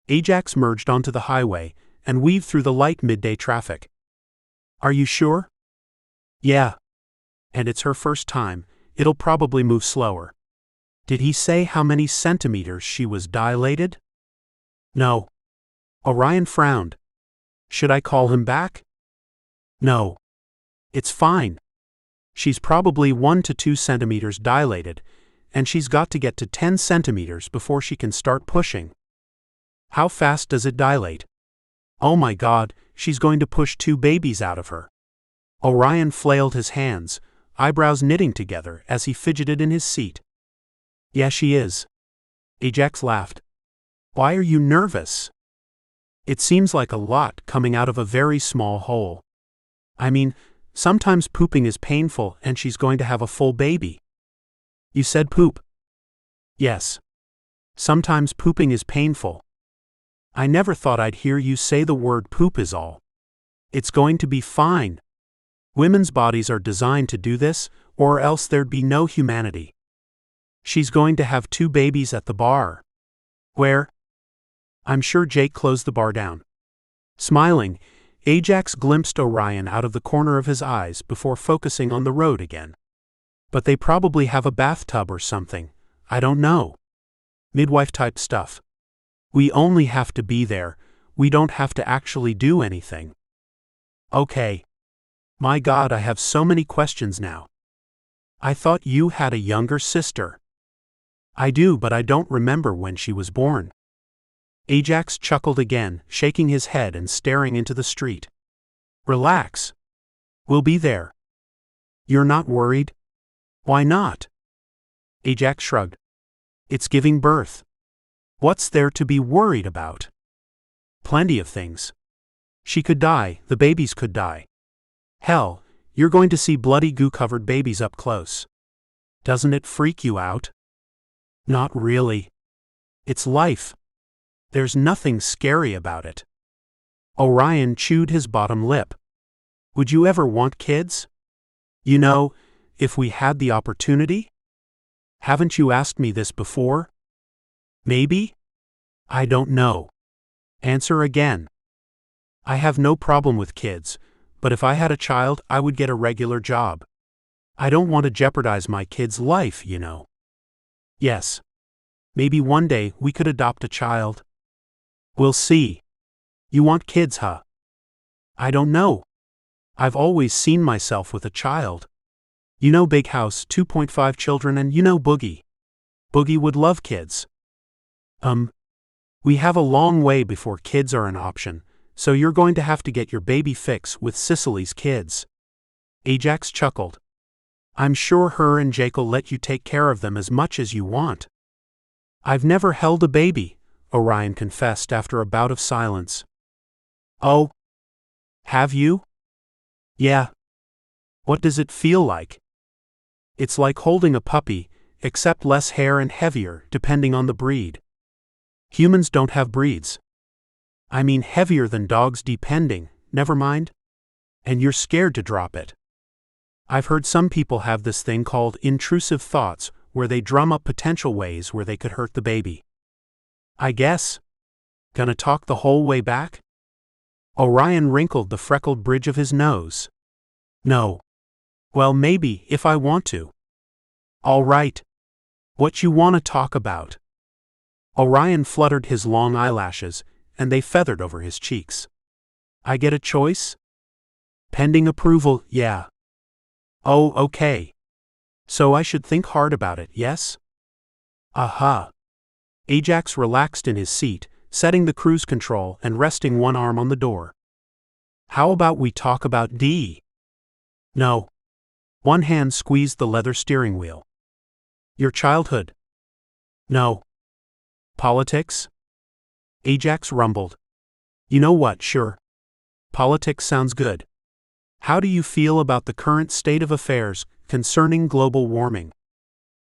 Ajax merged onto the highway and weaved through the light midday traffic. Are you sure? Yeah. And it's her first time, it'll probably move slower. Did he say how many centimeters she was dilated? No. Orion frowned. Should I call him back? No. It's fine. She's probably 1 to 2 centimeters dilated, and she's got to get to 10 centimeters before she can start pushing. How fast does it dilate? Oh my God, she's going to push 2 babies out of her. Orion flailed his hands, eyebrows knitting together as he fidgeted in his seat. Yeah, she is. Ajax laughed. Why are you nervous? It seems like a lot coming out of a very small hole. I mean, sometimes pooping is painful and she's going to have a full baby. You said poop. Yes. Sometimes pooping is painful. I never thought I'd hear you say the word poop is all. It's going to be fine. Women's bodies are designed to do this, or else there'd be no humanity. She's going to have 2 babies at the bar. Where? I'm sure Jake closed the bar down. Smiling, Ajax glimpsed Orion out of the corner of his eyes before focusing on the road again. But they probably have a bathtub or something, I don't know. Midwife-type stuff. We only have to be there, we don't have to actually do anything. Okay. My God, I have so many questions now. I thought you had a younger sister. I do, but I don't remember when she was born. Ajax chuckled again, shaking his head and staring into the street. Relax. We'll be there. You're not worried? Why not? Ajax shrugged. It's giving birth. What's there to be worried about? Plenty of things. She could die, the babies could die. Hell, you're going to see bloody goo-covered babies up close. Doesn't it freak you out? Not really. It's life. There's nothing scary about it. Orion chewed his bottom lip. Would you ever want kids? You know, if we had the opportunity? Haven't you asked me this before? Maybe? I don't know. Answer again. I have no problem with kids, but if I had a child, I would get a regular job. I don't want to jeopardize my kid's life, you know. Yes. Maybe one day we could adopt a child. We'll see. You want kids, huh? I don't know. I've always seen myself with a child. You know Big House, 2.5 children, and you know Boogie. Boogie would love kids. We have a long way before kids are an option, so you're going to have to get your baby fix with Sicily's kids. Ajax chuckled. I'm sure her and Jake'll let you take care of them as much as you want. I've never held a baby, Orion confessed after a bout of silence. Oh, have you? Yeah. What does it feel like? It's like holding a puppy, except less hair and heavier, depending on the breed. Humans don't have breeds. I mean heavier than dogs depending, never mind. And you're scared to drop it. I've heard some people have this thing called intrusive thoughts, where they drum up potential ways where they could hurt the baby. I guess. Gonna talk the whole way back? Orion wrinkled the freckled bridge of his nose. No. Well, maybe, if I want to. All right. What you want to talk about? Orion fluttered his long eyelashes, and they feathered over his cheeks. I get a choice? Pending approval, yeah. Oh, okay. So I should think hard about it, yes? Aha. Ajax relaxed in his seat, setting the cruise control and resting one arm on the door. How about we talk about D? No. One hand squeezed the leather steering wheel. Your childhood? No. Politics? Ajax rumbled. You know what, sure. Politics sounds good. How do you feel about the current state of affairs concerning global warming?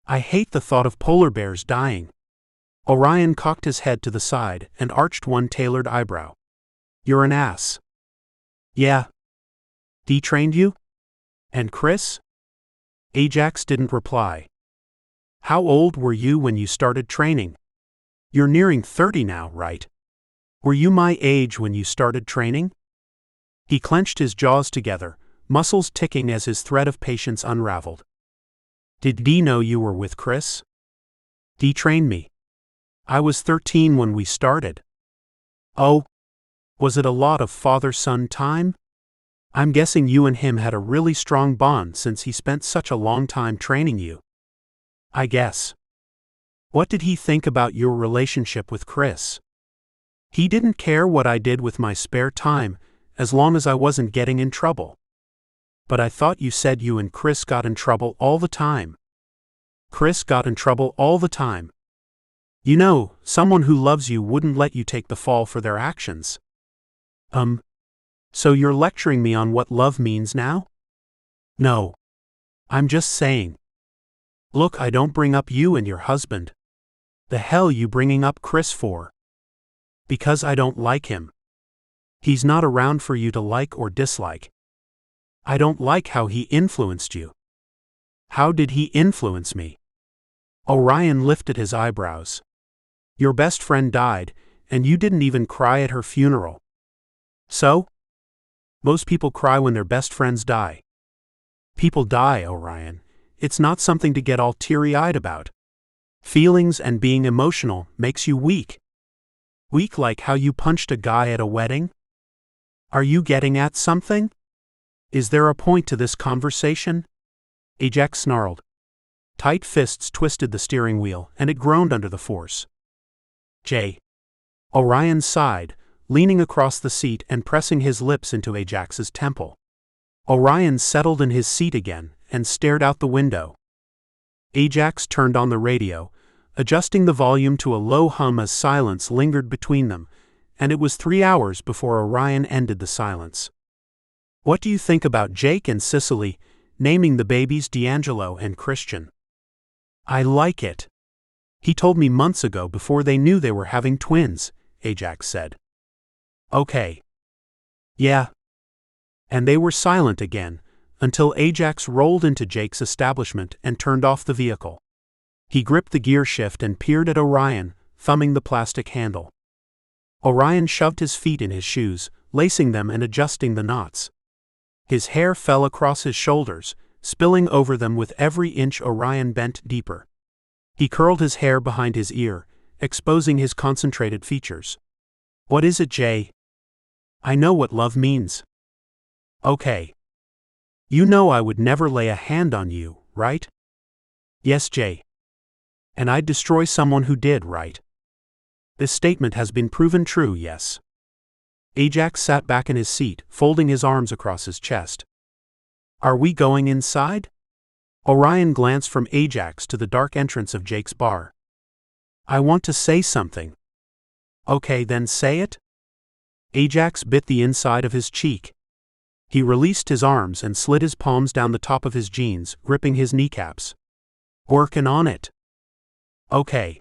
I hate the thought of polar bears dying. Orion cocked his head to the side and arched one tailored eyebrow. You're an ass. Yeah. Detrained you? And Chris? Ajax didn't reply. How old were you when you started training? You're nearing 30 now, right? Were you my age when you started training? He clenched his jaws together, muscles ticking as his thread of patience unraveled. Did Dee know you were with Chris? Dee trained me. I was 13 when we started. Oh? Was it a lot of father-son time? I'm guessing you and him had a really strong bond since he spent such a long time training you. I guess. What did he think about your relationship with Chris? He didn't care what I did with my spare time, as long as I wasn't getting in trouble. But I thought you said you and Chris got in trouble all the time. Chris got in trouble all the time. You know, someone who loves you wouldn't let you take the fall for their actions. So you're lecturing me on what love means now? No. I'm just saying. Look, I don't bring up you and your husband. The hell you bringing up Chris for? Because I don't like him. He's not around for you to like or dislike. I don't like how he influenced you. How did he influence me? Orion lifted his eyebrows. Your best friend died, and you didn't even cry at her funeral. So? Most people cry when their best friends die. People die, Orion. It's not something to get all teary-eyed about. Feelings and being emotional makes you weak. Weak like how you punched a guy at a wedding? Are you getting at something? Is there a point to this conversation? Ajax snarled. Tight fists twisted the steering wheel, and it groaned under the force. Jay. Orion sighed, leaning across the seat and pressing his lips into Ajax's temple. Orion settled in his seat again and stared out the window. Ajax turned on the radio, adjusting the volume to a low hum as silence lingered between them, and it was 3 hours before Orion ended the silence. What do you think about Jake and Sicily naming the babies D'Angelo and Christian? I like it. He told me months ago before they knew they were having twins, Ajax said. Okay. Yeah. And they were silent again, until Ajax rolled into Jake's establishment and turned off the vehicle. He gripped the gear shift and peered at Orion, thumbing the plastic handle. Orion shoved his feet in his shoes, lacing them and adjusting the knots. His hair fell across his shoulders, spilling over them with every inch Orion bent deeper. He curled his hair behind his ear, exposing his concentrated features. What is it, Jay? I know what love means. Okay. You know I would never lay a hand on you, right? Yes, Jay. And I'd destroy someone who did, right? This statement has been proven true, yes. Ajax sat back in his seat, folding his arms across his chest. Are we going inside? Orion glanced from Ajax to the dark entrance of Jake's bar. I want to say something. Okay, then say it. Ajax bit the inside of his cheek. He released his arms and slid his palms down the top of his jeans, gripping his kneecaps. Working on it. Okay.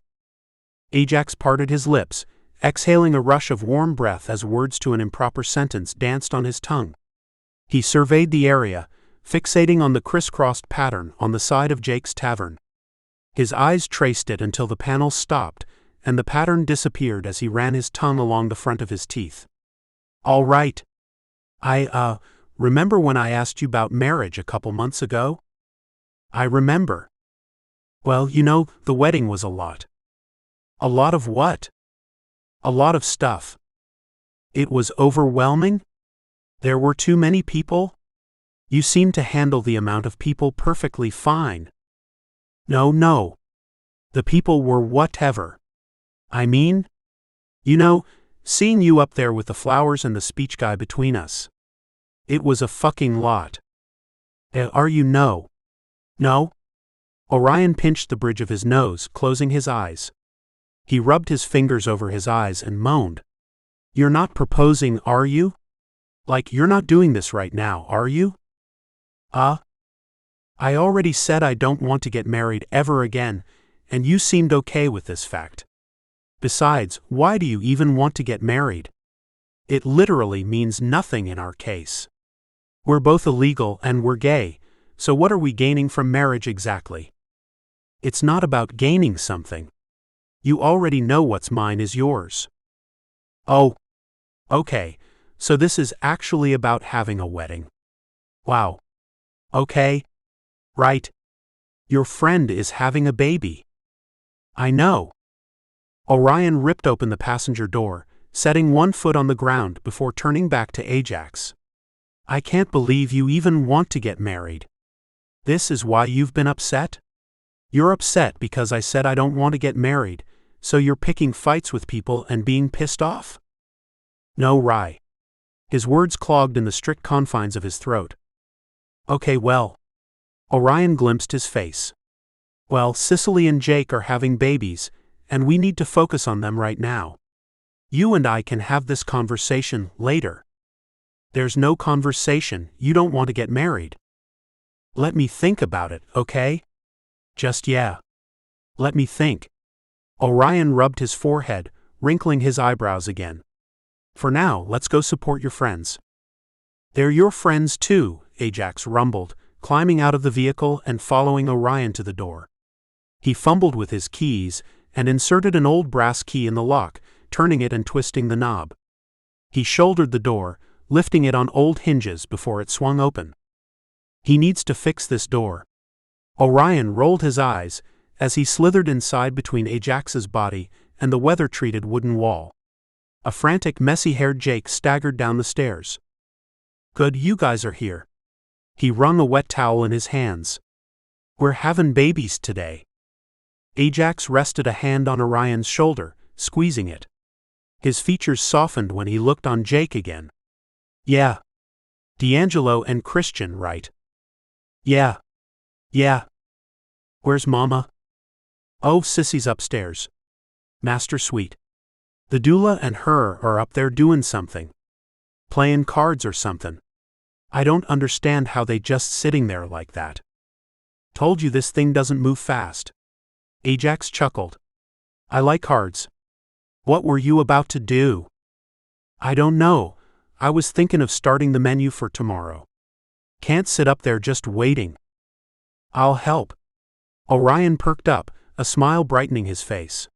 Ajax parted his lips, exhaling a rush of warm breath as words to an improper sentence danced on his tongue. He surveyed the area, fixating on the crisscrossed pattern on the side of Jake's tavern. His eyes traced it until the panel stopped, and the pattern disappeared as he ran his tongue along the front of his teeth. All right. Remember when I asked you about marriage a couple months ago? I remember. Well, the wedding was a lot. A lot of what? A lot of stuff. It was overwhelming? There were too many people? You seemed to handle the amount of people perfectly fine. No. The people were whatever. I mean, seeing you up there with the flowers and the speech guy between us. It was a fucking lot. Are you no? No? Orion pinched the bridge of his nose, closing his eyes. He rubbed his fingers over his eyes and moaned. You're not proposing, are you? Like, you're not doing this right now, are you? I already said I don't want to get married ever again, and you seemed okay with this fact. Besides, why do you even want to get married? It literally means nothing in our case. We're both illegal and we're gay, so what are we gaining from marriage exactly? It's not about gaining something. You already know what's mine is yours. Oh. Okay, so this is actually about having a wedding. Wow. Okay. Right. Your friend is having a baby. I know. Orion ripped open the passenger door, setting one foot on the ground before turning back to Ajax. I can't believe you even want to get married. This is why you've been upset? You're upset because I said I don't want to get married, so you're picking fights with people and being pissed off? No, Rye. His words clogged in the strict confines of his throat. Okay, well. Orion glimpsed his face. Well, Sicily and Jake are having babies, and we need to focus on them right now. You and I can have this conversation later. There's no conversation, you don't want to get married. Let me think about it, okay? Just yeah. Let me think. Orion rubbed his forehead, wrinkling his eyebrows again. For now, let's go support your friends. They're your friends too, Ajax rumbled, climbing out of the vehicle and following Orion to the door. He fumbled with his keys and inserted an old brass key in the lock, turning it and twisting the knob. He shouldered the door, lifting it on old hinges before it swung open. He needs to fix this door. Orion rolled his eyes as he slithered inside between Ajax's body and the weather-treated wooden wall. A frantic, messy-haired Jake staggered down the stairs. Good, you guys are here. He wrung a wet towel in his hands. We're having babies today. Ajax rested a hand on Orion's shoulder, squeezing it. His features softened when he looked on Jake again. Yeah. D'Angelo and Christian, right? Yeah. Where's Mama? Oh, Sissy's upstairs. Master Suite. The doula and her are up there doing something. Playing cards or something. I don't understand how they just sitting there like that. Told you this thing doesn't move fast. Ajax chuckled. I like cards. What were you about to do? I don't know. I was thinking of starting the menu for tomorrow. Can't sit up there just waiting. I'll help. Orion perked up, a smile brightening his face.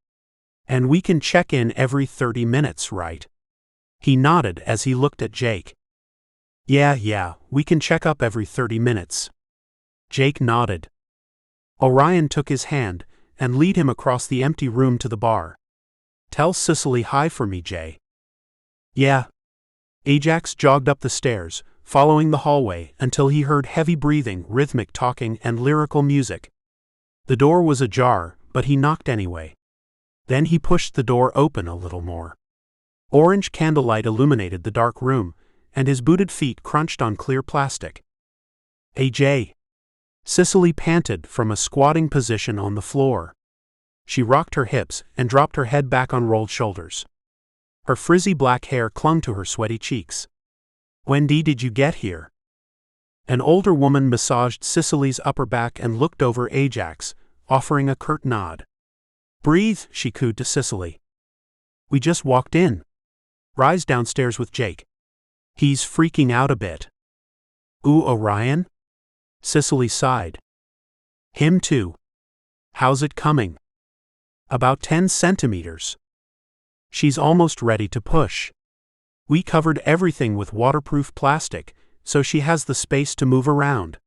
And we can check in every 30 minutes, right? He nodded as he looked at Jake. Yeah, we can check up every 30 minutes. Jake nodded. Orion took his hand and led him across the empty room to the bar. Tell Sicily hi for me, Jay. Yeah. Ajax jogged up the stairs, following the hallway until he heard heavy breathing, rhythmic talking, and lyrical music. The door was ajar, but he knocked anyway. Then he pushed the door open a little more. Orange candlelight illuminated the dark room, and his booted feet crunched on clear plastic. Hey, Jay. Sicily panted from a squatting position on the floor. She rocked her hips and dropped her head back on rolled shoulders. Her frizzy black hair clung to her sweaty cheeks. "When did you get here?" An older woman massaged Sicily's upper back and looked over Ajax, offering a curt nod. "Breathe," she cooed to Sicily. "We just walked in. Rye's downstairs with Jake. He's freaking out a bit." "Ooh, Orion?" Sicily sighed. "Him too. How's it coming?" "About 10 centimeters. She's almost ready to push. We covered everything with waterproof plastic, so she has the space to move around.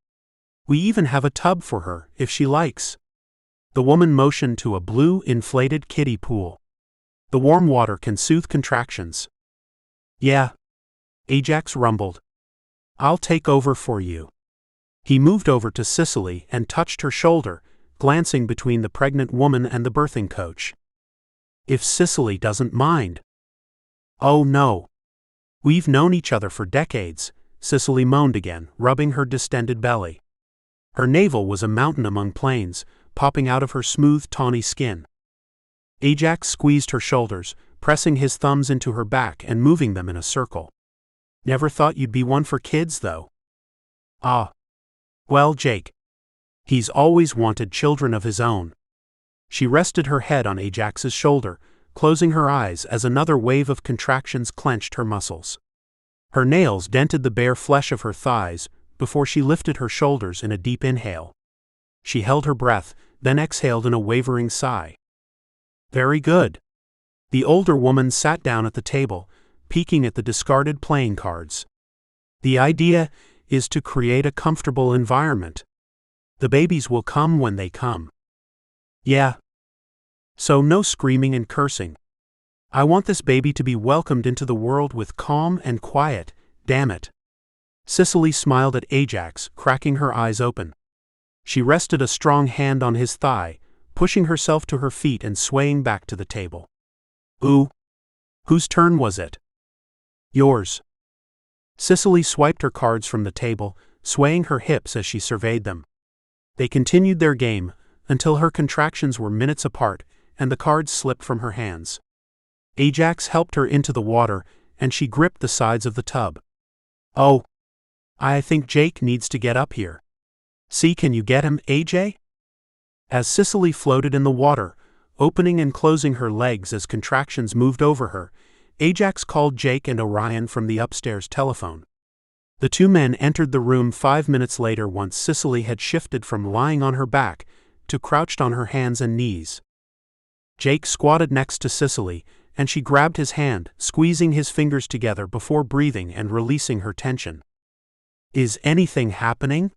We even have a tub for her, if she likes." The woman motioned to a blue, inflated kiddie pool. "The warm water can soothe contractions." "Yeah," Ajax rumbled. "I'll take over for you." He moved over to Sicily and touched her shoulder, glancing between the pregnant woman and the birthing coach. "If Sicily doesn't mind." "Oh no. We've known each other for decades," Sicily moaned again, rubbing her distended belly. Her navel was a mountain among plains, popping out of her smooth, tawny skin. Ajax squeezed her shoulders, pressing his thumbs into her back and moving them in a circle. "Never thought you'd be one for kids, though." "Ah. Well, Jake. He's always wanted children of his own." She rested her head on Ajax's shoulder, closing her eyes as another wave of contractions clenched her muscles. Her nails dented the bare flesh of her thighs before she lifted her shoulders in a deep inhale. She held her breath, then exhaled in a wavering sigh. "Very good." The older woman sat down at the table, peeking at the discarded playing cards. "The idea is to create a comfortable environment. The babies will come when they come." "Yeah. So no screaming and cursing. I want this baby to be welcomed into the world with calm and quiet, damn it." Sicily smiled at Ajax, cracking her eyes open. She rested a strong hand on his thigh, pushing herself to her feet and swaying back to the table. "Ooh. Whose turn was it?" "Yours." Sicily swiped her cards from the table, swaying her hips as she surveyed them. They continued their game until her contractions were minutes apart and the cards slipped from her hands. Ajax helped her into the water and she gripped the sides of the tub. "Oh. I think Jake needs to get up here. See, can you get him, AJ?" As Sicily floated in the water, opening and closing her legs as contractions moved over her, Ajax called Jake and Orion from the upstairs telephone. The two men entered the room 5 minutes later once Sicily had shifted from lying on her back to crouched on her hands and knees. Jake squatted next to Sicily, and she grabbed his hand, squeezing his fingers together before breathing and releasing her tension. "Is anything happening?"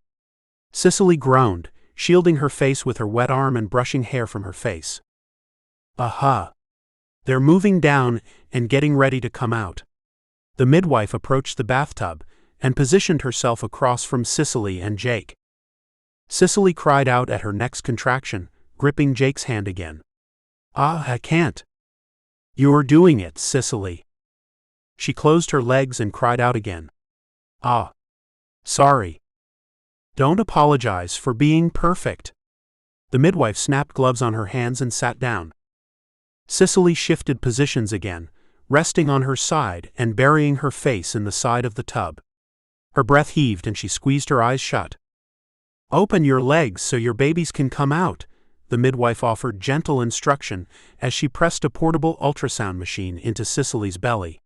Sicily groaned, shielding her face with her wet arm and brushing hair from her face. "Aha. They're moving down and getting ready to come out." The midwife approached the bathtub and positioned herself across from Sicily and Jake. Sicily cried out at her next contraction, gripping Jake's hand again. "Ah, I can't." "You're doing it, Sicily." She closed her legs and cried out again. "Ah. Sorry." "Don't apologize for being perfect." The midwife snapped gloves on her hands and sat down. Sicily shifted positions again, resting on her side and burying her face in the side of the tub. Her breath heaved and she squeezed her eyes shut. "Open your legs so your babies can come out," the midwife offered gentle instruction as she pressed a portable ultrasound machine into Sicily's belly.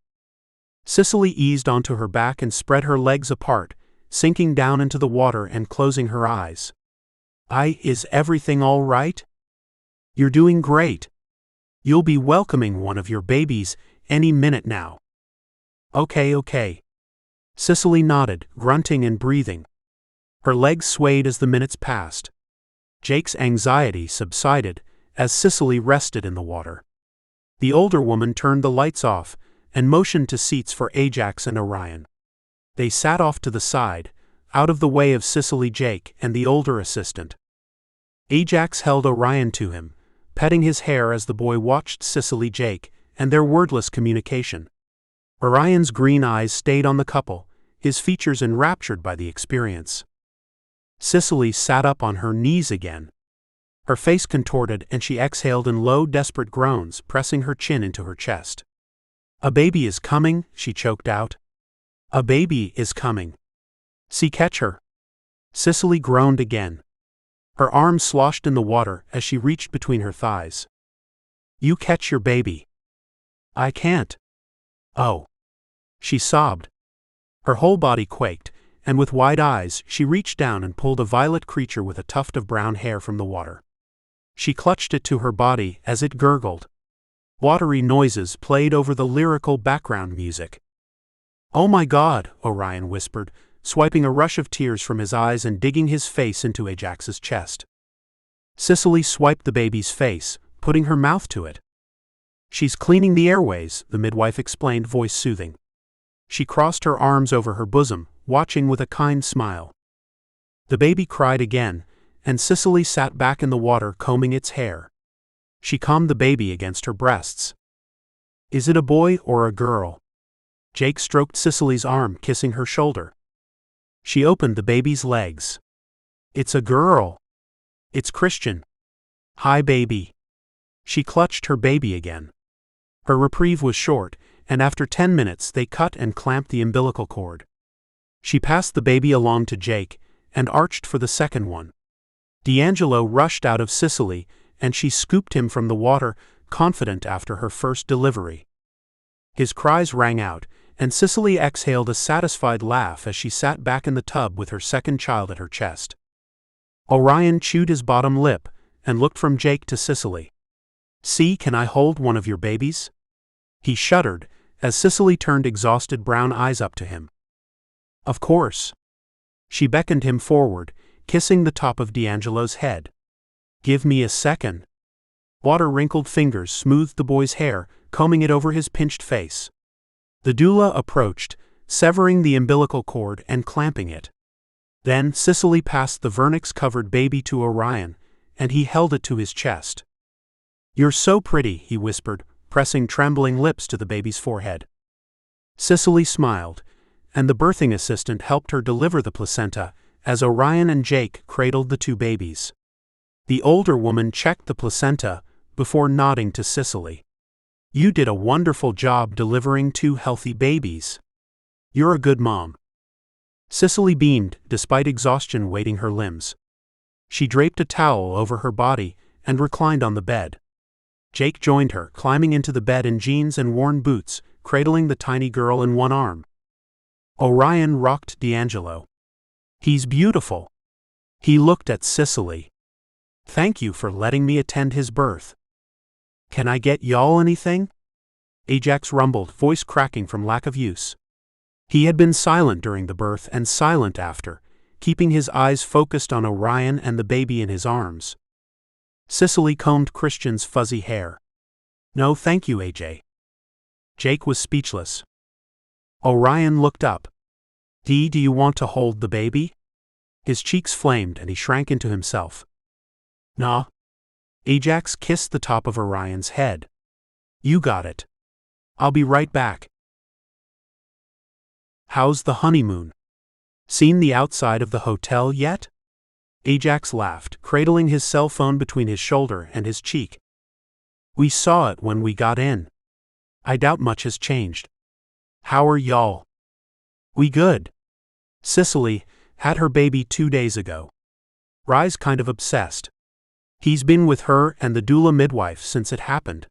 Sicily eased onto her back and spread her legs apart, sinking down into the water and closing her eyes. Is everything all right?" "You're doing great. You'll be welcoming one of your babies any minute now." Okay. Sicily nodded, grunting and breathing. Her legs swayed as the minutes passed. Jake's anxiety subsided as Sicily rested in the water. The older woman turned the lights off and motioned to seats for Ajax and Orion. They sat off to the side, out of the way of Sicily, Jake, and the older assistant. Ajax held Orion to him, petting his hair as the boy watched Sicily, Jake, and their wordless communication. Orion's green eyes stayed on the couple, his features enraptured by the experience. Sicily sat up on her knees again. Her face contorted and she exhaled in low, desperate groans, pressing her chin into her chest. "A baby is coming," she choked out. "A baby is coming. See, catch her." Sicily groaned again. Her arms sloshed in the water as she reached between her thighs. "You catch your baby." "I can't." "Oh." She sobbed. Her whole body quaked, and with wide eyes she reached down and pulled a violet creature with a tuft of brown hair from the water. She clutched it to her body as it gurgled. Watery noises played over the lyrical background music. "Oh my God," Orion whispered, swiping a rush of tears from his eyes and digging his face into Ajax's chest. Sicily swiped the baby's face, putting her mouth to it. "She's cleaning the airways," the midwife explained, voice soothing. She crossed her arms over her bosom, watching with a kind smile. The baby cried again, and Sicily sat back in the water combing its hair. She calmed the baby against her breasts. "Is it a boy or a girl?" Jake stroked Sicily's arm, kissing her shoulder. She opened the baby's legs. "It's a girl. It's Christian. Hi, baby." She clutched her baby again. Her reprieve was short, and after 10 minutes they cut and clamped the umbilical cord. She passed the baby along to Jake, and arched for the second one. D'Angelo rushed out of Sicily, and she scooped him from the water, confident after her first delivery. His cries rang out, and Sicily exhaled a satisfied laugh as she sat back in the tub with her second child at her chest. Orion chewed his bottom lip, and looked from Jake to Sicily. "See, can I hold one of your babies?" He shuddered, as Sicily turned exhausted brown eyes up to him. "Of course." She beckoned him forward, kissing the top of D'Angelo's head. "Give me a second." Water-wrinkled fingers smoothed the boy's hair, combing it over his pinched face. The doula approached, severing the umbilical cord and clamping it. Then Sicily passed the vernix-covered baby to Orion, and he held it to his chest. "You're so pretty," he whispered, pressing trembling lips to the baby's forehead. Sicily smiled, and the birthing assistant helped her deliver the placenta, as Orion and Jake cradled the two babies. The older woman checked the placenta, before nodding to Sicily. "You did a wonderful job delivering two healthy babies. You're a good mom." Sicily beamed, despite exhaustion weighting her limbs. She draped a towel over her body and reclined on the bed. Jake joined her, climbing into the bed in jeans and worn boots, cradling the tiny girl in one arm. Orion rocked D'Angelo. "He's beautiful." He looked at Sicily. "Thank you for letting me attend his birth." "Can I get y'all anything?" Ajax rumbled, voice cracking from lack of use. He had been silent during the birth and silent after, keeping his eyes focused on Orion and the baby in his arms. Sicily combed Christian's fuzzy hair. "No thank you, AJ." Jake was speechless. Orion looked up. Do you want to hold the baby?" His cheeks flamed and he shrank into himself. "Nah." Ajax kissed the top of Orion's head. "You got it. I'll be right back." "How's the honeymoon? Seen the outside of the hotel yet?" Ajax laughed, cradling his cell phone between his shoulder and his cheek. "We saw it when we got in. I doubt much has changed. How are y'all?" "We good. Sicily had her baby 2 days ago. Rye's kind of obsessed. He's been with her and the doula midwife since it happened."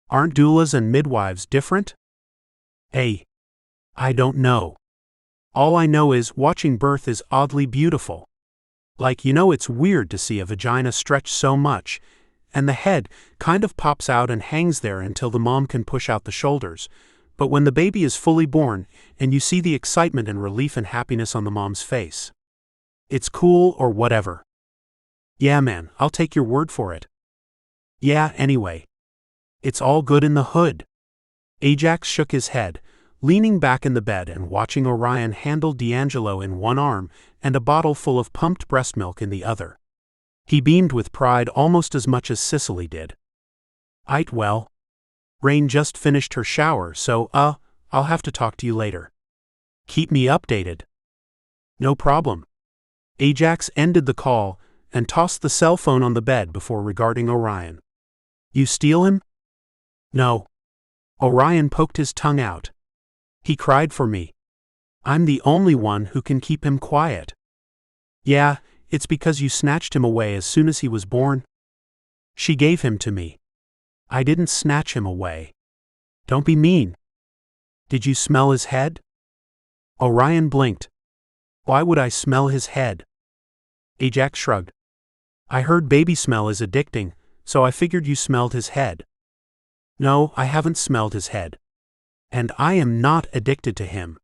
"Aren't doulas and midwives different?" "Hey, I don't know. All I know is watching birth is oddly beautiful. Like, it's weird to see a vagina stretch so much, and the head kind of pops out and hangs there until the mom can push out the shoulders. But when the baby is fully born, and you see the excitement and relief and happiness on the mom's face, it's cool or whatever." "Yeah, man, I'll take your word for it." "Yeah, anyway. It's all good in the hood." Ajax shook his head, leaning back in the bed and watching Orion handle D'Angelo in one arm and a bottle full of pumped breast milk in the other. He beamed with pride almost as much as Sicily did. "Aight, well. Rain just finished her shower, so, I'll have to talk to you later. Keep me updated." "No problem." Ajax ended the call, and tossed the cell phone on the bed before regarding Orion. You steal him? No. Orion poked his tongue out. He cried for me. I'm the only one who can keep him quiet. Yeah, it's because you snatched him away as soon as he was born. She gave him to me. I didn't snatch him away. Don't be mean. Did you smell his head? Orion blinked. Why would I smell his head? Ajax shrugged. I heard baby smell is addicting, so I figured you smelled his head. No, I haven't smelled his head. And I am not addicted to him.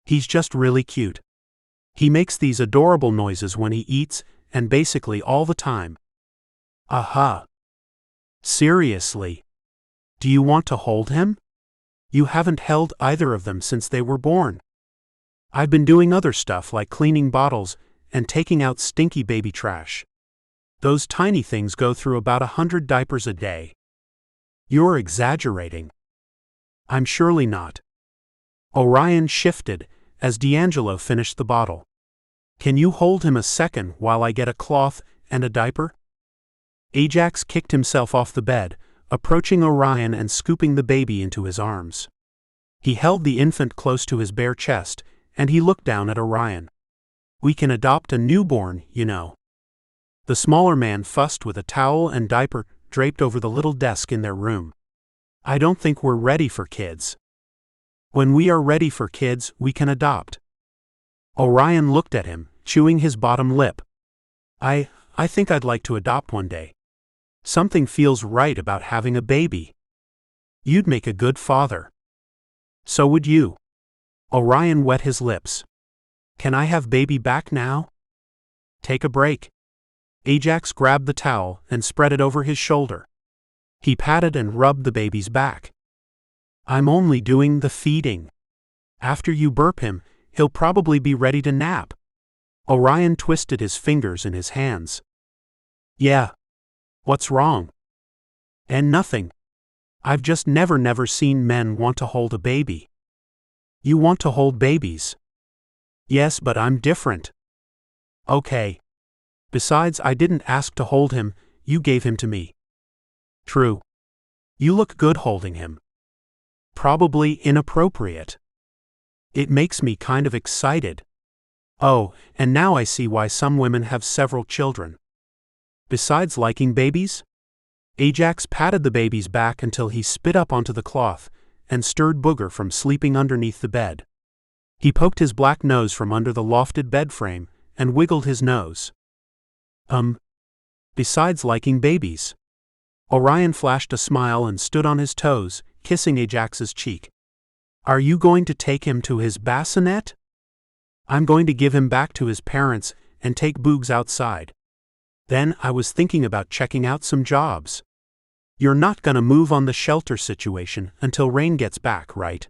He's just really cute. He makes these adorable noises when he eats, and basically all the time. Aha. Seriously? Do you want to hold him? You haven't held either of them since they were born. I've been doing other stuff like cleaning bottles and taking out stinky baby trash. Those tiny things go through about 100 diapers a day. You're exaggerating. I'm surely not. Orion shifted as D'Angelo finished the bottle. Can you hold him a second while I get a cloth and a diaper? Ajax kicked himself off the bed, approaching Orion and scooping the baby into his arms. He held the infant close to his bare chest, and he looked down at Orion. We can adopt a newborn, you know. The smaller man fussed with a towel and diaper draped over the little desk in their room. I don't think we're ready for kids. When we are ready for kids, we can adopt. Orion looked at him, chewing his bottom lip. I think I'd like to adopt one day. Something feels right about having a baby. You'd make a good father. So would you. Orion wet his lips. Can I have baby back now? Take a break. Ajax grabbed the towel and spread it over his shoulder. He patted and rubbed the baby's back. I'm only doing the feeding. After you burp him, he'll probably be ready to nap. Orion twisted his fingers in his hands. Yeah. What's wrong? And nothing. I've just never seen men want to hold a baby. You want to hold babies? Yes, but I'm different. Okay. Besides, I didn't ask to hold him, you gave him to me. True. You look good holding him. Probably inappropriate. It makes me kind of excited. Oh, and now I see why some women have several children. Besides liking babies? Ajax patted the baby's back until he spit up onto the cloth and stirred Booger from sleeping underneath the bed. He poked his black nose from under the lofted bed frame and wiggled his nose. Besides liking babies. Orion flashed a smile and stood on his toes, kissing Ajax's cheek. Are you going to take him to his bassinet? I'm going to give him back to his parents and take Boogs outside. Then I was thinking about checking out some jobs. You're not gonna move on the shelter situation until Rain gets back, right?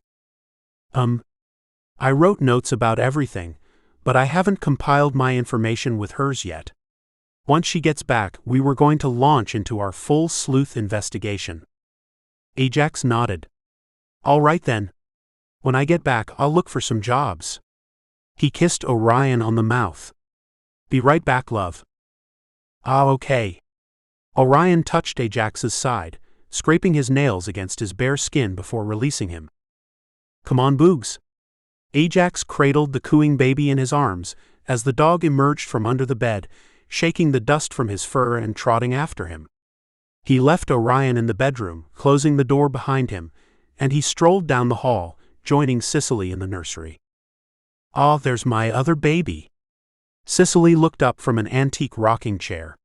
I wrote notes about everything, but I haven't compiled my information with hers yet. Once she gets back, we were going to launch into our full sleuth investigation. Ajax nodded. All right then. When I get back, I'll look for some jobs. He kissed Orion on the mouth. Be right back, love. Ah, okay. Orion touched Ajax's side, scraping his nails against his bare skin before releasing him. Come on, Boogs. Ajax cradled the cooing baby in his arms as the dog emerged from under the bed, shaking the dust from his fur and trotting after him. He left Orion in the bedroom, closing the door behind him, and he strolled down the hall, joining Sicily in the nursery. Ah, there's my other baby. Sicily looked up from an antique rocking chair.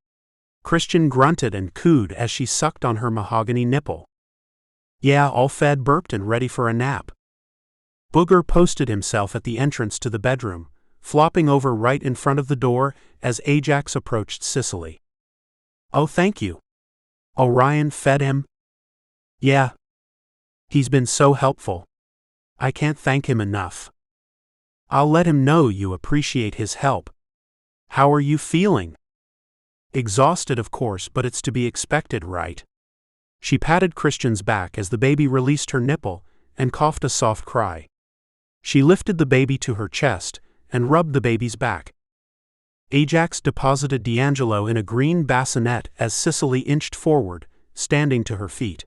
Christian grunted and cooed as she sucked on her mahogany nipple. Yeah, all fed, burped, and ready for a nap. Booger posted himself at the entrance to the bedroom, flopping over right in front of the door as Ajax approached Sicily. Oh, thank you. Orion fed him? Yeah. He's been so helpful. I can't thank him enough. I'll let him know you appreciate his help. How are you feeling? Exhausted, of course, but it's to be expected, right? She patted Christian's back as the baby released her nipple and coughed a soft cry. She lifted the baby to her chest and rubbed the baby's back. Ajax deposited D'Angelo in a green bassinet as Sicily inched forward, standing to her feet.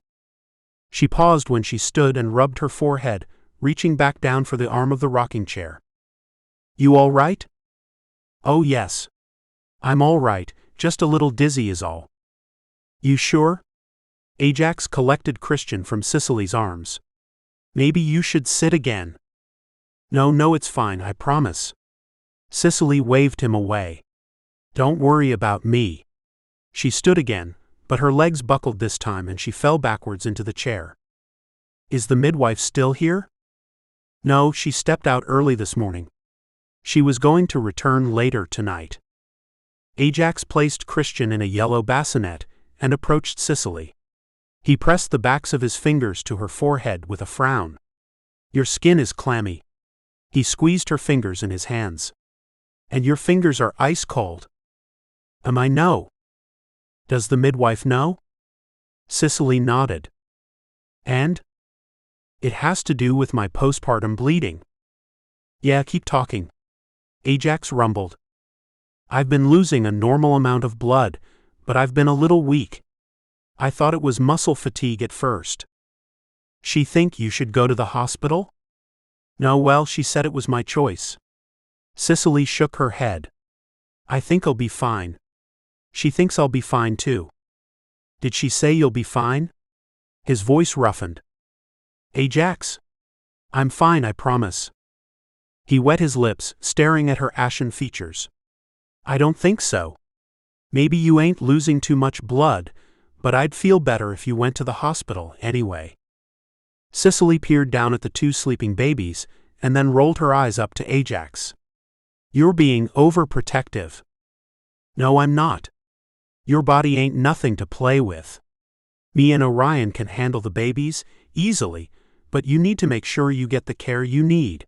She paused when she stood and rubbed her forehead, reaching back down for the arm of the rocking chair. "You all right?" "Oh yes. I'm all right, just a little dizzy is all." "You sure?" Ajax collected Christian from Sicily's arms. "Maybe you should sit again." No, it's fine, I promise." Sicily waved him away. "Don't worry about me." She stood again, but her legs buckled this time and she fell backwards into the chair. "Is the midwife still here?" "No, she stepped out early this morning. She was going to return later tonight." Ajax placed Christian in a yellow bassinet and approached Sicily. He pressed the backs of his fingers to her forehead with a frown. "Your skin is clammy." He squeezed her fingers in his hands. "And your fingers are ice cold." I know?" "Does the midwife know?" Sicily nodded. "And?" "It has to do with my postpartum bleeding." "Yeah, keep talking." Ajax rumbled. "I've been losing a normal amount of blood, but I've been a little weak. I thought it was muscle fatigue at first." "She think you should go to the hospital?" "No, well, she said it was my choice." Sicily shook her head. "I think I'll be fine." "She thinks I'll be fine too." "Did she say you'll be fine?" His voice roughened. "Ajax? I'm fine, I promise." He wet his lips, staring at her ashen features. "I don't think so. Maybe you ain't losing too much blood, but I'd feel better if you went to the hospital anyway." Sicily peered down at the two sleeping babies, and then rolled her eyes up to Ajax. "You're being overprotective." "No, I'm not. Your body ain't nothing to play with. Me and Orion can handle the babies, easily, but you need to make sure you get the care you need."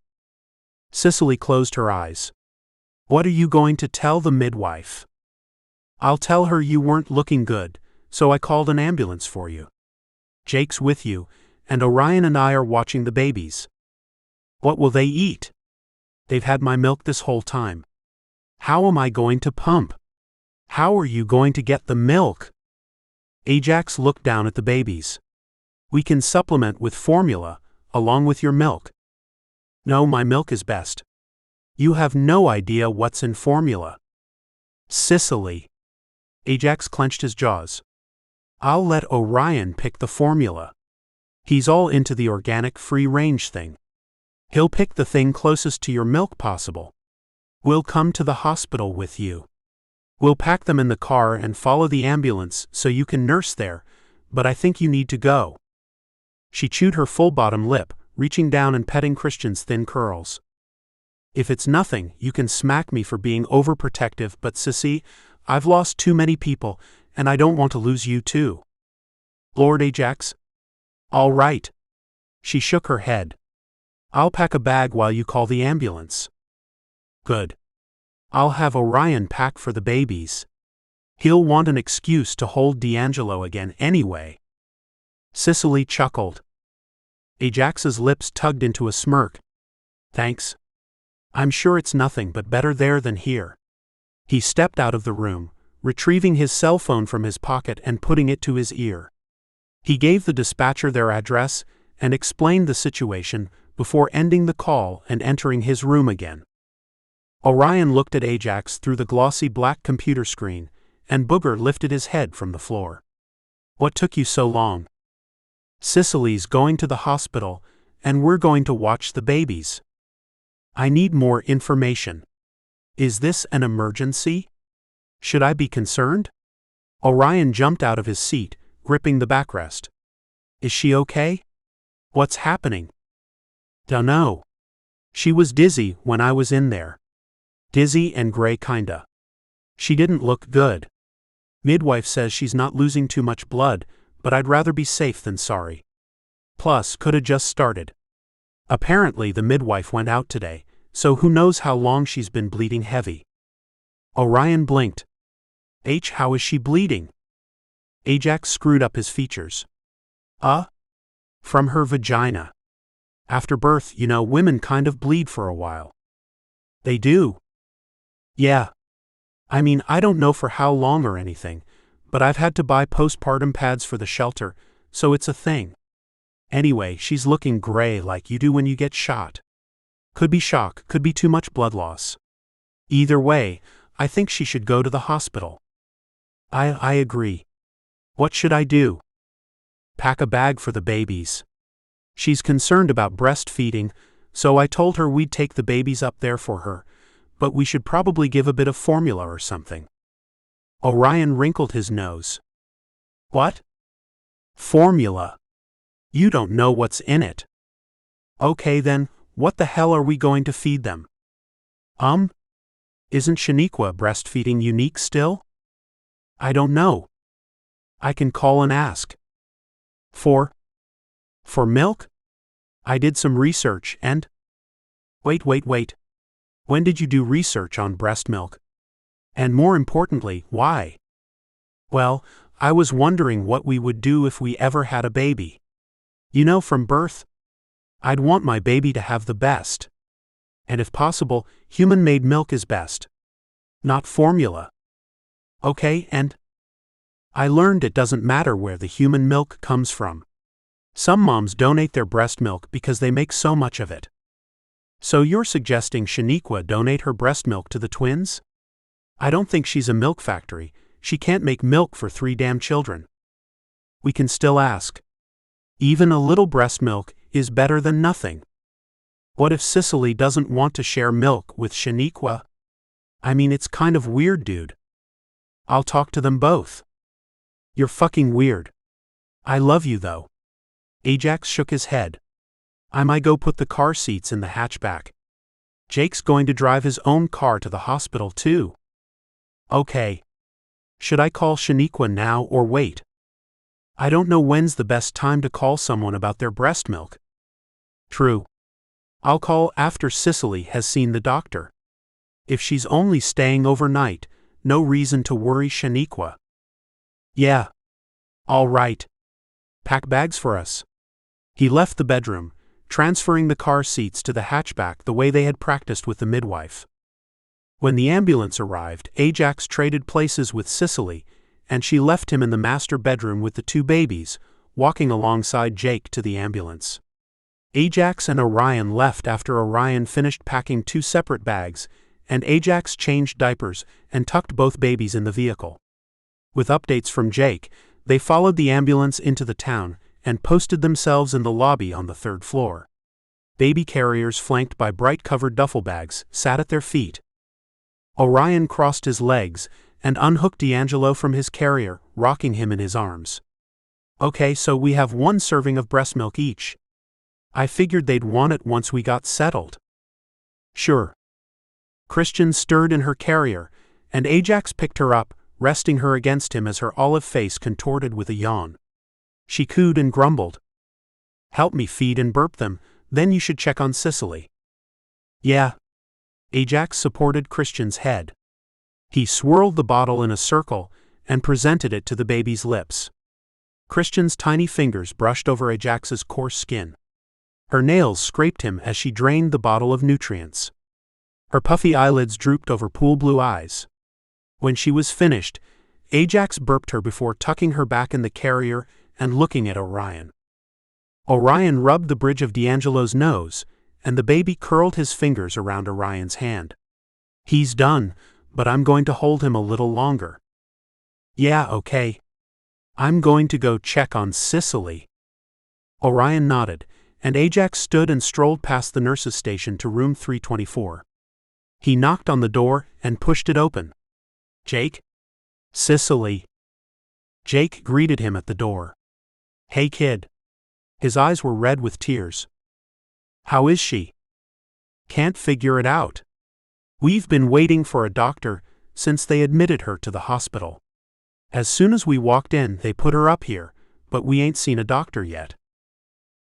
Sicily closed her eyes. "What are you going to tell the midwife?" "I'll tell her you weren't looking good, so I called an ambulance for you. Jake's with you, and Orion and I are watching the babies." "What will they eat?" "They've had my milk this whole time." "How am I going to pump?" "How are you going to get the milk?" Ajax looked down at the babies. "We can supplement with formula, along with your milk." "No, my milk is best." "You have no idea what's in formula." "Sicily." Ajax clenched his jaws. "I'll let Orion pick the formula. He's all into the organic free-range thing. He'll pick the thing closest to your milk possible. We'll come to the hospital with you. We'll pack them in the car and follow the ambulance so you can nurse there, but I think you need to go." She chewed her full bottom lip, reaching down and petting Christian's thin curls. "If it's nothing, you can smack me for being overprotective, but Sissy, I've lost too many people, and I don't want to lose you too." "Lord Ajax?" "All right." She shook her head. "I'll pack a bag while you call the ambulance." "Good. I'll have Orion pack for the babies. He'll want an excuse to hold D'Angelo again anyway." Sicily chuckled. Ajax's lips tugged into a smirk. "Thanks. I'm sure it's nothing but better there than here." He stepped out of the room, retrieving his cell phone from his pocket and putting it to his ear. He gave the dispatcher their address and explained the situation before ending the call and entering his room again. Orion looked at Ajax through the glossy black computer screen, and Booger lifted his head from the floor. "What took you so long?" "Sicily's going to the hospital, and we're going to watch the babies." "I need more information. Is this an emergency? Should I be concerned?" Orion jumped out of his seat, gripping the backrest. "Is she okay? What's happening?" "Dunno. She was dizzy when I was in there. Dizzy and gray kinda. She didn't look good. Midwife says she's not losing too much blood, but I'd rather be safe than sorry. Plus, coulda just started. Apparently the midwife went out today, so who knows how long she's been bleeding heavy." Orion blinked. How is she bleeding?" Ajax screwed up his features. From her vagina. After birth, women kind of bleed for a while." "They do?" "Yeah. I mean, I don't know for how long or anything, but I've had to buy postpartum pads for the shelter, so it's a thing. Anyway, she's looking gray like you do when you get shot. Could be shock, could be too much blood loss. Either way, I think she should go to the hospital. I agree. What should I do? Pack a bag for the babies. She's concerned about breastfeeding, so I told her we'd take the babies up there for her, but we should probably give a bit of formula or something. Orion wrinkled his nose. What? Formula? You don't know what's in it. Okay then, what the hell are we going to feed them? Isn't Shaniqua breastfeeding unique still? I don't know. I can call and ask. For milk? I did some research and… Wait. When did you do research on breast milk? And more importantly, why? Well, I was wondering what we would do if we ever had a baby. You know, from birth, I'd want my baby to have the best. And if possible, human-made milk is best. Not formula. Okay, and? I learned it doesn't matter where the human milk comes from. Some moms donate their breast milk because they make so much of it. So you're suggesting Shaniqua donate her breast milk to the twins? I don't think she's a milk factory. She can't make milk for 3 damn children. We can still ask. Even a little breast milk is better than nothing. What if Sicily doesn't want to share milk with Shaniqua? I mean, it's kind of weird, dude. I'll talk to them both. You're fucking weird. I love you though. Ajax shook his head. I might go put the car seats in the hatchback. Jake's going to drive his own car to the hospital too. Okay. Should I call Shaniqua now or wait? I don't know when's the best time to call someone about their breast milk. True. I'll call after Sicily has seen the doctor. If she's only staying overnight, no reason to worry Shaniqua. Yeah. All right. Pack bags for us. He left the bedroom, transferring the car seats to the hatchback the way they had practiced with the midwife. When the ambulance arrived, Ajax traded places with Sicily, and she left him in the master bedroom with the 2 babies, walking alongside Jake to the ambulance. Ajax and Orion left after Orion finished packing 2 separate bags, and Ajax changed diapers and tucked both babies in the vehicle. With updates from Jake, they followed the ambulance into the town and posted themselves in the lobby on the 3rd floor. Baby carriers flanked by bright-covered duffel bags sat at their feet. Orion crossed his legs and unhooked D'Angelo from his carrier, rocking him in his arms. Okay, so we have 1 serving of breast milk each. I figured they'd want it once we got settled. Sure. Christian stirred in her carrier, and Ajax picked her up, resting her against him as her olive face contorted with a yawn. She cooed and grumbled. Help me feed and burp them, then you should check on Sicily. Yeah. Ajax supported Christian's head. He swirled the bottle in a circle and presented it to the baby's lips. Christian's tiny fingers brushed over Ajax's coarse skin. Her nails scraped him as she drained the bottle of nutrients. Her puffy eyelids drooped over pool blue eyes. When she was finished, Ajax burped her before tucking her back in the carrier and looking at Orion. Orion rubbed the bridge of D'Angelo's nose, and the baby curled his fingers around Orion's hand. He's done, but I'm going to hold him a little longer. Yeah, okay. I'm going to go check on Sicily. Orion nodded, and Ajax stood and strolled past the nurse's station to room 324. He knocked on the door and pushed it open. Jake? Sicily. Jake greeted him at the door. Hey kid. His eyes were red with tears. How is she? Can't figure it out. We've been waiting for a doctor since they admitted her to the hospital. As soon as we walked in, they put her up here, but we ain't seen a doctor yet.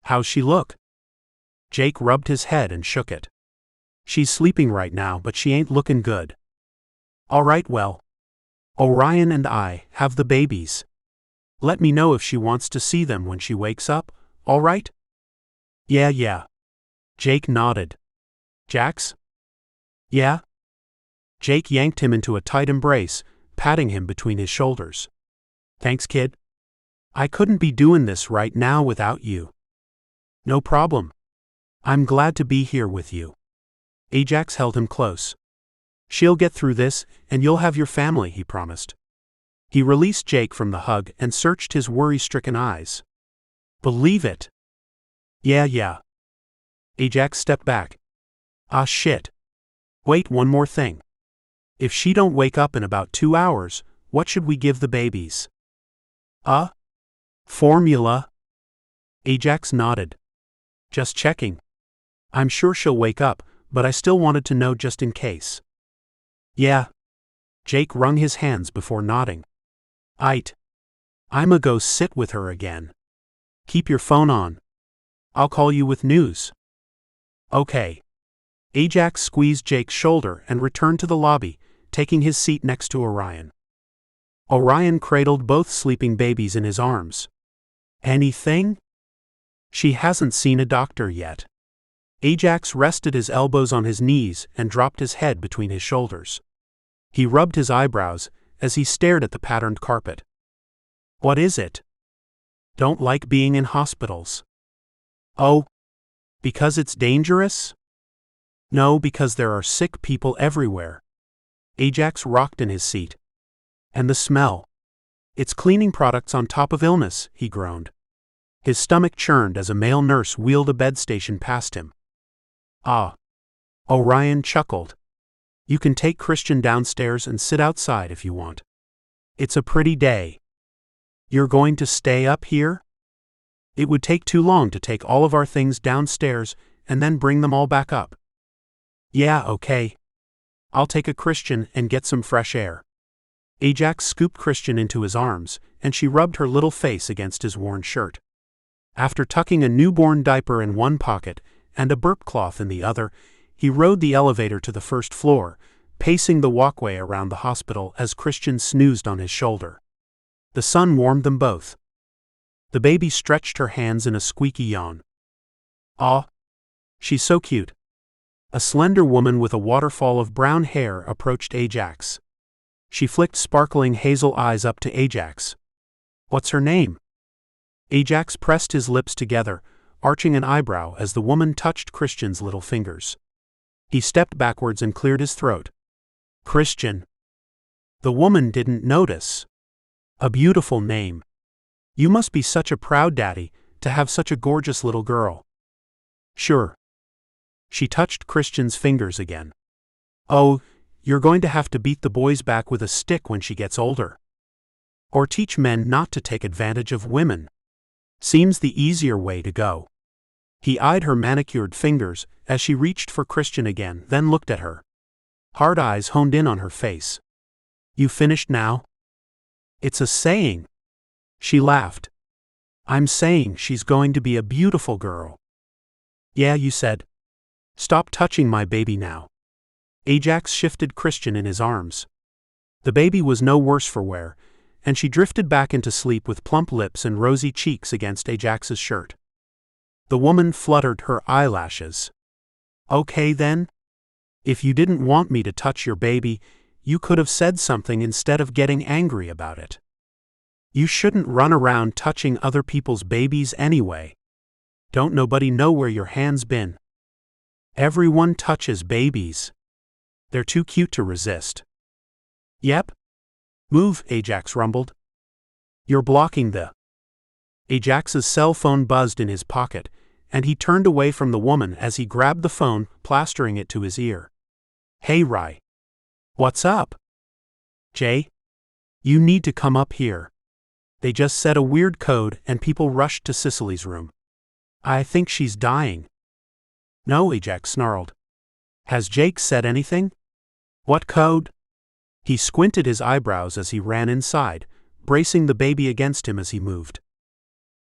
How's she look? Jake rubbed his head and shook it. She's sleeping right now, but she ain't looking good. All right, well. Orion and I have the babies. Let me know if she wants to see them when she wakes up, all right? Yeah. Jake nodded. Jax? Yeah? Jake yanked him into a tight embrace, patting him between his shoulders. "Thanks, kid. I couldn't be doing this right now without you." "No problem. I'm glad to be here with you." Ajax held him close. "She'll get through this, and you'll have your family," he promised. He released Jake from the hug and searched his worry-stricken eyes. "Believe it." Yeah. Ajax stepped back. "Ah, shit. Wait, one more thing. If she don't wake up in about 2 hours, what should we give the babies?" Formula." Ajax nodded. "Just checking. I'm sure she'll wake up, but I still wanted to know just in case." "Yeah." Jake wrung his hands before nodding. "I'ma go sit with her again. Keep your phone on. I'll call you with news." "Okay." Ajax squeezed Jake's shoulder and returned to the lobby, taking his seat next to Orion. Orion cradled both sleeping babies in his arms. "Anything?" "She hasn't seen a doctor yet." Ajax rested his elbows on his knees and dropped his head between his shoulders. He rubbed his eyebrows as he stared at the patterned carpet. "What is it?" "Don't like being in hospitals." "Oh, because it's dangerous?" "No, because there are sick people everywhere." Ajax rocked in his seat. "And the smell. It's cleaning products on top of illness," he groaned. His stomach churned as a male nurse wheeled a bed station past him. "Ah." Orion chuckled. "You can take Christian downstairs and sit outside if you want. It's a pretty day." "You're going to stay up here?" "It would take too long to take all of our things downstairs and then bring them all back up." "Yeah, okay. I'll take a Christian and get some fresh air." Ajax scooped Christian into his arms, and she rubbed her little face against his worn shirt. After tucking a newborn diaper in one pocket and a burp cloth in the other, he rode the elevator to the first floor, pacing the walkway around the hospital as Christian snoozed on his shoulder. The sun warmed them both. The baby stretched her hands in a squeaky yawn. "Aw, she's so cute." A slender woman with a waterfall of brown hair approached Ajax. She flicked sparkling hazel eyes up to Ajax. "What's her name?" Ajax pressed his lips together, arching an eyebrow as the woman touched Christian's little fingers. He stepped backwards and cleared his throat. "Christian." The woman didn't notice. "A beautiful name. You must be such a proud daddy to have such a gorgeous little girl." "Sure." She touched Christian's fingers again. "Oh, you're going to have to beat the boys back with a stick when she gets older. Or teach men not to take advantage of women. Seems the easier way to go." He eyed her manicured fingers as she reached for Christian again, then looked at her. Hard eyes honed in on her face. "You finished now?" "It's a saying." She laughed. "I'm saying she's going to be a beautiful girl." "Yeah, you said. Stop touching my baby now." Ajax shifted Christian in his arms. The baby was no worse for wear, and she drifted back into sleep with plump lips and rosy cheeks against Ajax's shirt. The woman fluttered her eyelashes. "Okay then. If you didn't want me to touch your baby, you could have said something instead of getting angry about it. You shouldn't run around touching other people's babies anyway. Don't nobody know where your hand's been. Everyone touches babies. They're too cute to resist." "Yep. Move," Ajax rumbled. "You're blocking the—" Ajax's cell phone buzzed in his pocket, and he turned away from the woman as he grabbed the phone, plastering it to his ear. "Hey, Rye. What's up?" "Jay? You need to come up here. They just said a weird code and people rushed to Sicily's room. I think she's dying." "No," Ajax snarled. "Has Jake said anything?" "What code?" He squinted his eyebrows as he ran inside, bracing the baby against him as he moved.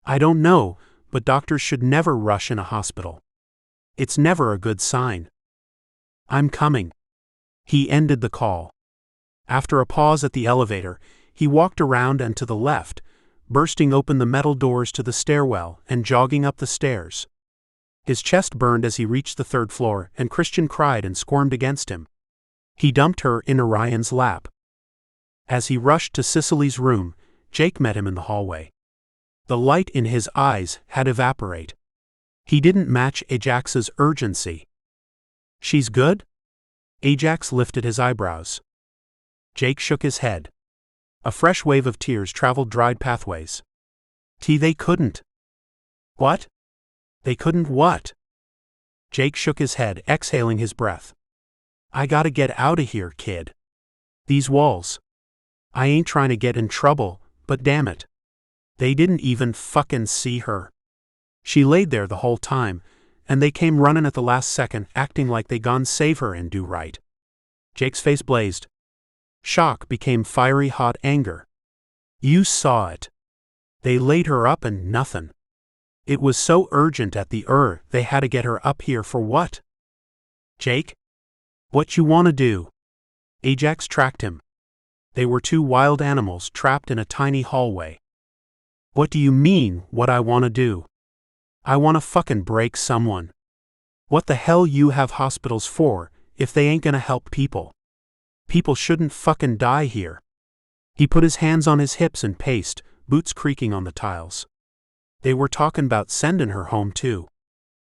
"I don't know, but doctors should never rush in a hospital. It's never a good sign." "I'm coming." He ended the call. After a pause at the elevator, he walked around and to the left, bursting open the metal doors to the stairwell and jogging up the stairs. His chest burned as he reached the third floor, and Christian cried and squirmed against him. He dumped her in Orion's lap. As he rushed to Sicily's room, Jake met him in the hallway. The light in his eyes had evaporated. He didn't match Ajax's urgency. "She's good?" Ajax lifted his eyebrows. Jake shook his head. A fresh wave of tears traveled dried pathways. They couldn't. What? They couldn't what? Jake shook his head, exhaling his breath. "I gotta get outta here, kid. These walls. I ain't trying to get in trouble, but damn it. They didn't even fucking see her. She laid there the whole time, and they came running at the last second, acting like they gone save her and do right." Jake's face blazed. Shock became fiery hot anger. "You saw it. They laid her up and nothing. It was so urgent at the they had to get her up here for what? Jake? What you wanna do?" Ajax tracked him. They were two wild animals trapped in a tiny hallway. "What do you mean, what I wanna do? I wanna fucking break someone. What the hell you have hospitals for, if they ain't gonna help people? People shouldn't fucking die here." He put his hands on his hips and paced, boots creaking on the tiles. They were talking about sending her home too.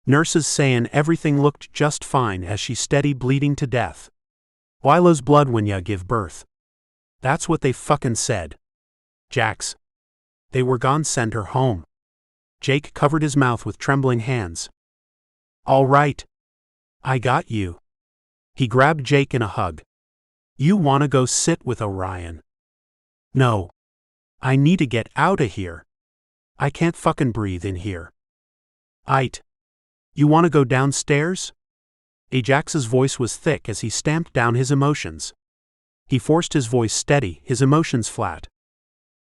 Nurses saying everything looked just fine as she steady bleeding to death. "Why lose blood when ya give birth?" That's what they fucking said. Jax. They were gone send her home. Jake covered his mouth with trembling hands. "All right. I got you." He grabbed Jake in a hug. "You wanna go sit with Orion?" "No. I need to get outta here. I can't fucking breathe in here." "Aight. You wanna go downstairs?" Ajax's voice was thick as he stamped down his emotions. He forced his voice steady, his emotions flat.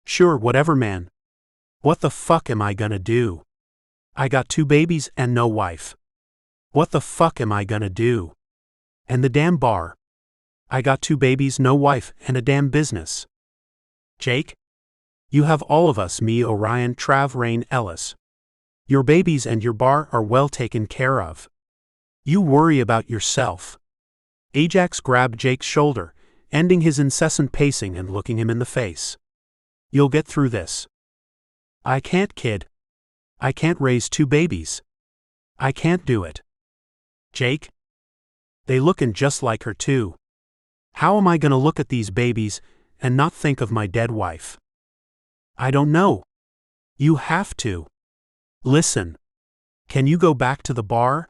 "Sure, whatever, man. What the fuck am I gonna do? I got 2 babies and no wife. What the fuck am I gonna do? And the damn bar. I got 2 babies, no wife, and a damn business. Jake? You have all of us, me, Orion, Trav, Rain, Ellis. Your babies and your bar are well taken care of. You worry about yourself." Ajax grabbed Jake's shoulder, ending his incessant pacing and looking him in the face. "You'll get through this." "I can't, kid. I can't raise 2 babies. I can't do it." "Jake? They lookin' just like her too. How am I gonna look at these babies and not think of my dead wife?" "I don't know. You have to. Listen. Can you go back to the bar?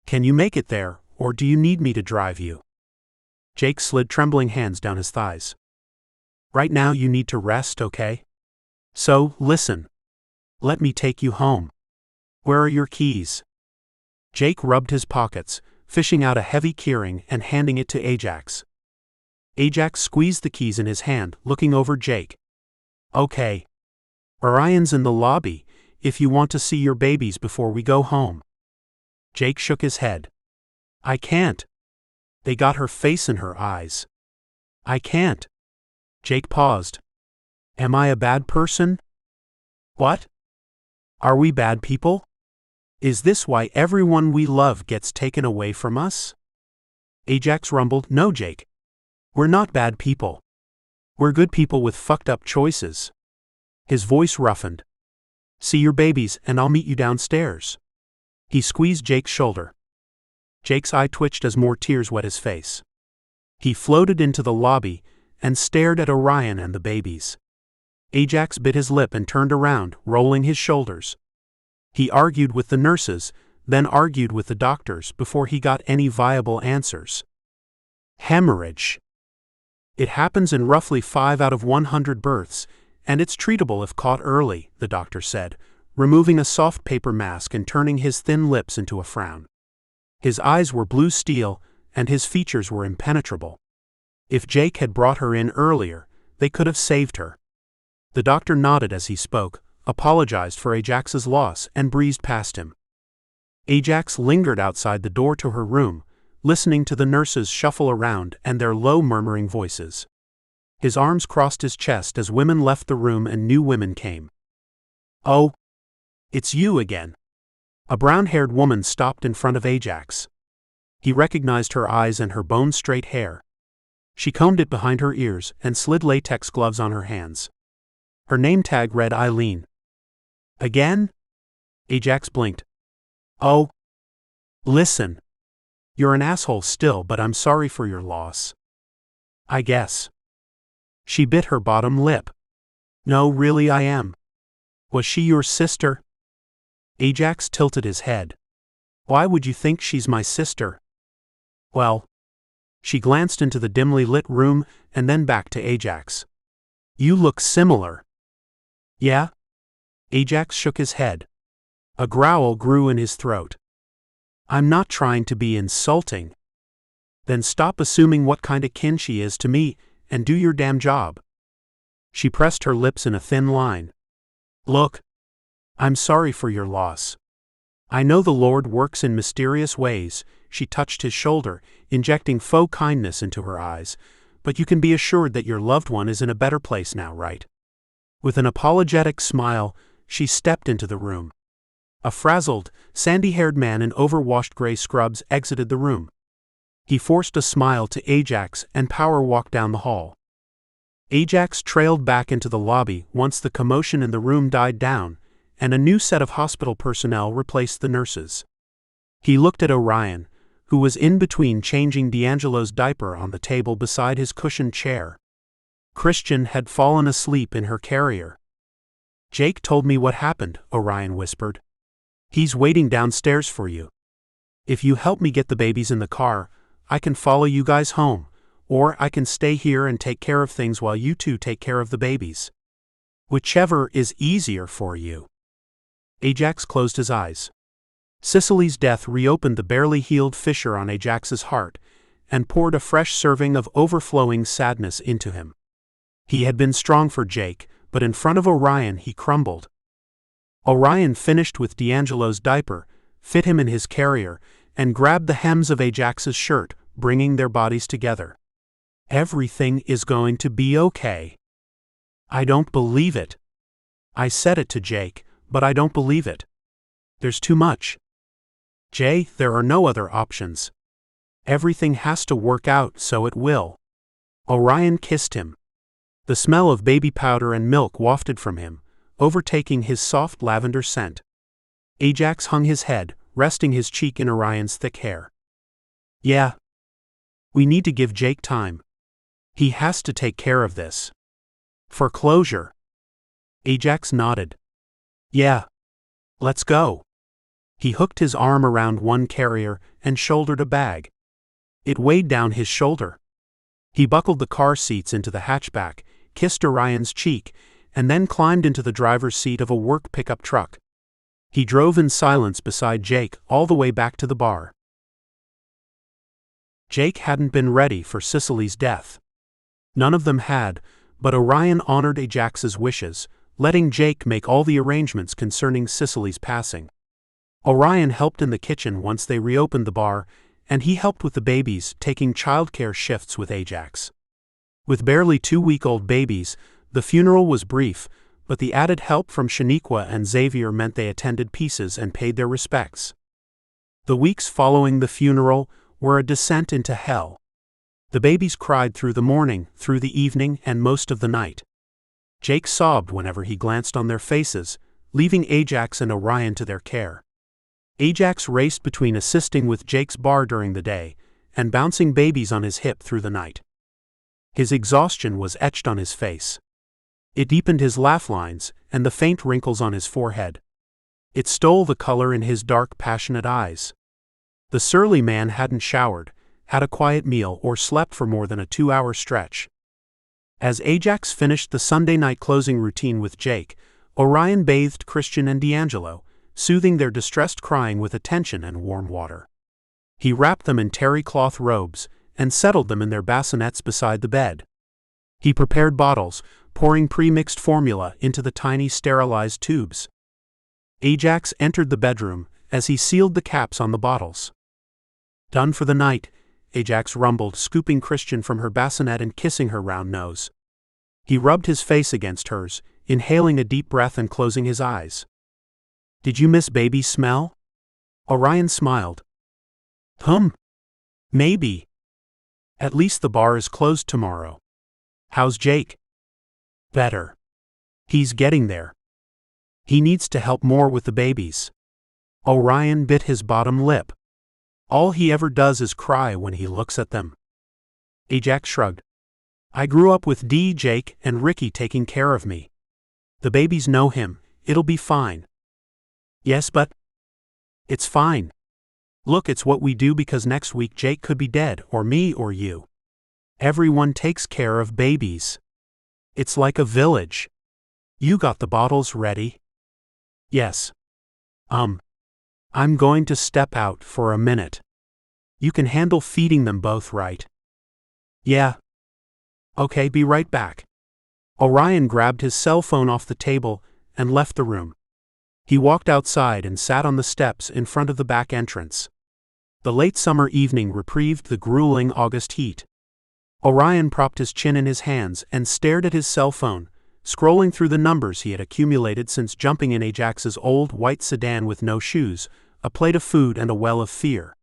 Can you make it there, or do you need me to drive you?" Jake slid trembling hands down his thighs. "Right now you need to rest, okay? So, listen. Let me take you home. Where are your keys?" Jake rubbed his pockets, fishing out a heavy keyring and handing it to Ajax. Ajax squeezed the keys in his hand, looking over Jake. "Okay. Orion's in the lobby, if you want to see your babies before we go home." Jake shook his head. "I can't. They got her face in her eyes. I can't." Jake paused. "Am I a bad person?" "What? Are we bad people? Is this why everyone we love gets taken away from us?" Ajax rumbled, "No, Jake. We're not bad people. We're good people with fucked up choices." His voice roughened. "See your babies and I'll meet you downstairs." He squeezed Jake's shoulder. Jake's eye twitched as more tears wet his face. He floated into the lobby and stared at Orion and the babies. Ajax bit his lip and turned around, rolling his shoulders. He argued with the nurses, then argued with the doctors before he got any viable answers. Hemorrhage. It happens in roughly 5 out of 100 births, and it's treatable if caught early, the doctor said, removing a soft paper mask and turning his thin lips into a frown. His eyes were blue steel, and his features were impenetrable. If Jake had brought her in earlier, they could have saved her. The doctor nodded as he spoke, apologized for Ajax's loss, and breezed past him. Ajax lingered outside the door to her room, listening to the nurses shuffle around and their low murmuring voices. His arms crossed his chest as women left the room and new women came. "Oh, it's you again." A brown-haired woman stopped in front of Ajax. He recognized her eyes and her bone-straight hair. She combed it behind her ears and slid latex gloves on her hands. Her name tag read Eileen. Again? Ajax blinked. Oh. Listen. You're an asshole still, but I'm sorry for your loss. I guess. She bit her bottom lip. No, really I am. Was she your sister? Ajax tilted his head. Why would you think she's my sister? Well. She glanced into the dimly lit room and then back to Ajax. You look similar. Yeah? Ajax shook his head. A growl grew in his throat. I'm not trying to be insulting. Then stop assuming what kind of kin she is to me and do your damn job. She pressed her lips in a thin line. Look. I'm sorry for your loss. I know the Lord works in mysterious ways. She touched his shoulder, injecting faux kindness into her eyes, but you can be assured that your loved one is in a better place now, right? With an apologetic smile, she stepped into the room. A frazzled, sandy-haired man in overwashed gray scrubs exited the room. He forced a smile to Ajax and power-walked down the hall. Ajax trailed back into the lobby once the commotion in the room died down, and a new set of hospital personnel replaced the nurses. He looked at Orion, who was in between changing D'Angelo's diaper on the table beside his cushioned chair. Christian had fallen asleep in her carrier. Jake told me what happened, Orion whispered. He's waiting downstairs for you. If you help me get the babies in the car, I can follow you guys home, or I can stay here and take care of things while you two take care of the babies. Whichever is easier for you. Ajax closed his eyes. Sicily's death reopened the barely healed fissure on Ajax's heart and poured a fresh serving of overflowing sadness into him. He had been strong for Jake, but in front of Orion he crumbled. Orion finished with D'Angelo's diaper, fit him in his carrier, and grabbed the hems of Ajax's shirt, bringing their bodies together. Everything is going to be okay. I don't believe it. I said it to Jake, but I don't believe it. There's too much. Jay, there are no other options. Everything has to work out, so it will. Orion kissed him. The smell of baby powder and milk wafted from him, overtaking his soft lavender scent. Ajax hung his head, resting his cheek in Orion's thick hair. Yeah. We need to give Jake time. He has to take care of this. For closure. Ajax nodded. Yeah. Let's go. He hooked his arm around one carrier and shouldered a bag. It weighed down his shoulder. He buckled the car seats into the hatchback, kissed Orion's cheek, and then climbed into the driver's seat of a work pickup truck. He drove in silence beside Jake all the way back to the bar. Jake hadn't been ready for Sicily's death. None of them had, but Orion honored Ajax's wishes, letting Jake make all the arrangements concerning Sicily's passing. Orion helped in the kitchen once they reopened the bar, and he helped with the babies, taking childcare shifts with Ajax. With barely 2-week-old babies, the funeral was brief, but the added help from Shaniqua and Xavier meant they attended pieces and paid their respects. The weeks following the funeral were a descent into hell. The babies cried through the morning, through the evening, and most of the night. Jake sobbed whenever he glanced on their faces, leaving Ajax and Orion to their care. Ajax raced between assisting with Jake's bar during the day and bouncing babies on his hip through the night. His exhaustion was etched on his face. It deepened his laugh lines and the faint wrinkles on his forehead. It stole the color in his dark, passionate eyes. The surly man hadn't showered, had a quiet meal, or slept for more than a 2-hour stretch. As Ajax finished the Sunday night closing routine with Jake, Orion bathed Christian and D'Angelo, soothing their distressed crying with attention and warm water. He wrapped them in terry cloth robes and settled them in their bassinets beside the bed. He prepared bottles, pouring pre-mixed formula into the tiny sterilized tubes. Ajax entered the bedroom as he sealed the caps on the bottles. Done for the night, Ajax rumbled, scooping Christian from her bassinet and kissing her round nose. He rubbed his face against hers, inhaling a deep breath and closing his eyes. Did you miss baby's smell? Orion smiled. Maybe. At least the bar is closed tomorrow. How's Jake? Better. He's getting there. He needs to help more with the babies. Orion bit his bottom lip. All he ever does is cry when he looks at them. Ajax shrugged. I grew up with Jake and Ricky taking care of me. The babies know him. It'll be fine. Yes, but it's fine. Look, it's what we do because next week Jake could be dead, or me or you. Everyone takes care of babies. It's like a village. You got the bottles ready? Yes. I'm going to step out for a minute. You can handle feeding them both, right? Yeah. Okay, be right back. Orion grabbed his cell phone off the table and left the room. He walked outside and sat on the steps in front of the back entrance. The late summer evening reprieved the grueling August heat. Orion propped his chin in his hands and stared at his cell phone, scrolling through the numbers he had accumulated since jumping in Ajax's old white sedan with no shoes, a plate of food and a well of fear.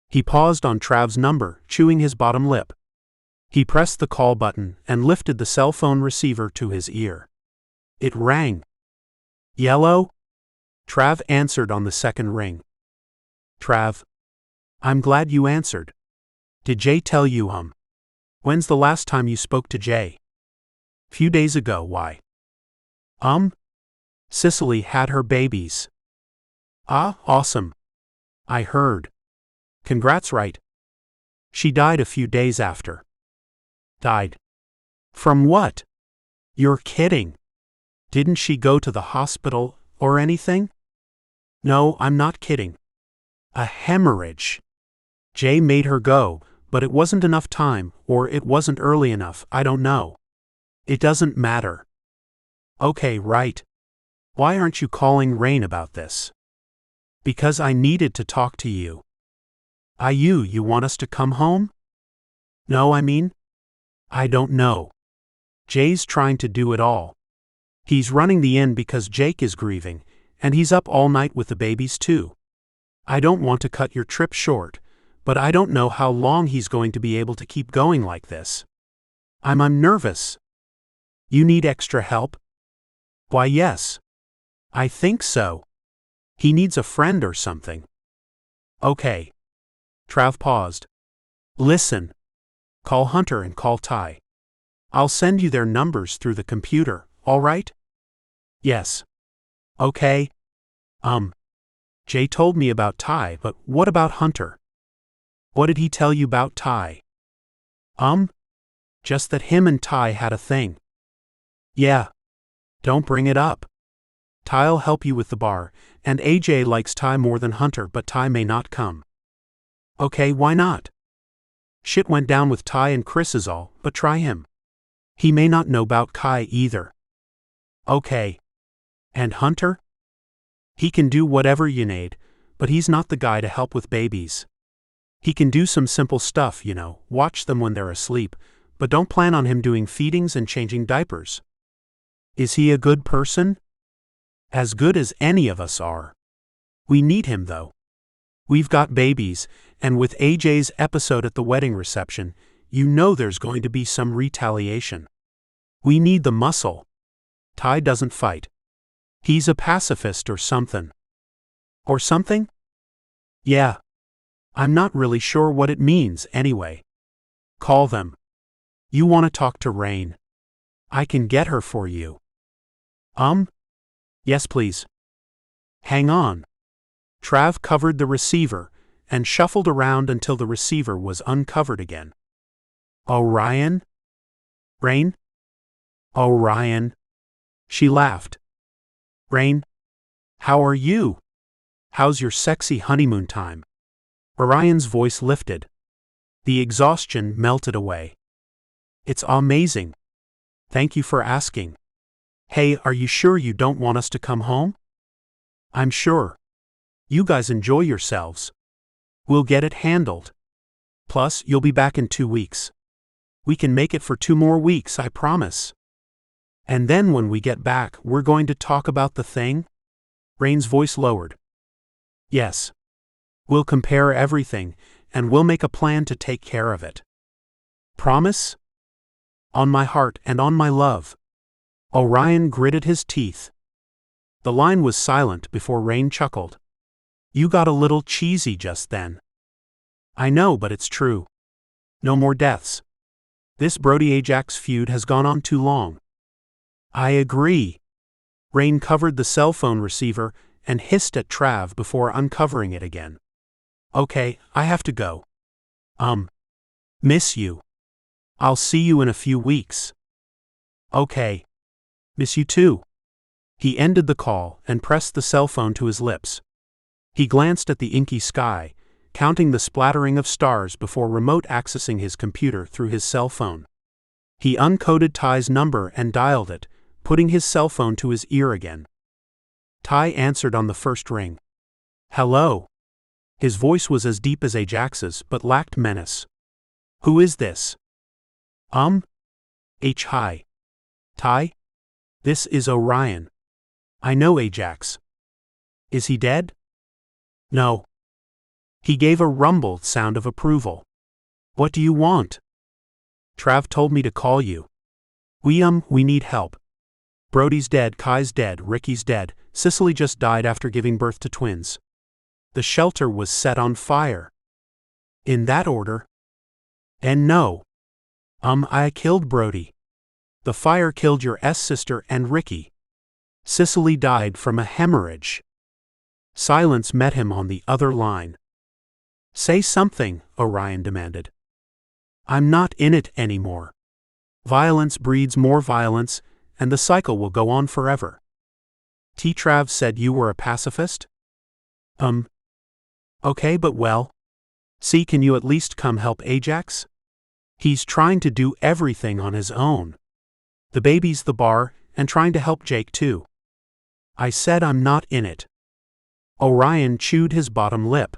He paused on Trav's number, chewing his bottom lip. He pressed the call button and lifted the cell phone receiver to his ear. It rang. Yellow? Trav answered on the second ring. Trav. I'm glad you answered. Did Jay tell you, When's the last time you spoke to Jay? Few days ago, why? Sicily had her babies. Ah, awesome. I heard. Congrats, right? She died a few days after. Died? From what? You're kidding. Didn't she go to the hospital or anything? No, I'm not kidding. A hemorrhage. Jay made her go, but it wasn't enough time, or it wasn't early enough, I don't know. It doesn't matter. Okay, right. Why aren't you calling Rain about this? Because I needed to talk to you. You want us to come home? No, I don't know. Jay's trying to do it all. He's running the inn because Jake is grieving, and he's up all night with the babies too. I don't want to cut your trip short, but I don't know how long he's going to be able to keep going like this. I'm nervous. You need extra help? Why, yes. I think so. He needs a friend or something. Okay. Trav paused. Listen. Call Hunter and call Ty. I'll send you their numbers through the computer, all right? Yes. Okay. Jay told me about Ty, but what about Hunter? What did he tell you about Ty? Just that him and Ty had a thing. Yeah. Don't bring it up. Ty'll help you with the bar, and AJ likes Ty more than Hunter, but Ty may not come. Okay, why not? Shit went down with Ty and Chris is all, but try him. He may not know about Kai either. Okay. And Hunter? He can do whatever you need, but he's not the guy to help with babies. He can do some simple stuff, watch them when they're asleep, but don't plan on him doing feedings and changing diapers. Is he a good person? As good as any of us are. We need him though. We've got babies, and with AJ's episode at the wedding reception, there's going to be some retaliation. We need the muscle. Ty doesn't fight. He's a pacifist or something. Or something? Yeah. I'm not really sure what it means anyway. Call them. You want to talk to Rain? I can get her for you. Yes, please. Hang on. Trav covered the receiver and shuffled around until the receiver was uncovered again. Orion? Rain? Orion. She laughed. Rain? How are you? How's your sexy honeymoon time? Orion's voice lifted. The exhaustion melted away. It's amazing. Thank you for asking. Hey, are you sure you don't want us to come home? I'm sure. You guys enjoy yourselves. We'll get it handled. Plus, you'll be back in 2 weeks. We can make it for 2 more weeks, I promise. And then when we get back, we're going to talk about the thing? Rain's voice lowered. Yes. We'll compare everything, and we'll make a plan to take care of it. Promise? On my heart and on my love. Orion gritted his teeth. The line was silent before Rain chuckled. You got a little cheesy just then. I know, but it's true. No more deaths. This Brody-Ajax feud has gone on too long. I agree. Rain covered the cell phone receiver and hissed at Trav before uncovering it again. Okay, I have to go. Miss you. I'll see you in a few weeks. Okay. Miss you too. He ended the call and pressed the cell phone to his lips. He glanced at the inky sky, counting the splattering of stars before remote accessing his computer through his cell phone. He uncoded Ty's number and dialed it, putting his cell phone to his ear again. Ty answered on the first ring. Hello. His voice was as deep as Ajax's but lacked menace. Who is this? Hi. Ty? This is Orion. I know Ajax. Is he dead? No. He gave a rumbled sound of approval. What do you want? Trav told me to call you. We need help. Brody's dead, Kai's dead, Ricky's dead, Sicily just died after giving birth to twins. The shelter was set on fire. In that order? And no. I killed Brody. The fire killed your sister and Ricky. Sicily died from a hemorrhage. Silence met him on the other line. Say something, Orion demanded. I'm not in it anymore. Violence breeds more violence, and the cycle will go on forever. Trav said you were a pacifist? Okay, but well. See, can you at least come help Ajax? He's trying to do everything on his own. The baby's the bar, and trying to help Jake too. I said I'm not in it. Orion chewed his bottom lip.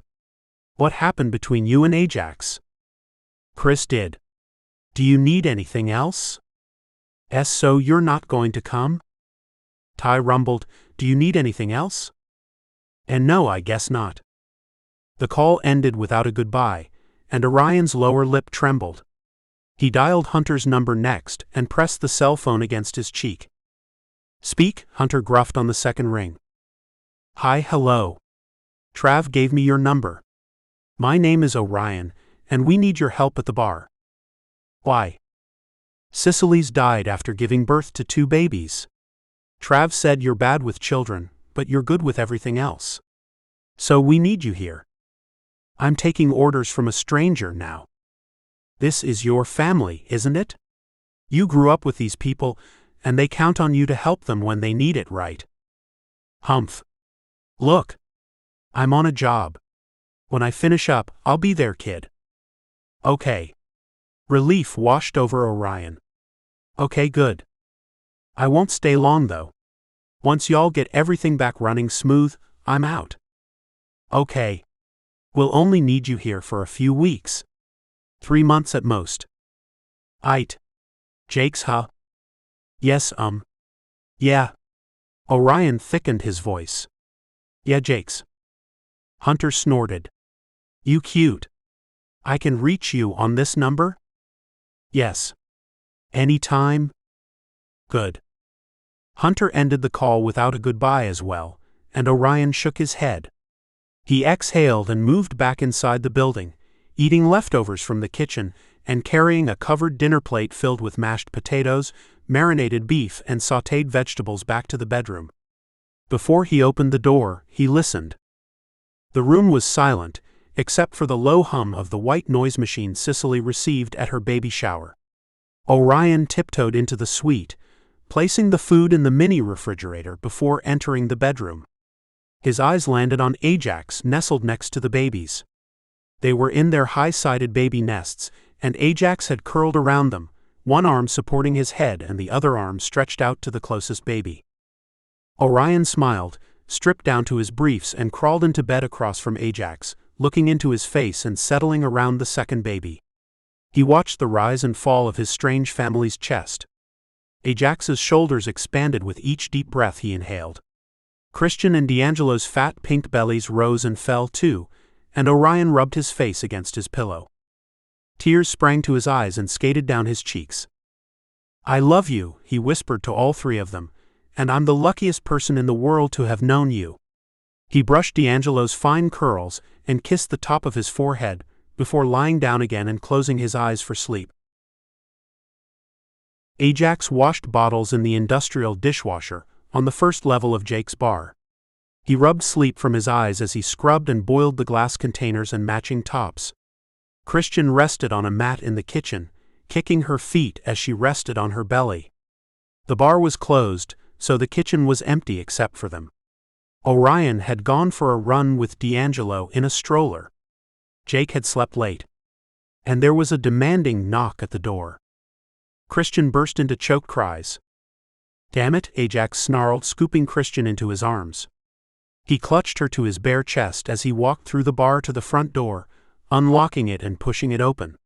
What happened between you and Ajax? Chris did. Do you need anything else? So you're not going to come? Ty rumbled, do you need anything else? And no, I guess not. The call ended without a goodbye, and Orion's lower lip trembled. He dialed Hunter's number next and pressed the cell phone against his cheek. Speak, Hunter gruffed on the second ring. Hi, hello. Trav gave me your number. My name is Orion, and we need your help at the bar. Why? Sicily's died after giving birth to 2 babies. Trav said you're bad with children, but you're good with everything else. So we need you here. I'm taking orders from a stranger now. This is your family, isn't it? You grew up with these people, and they count on you to help them when they need it, right? Humph. Look. I'm on a job. When I finish up, I'll be there, kid. Okay. Relief washed over Orion. Okay, good. I won't stay long, though. Once y'all get everything back running smooth, I'm out. Okay. We'll only need you here for a few weeks. 3 months at most. Aight. Jake's, huh? Yes, Yeah. Orion thickened his voice. Yeah, Jake's. Hunter snorted. You cute. I can reach you on this number? Yes. Anytime? Good. Hunter ended the call without a goodbye as well, and Orion shook his head. He exhaled and moved back inside the building, eating leftovers from the kitchen and carrying a covered dinner plate filled with mashed potatoes, marinated beef, and sautéed vegetables back to the bedroom. Before he opened the door, he listened. The room was silent, except for the low hum of the white noise machine Sicily received at her baby shower. Orion tiptoed into the suite, placing the food in the mini refrigerator before entering the bedroom. His eyes landed on Ajax nestled next to the babies. They were in their high-sided baby nests, and Ajax had curled around them, one arm supporting his head and the other arm stretched out to the closest baby. Orion smiled, stripped down to his briefs and crawled into bed across from Ajax, looking into his face and settling around the second baby. He watched the rise and fall of his strange family's chest. Ajax's shoulders expanded with each deep breath he inhaled. Christian and D'Angelo's fat pink bellies rose and fell too, and Orion rubbed his face against his pillow. Tears sprang to his eyes and skated down his cheeks. "I love you," he whispered to all three of them, "and I'm the luckiest person in the world to have known you." He brushed D'Angelo's fine curls and kissed the top of his forehead before lying down again and closing his eyes for sleep. Ajax washed bottles in the industrial dishwasher on the first level of Jake's bar. He rubbed sleep from his eyes as he scrubbed and boiled the glass containers and matching tops. Christian rested on a mat in the kitchen, kicking her feet as she rested on her belly. The bar was closed, so the kitchen was empty except for them. Orion had gone for a run with D'Angelo in a stroller. Jake had slept late. And there was a demanding knock at the door. Christian burst into choked cries. "Damn it," Ajax snarled, scooping Christian into his arms. He clutched her to his bare chest as he walked through the bar to the front door, unlocking it and pushing it open.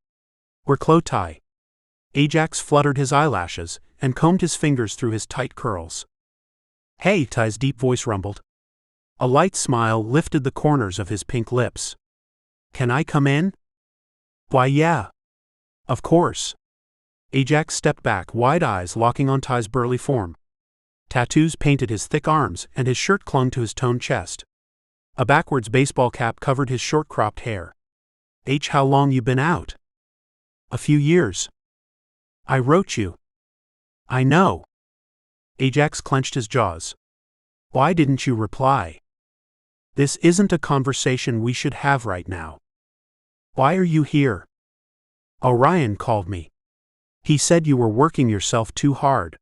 "We're close, Ty." Ajax fluttered his eyelashes and combed his fingers through his tight curls. "Hey," Ty's deep voice rumbled. A light smile lifted the corners of his pink lips. "Can I come in?" "Why, yeah. Of course." Ajax stepped back, wide eyes locking on Ty's burly form. Tattoos painted his thick arms and his shirt clung to his toned chest. A backwards baseball cap covered his short-cropped hair. "How long you been out?" "A few years." "I wrote you." "I know." Ajax clenched his jaws. "Why didn't you reply?" "This isn't a conversation we should have right now." "Why are you here?" "Orion called me. He said you were working yourself too hard."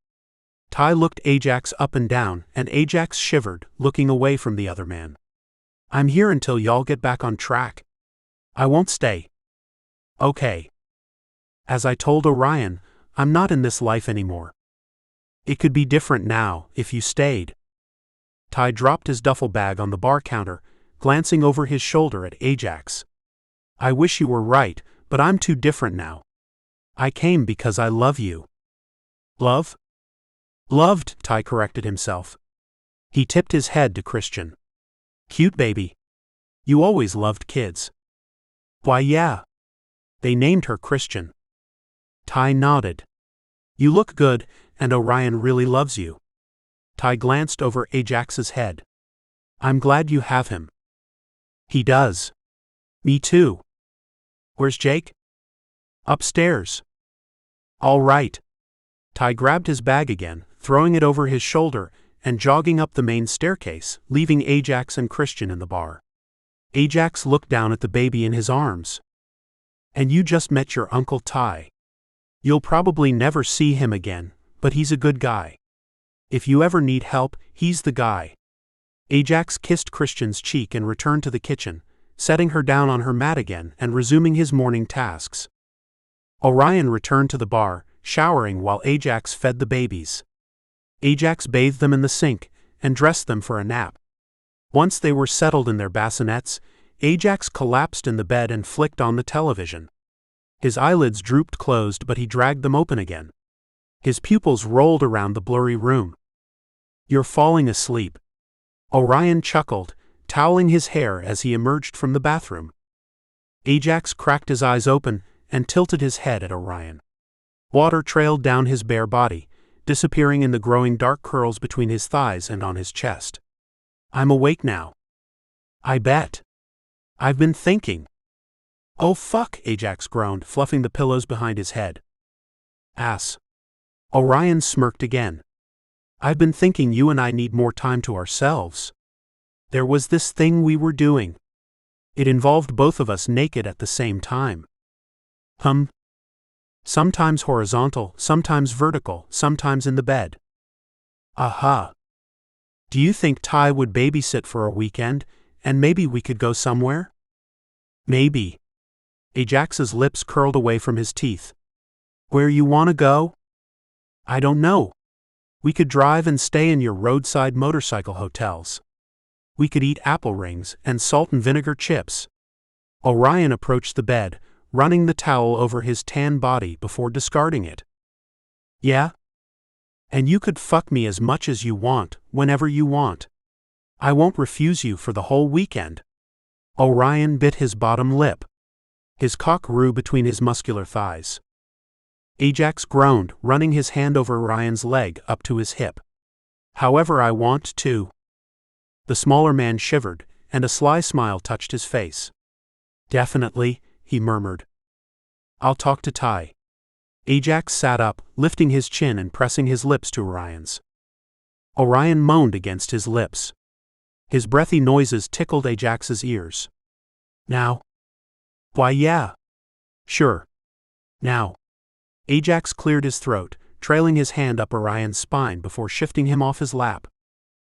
Ty looked Ajax up and down, and Ajax shivered, looking away from the other man. "I'm here until y'all get back on track. I won't stay." "Okay." "As I told Orion, I'm not in this life anymore. It could be different now, if you stayed." Ty dropped his duffel bag on the bar counter, glancing over his shoulder at Ajax. "I wish you were right, but I'm too different now. I came because I love you." "Love?" "Loved," Ty corrected himself. He tipped his head to Christian. "Cute baby. You always loved kids." "Why, yeah. They named her Christian." Ty nodded. "You look good, and Orion really loves you." Ty glanced over Ajax's head. "I'm glad you have him." "He does." "Me too." "Where's Jake?" "Upstairs." "All right." Ty grabbed his bag again, throwing it over his shoulder and jogging up the main staircase, leaving Ajax and Christian in the bar. Ajax looked down at the baby in his arms. "And you just met your Uncle Ty. You'll probably never see him again, but he's a good guy. If you ever need help, he's the guy." Ajax kissed Christian's cheek and returned to the kitchen, setting her down on her mat again and resuming his morning tasks. Orion returned to the bar, showering while Ajax fed the babies. Ajax bathed them in the sink and dressed them for a nap. Once they were settled in their bassinets, Ajax collapsed in the bed and flicked on the television. His eyelids drooped closed, but he dragged them open again. His pupils rolled around the blurry room. "You're falling asleep." Orion chuckled, toweling his hair as he emerged from the bathroom. Ajax cracked his eyes open and tilted his head at Orion. Water trailed down his bare body, disappearing in the growing dark curls between his thighs and on his chest. "I'm awake now." "I bet. I've been thinking." "Oh fuck," Ajax groaned, fluffing the pillows behind his head. "Ass." Orion smirked again. "I've been thinking you and I need more time to ourselves. There was this thing we were doing. It involved both of us naked at the same time." "Sometimes horizontal, sometimes vertical, sometimes in the bed." "Aha. Do you think Ty would babysit for a weekend, and maybe we could go somewhere?" "Maybe." Ajax's lips curled away from his teeth. "Where you want to go?" "I don't know. We could drive and stay in your roadside motorcycle hotels. We could eat apple rings and salt and vinegar chips." Orion approached the bed, running the towel over his tan body before discarding it. "Yeah? And you could fuck me as much as you want, whenever you want. I won't refuse you for the whole weekend." Orion bit his bottom lip. His cock grew between his muscular thighs. Ajax groaned, running his hand over Orion's leg up to his hip. However, I want to. The smaller man shivered, and a sly smile touched his face. Definitely, he murmured. I'll talk to Ty. Ajax sat up, lifting his chin and pressing his lips to Orion's. Orion moaned against his lips. His breathy noises tickled Ajax's ears. Now? Why, yeah. Sure. Now. Ajax cleared his throat, trailing his hand up Orion's spine before shifting him off his lap.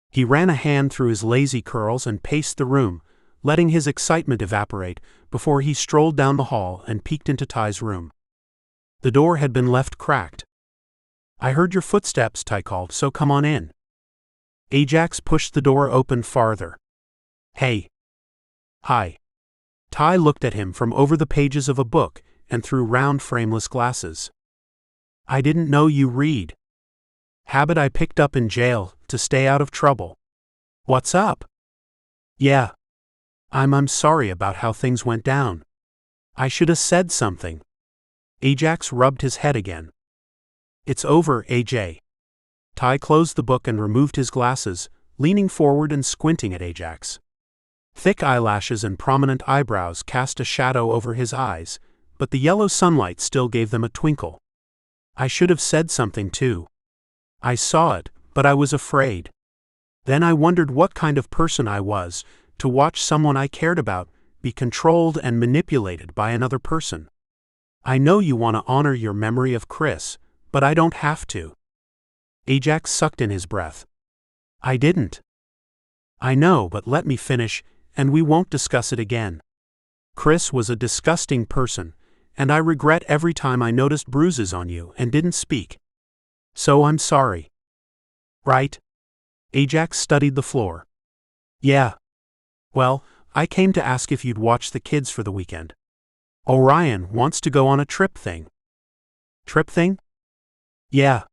He ran a hand through his lazy curls and paced the room, letting his excitement evaporate before he strolled down the hall and peeked into Ty's room. The door had been left cracked. I heard your footsteps, Ty called, so come on in. Ajax pushed the door open farther. Hey. Hi. Ty looked at him from over the pages of a book and through round frameless glasses. I didn't know you read. Habit I picked up in jail to stay out of trouble. What's up? Yeah. I'm sorry about how things went down. I should have said something. Ajax rubbed his head again. It's over, AJ. Ty closed the book and removed his glasses, leaning forward and squinting at Ajax. Thick eyelashes and prominent eyebrows cast a shadow over his eyes, but the yellow sunlight still gave them a twinkle. I should have said something too. I saw it, but I was afraid. Then I wondered what kind of person I was, to watch someone I cared about be controlled and manipulated by another person. I know you want to honor your memory of Chris, but I don't have to. Ajax sucked in his breath. I didn't. I know, but let me finish, and we won't discuss it again. Chris was a disgusting person, and I regret every time I noticed bruises on you and didn't speak. So I'm sorry. Right? Ajax studied the floor. Yeah. Well, I came to ask if you'd watch the kids for the weekend. Orion wants to go on a trip thing. Trip thing? Yeah.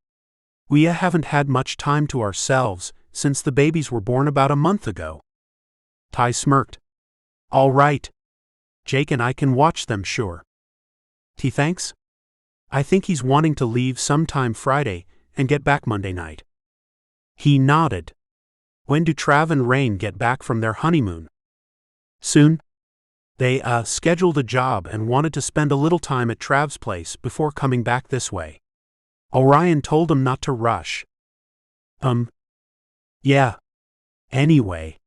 We haven't had much time to ourselves since the babies were born about a month ago. Ty smirked. All right. Jake and I can watch them, sure. T thanks? I think he's wanting to leave sometime Friday and get back Monday night. He nodded. When do Trav and Rain get back from their honeymoon? Soon. They, scheduled a job and wanted to spend a little time at Trav's place before coming back this way. Orion told them not to rush. Yeah. Anyway.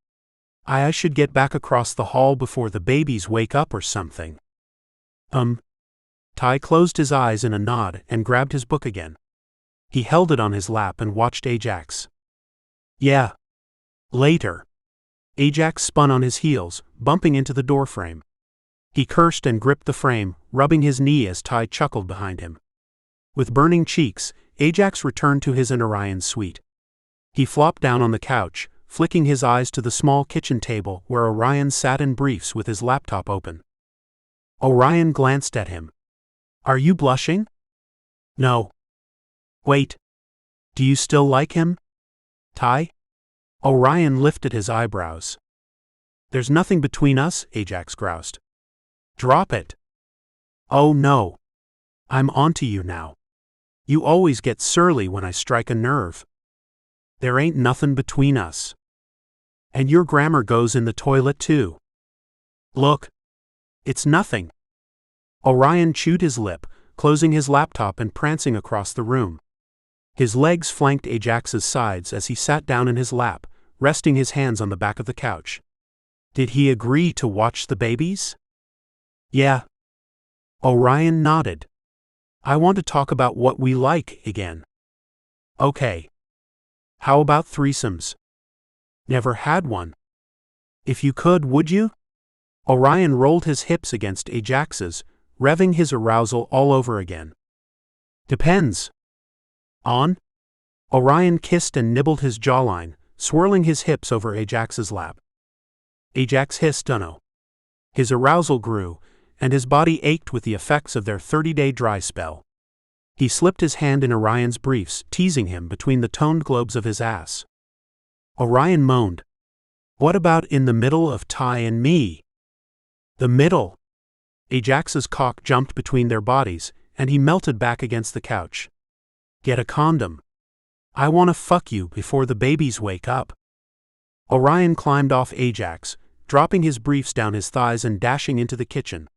I should get back across the hall before the babies wake up or something. Ty closed his eyes in a nod and grabbed his book again. He held it on his lap and watched Ajax. Yeah. Later. Ajax spun on his heels, bumping into the doorframe. He cursed and gripped the frame, rubbing his knee as Ty chuckled behind him. With burning cheeks, Ajax returned to his and Orion's suite. He flopped down on the couch, flicking his eyes to the small kitchen table where Orion sat in briefs with his laptop open. Orion glanced at him. Are you blushing? No. Wait. Do you still like him? Ty? Orion lifted his eyebrows. There's nothing between us, Ajax groused. Drop it. Oh no. I'm onto you now. You always get surly when I strike a nerve. There ain't nothing between us. And your grammar goes in the toilet too. Look. It's nothing. Orion chewed his lip, closing his laptop and prancing across the room. His legs flanked Ajax's sides as he sat down in his lap, resting his hands on the back of the couch. Did he agree to watch the babies? Yeah. Orion nodded. I want to talk about what we like again. Okay. How about threesomes? Never had one. If you could, would you? Orion rolled his hips against Ajax's, revving his arousal all over again. Depends. On? Orion kissed and nibbled his jawline, swirling his hips over Ajax's lap. Ajax hissed no. His arousal grew, and his body ached with the effects of their 30-day dry spell. He slipped his hand in Orion's briefs, teasing him between the toned globes of his ass. Orion moaned. What about in the middle of Ty and me? The middle? Ajax's cock jumped between their bodies, and he melted back against the couch. Get a condom. I wanna fuck you before the babies wake up. Orion climbed off Ajax, dropping his briefs down his thighs and dashing into the kitchen.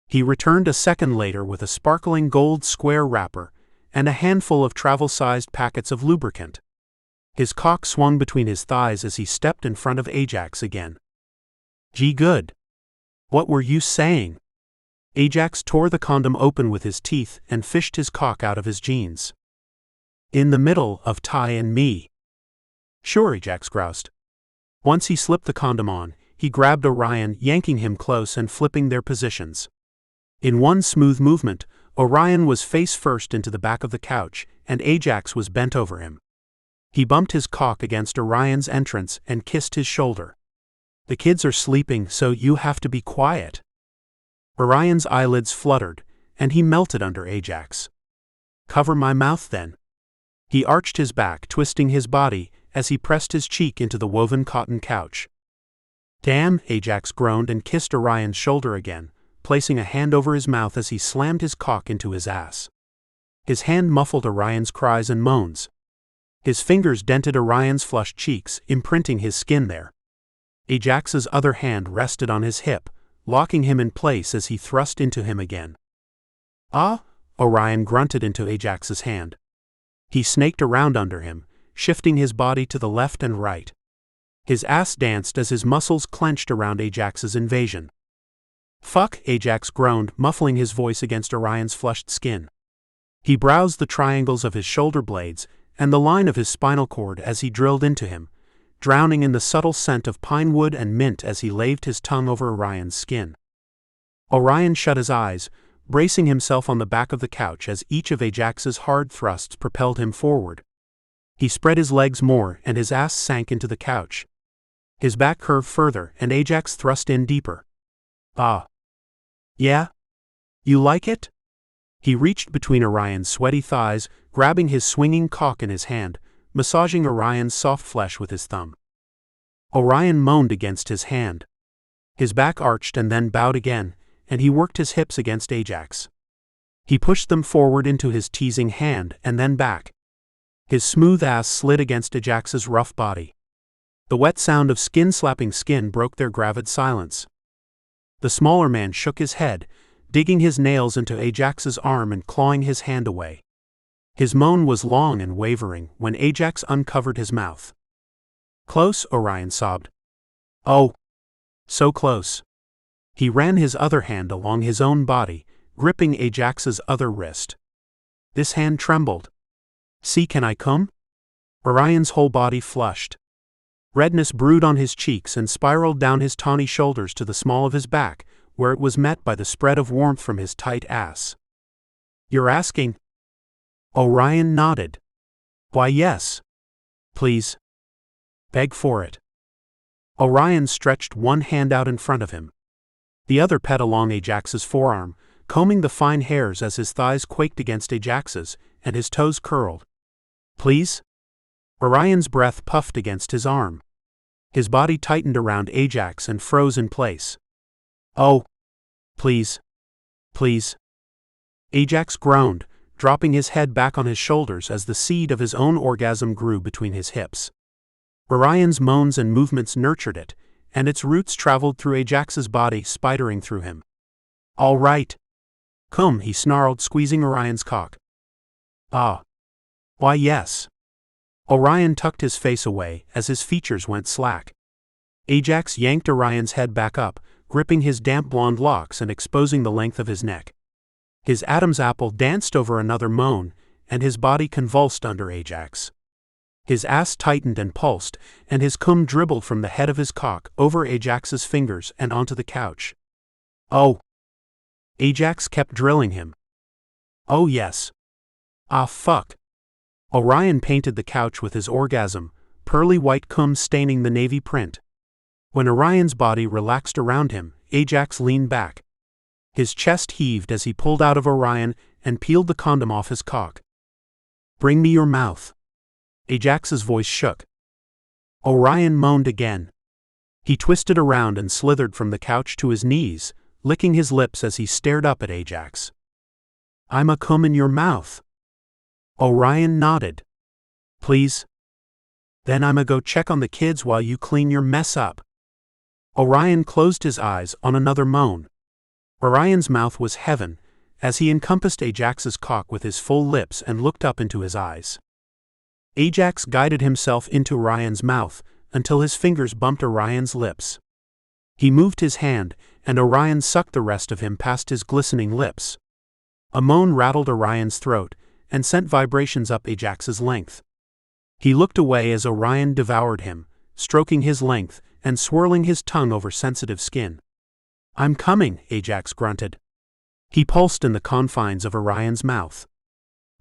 He returned a second later with a sparkling gold square wrapper and a handful of travel-sized packets of lubricant. His cock swung between his thighs as he stepped in front of Ajax again. Gee good. What were you saying? Ajax tore the condom open with his teeth and fished his cock out of his jeans. In the middle of Ty and me. Sure, Ajax groused. Once he slipped the condom on, he grabbed Orion, yanking him close and flipping their positions. In one smooth movement, Orion was face first into the back of the couch, and Ajax was bent over him. He bumped his cock against Orion's entrance and kissed his shoulder. The kids are sleeping, so you have to be quiet. Orion's eyelids fluttered, and he melted under Ajax. Cover my mouth then. He arched his back, twisting his body as he pressed his cheek into the woven cotton couch. Damn, Ajax groaned and kissed Orion's shoulder again, placing a hand over his mouth as he slammed his cock into his ass. His hand muffled Orion's cries and moans. His fingers dented Orion's flushed cheeks, imprinting his skin there. Ajax's other hand rested on his hip, locking him in place as he thrust into him again. Ah, Orion grunted into Ajax's hand. He snaked around under him, shifting his body to the left and right. His ass danced as his muscles clenched around Ajax's invasion. Fuck, Ajax groaned, muffling his voice against Orion's flushed skin. He browsed the triangles of his shoulder blades and the line of his spinal cord as he drilled into him, drowning in the subtle scent of pine wood and mint as he laved his tongue over Orion's skin. Orion shut his eyes, bracing himself on the back of the couch as each of Ajax's hard thrusts propelled him forward. He spread his legs more and his ass sank into the couch. His back curved further and Ajax thrust in deeper. Ah. Yeah? You like it? He reached between Orion's sweaty thighs, grabbing his swinging cock in his hand, massaging Orion's soft flesh with his thumb. Orion moaned against his hand. His back arched and then bowed again, and he worked his hips against Ajax. He pushed them forward into his teasing hand and then back. His smooth ass slid against Ajax's rough body. The wet sound of skin slapping skin broke their gravid silence. The smaller man shook his head, digging his nails into Ajax's arm and clawing his hand away. His moan was long and wavering when Ajax uncovered his mouth. Close, Orion sobbed. Oh. So close. He ran his other hand along his own body, gripping Ajax's other wrist. This hand trembled. See, can I come? Orion's whole body flushed. Redness brewed on his cheeks and spiraled down his tawny shoulders to the small of his back, where it was met by the spread of warmth from his tight ass. You're asking? Orion nodded. Why, yes. Please. Beg for it. Orion stretched one hand out in front of him. The other pet along Ajax's forearm, combing the fine hairs as his thighs quaked against Ajax's and his toes curled. Please? Orion's breath puffed against his arm. His body tightened around Ajax and froze in place. Oh. Please. Please. Ajax groaned, dropping his head back on his shoulders as the seed of his own orgasm grew between his hips. Orion's moans and movements nurtured it, and its roots traveled through Ajax's body, spidering through him. All right. Come, he snarled, squeezing Orion's cock. Ah. Why, yes. Orion tucked his face away as his features went slack. Ajax yanked Orion's head back up, gripping his damp blonde locks and exposing the length of his neck. His Adam's apple danced over another moan, and his body convulsed under Ajax. His ass tightened and pulsed, and his cum dribbled from the head of his cock over Ajax's fingers and onto the couch. Oh. Ajax kept drilling him. Oh yes. Ah fuck. Orion painted the couch with his orgasm, pearly white cum staining the navy print. When Orion's body relaxed around him, Ajax leaned back. His chest heaved as he pulled out of Orion and peeled the condom off his cock. Bring me your mouth. Ajax's voice shook. Orion moaned again. He twisted around and slithered from the couch to his knees, licking his lips as he stared up at Ajax. "I'm a cum in your mouth." Orion nodded. "Please?" "Then I'ma go check on the kids while you clean your mess up." Orion closed his eyes on another moan. Orion's mouth was heaven, as he encompassed Ajax's cock with his full lips and looked up into his eyes. Ajax guided himself into Orion's mouth until his fingers bumped Orion's lips. He moved his hand, and Orion sucked the rest of him past his glistening lips. A moan rattled Orion's throat and sent vibrations up Ajax's length. He looked away as Orion devoured him, stroking his length and swirling his tongue over sensitive skin. "I'm coming," Ajax grunted. He pulsed in the confines of Orion's mouth.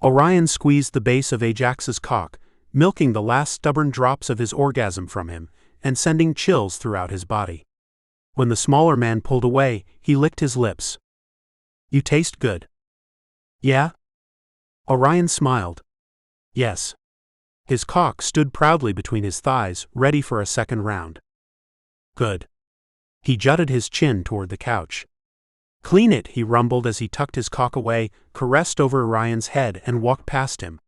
Orion squeezed the base of Ajax's cock, milking the last stubborn drops of his orgasm from him and sending chills throughout his body. When the smaller man pulled away, he licked his lips. "You taste good." "Yeah?" Orion smiled. "Yes." His cock stood proudly between his thighs, ready for a second round. "Good." He jutted his chin toward the couch. "Clean it," he rumbled as he tucked his cock away, caressed over Orion's head, and walked past him,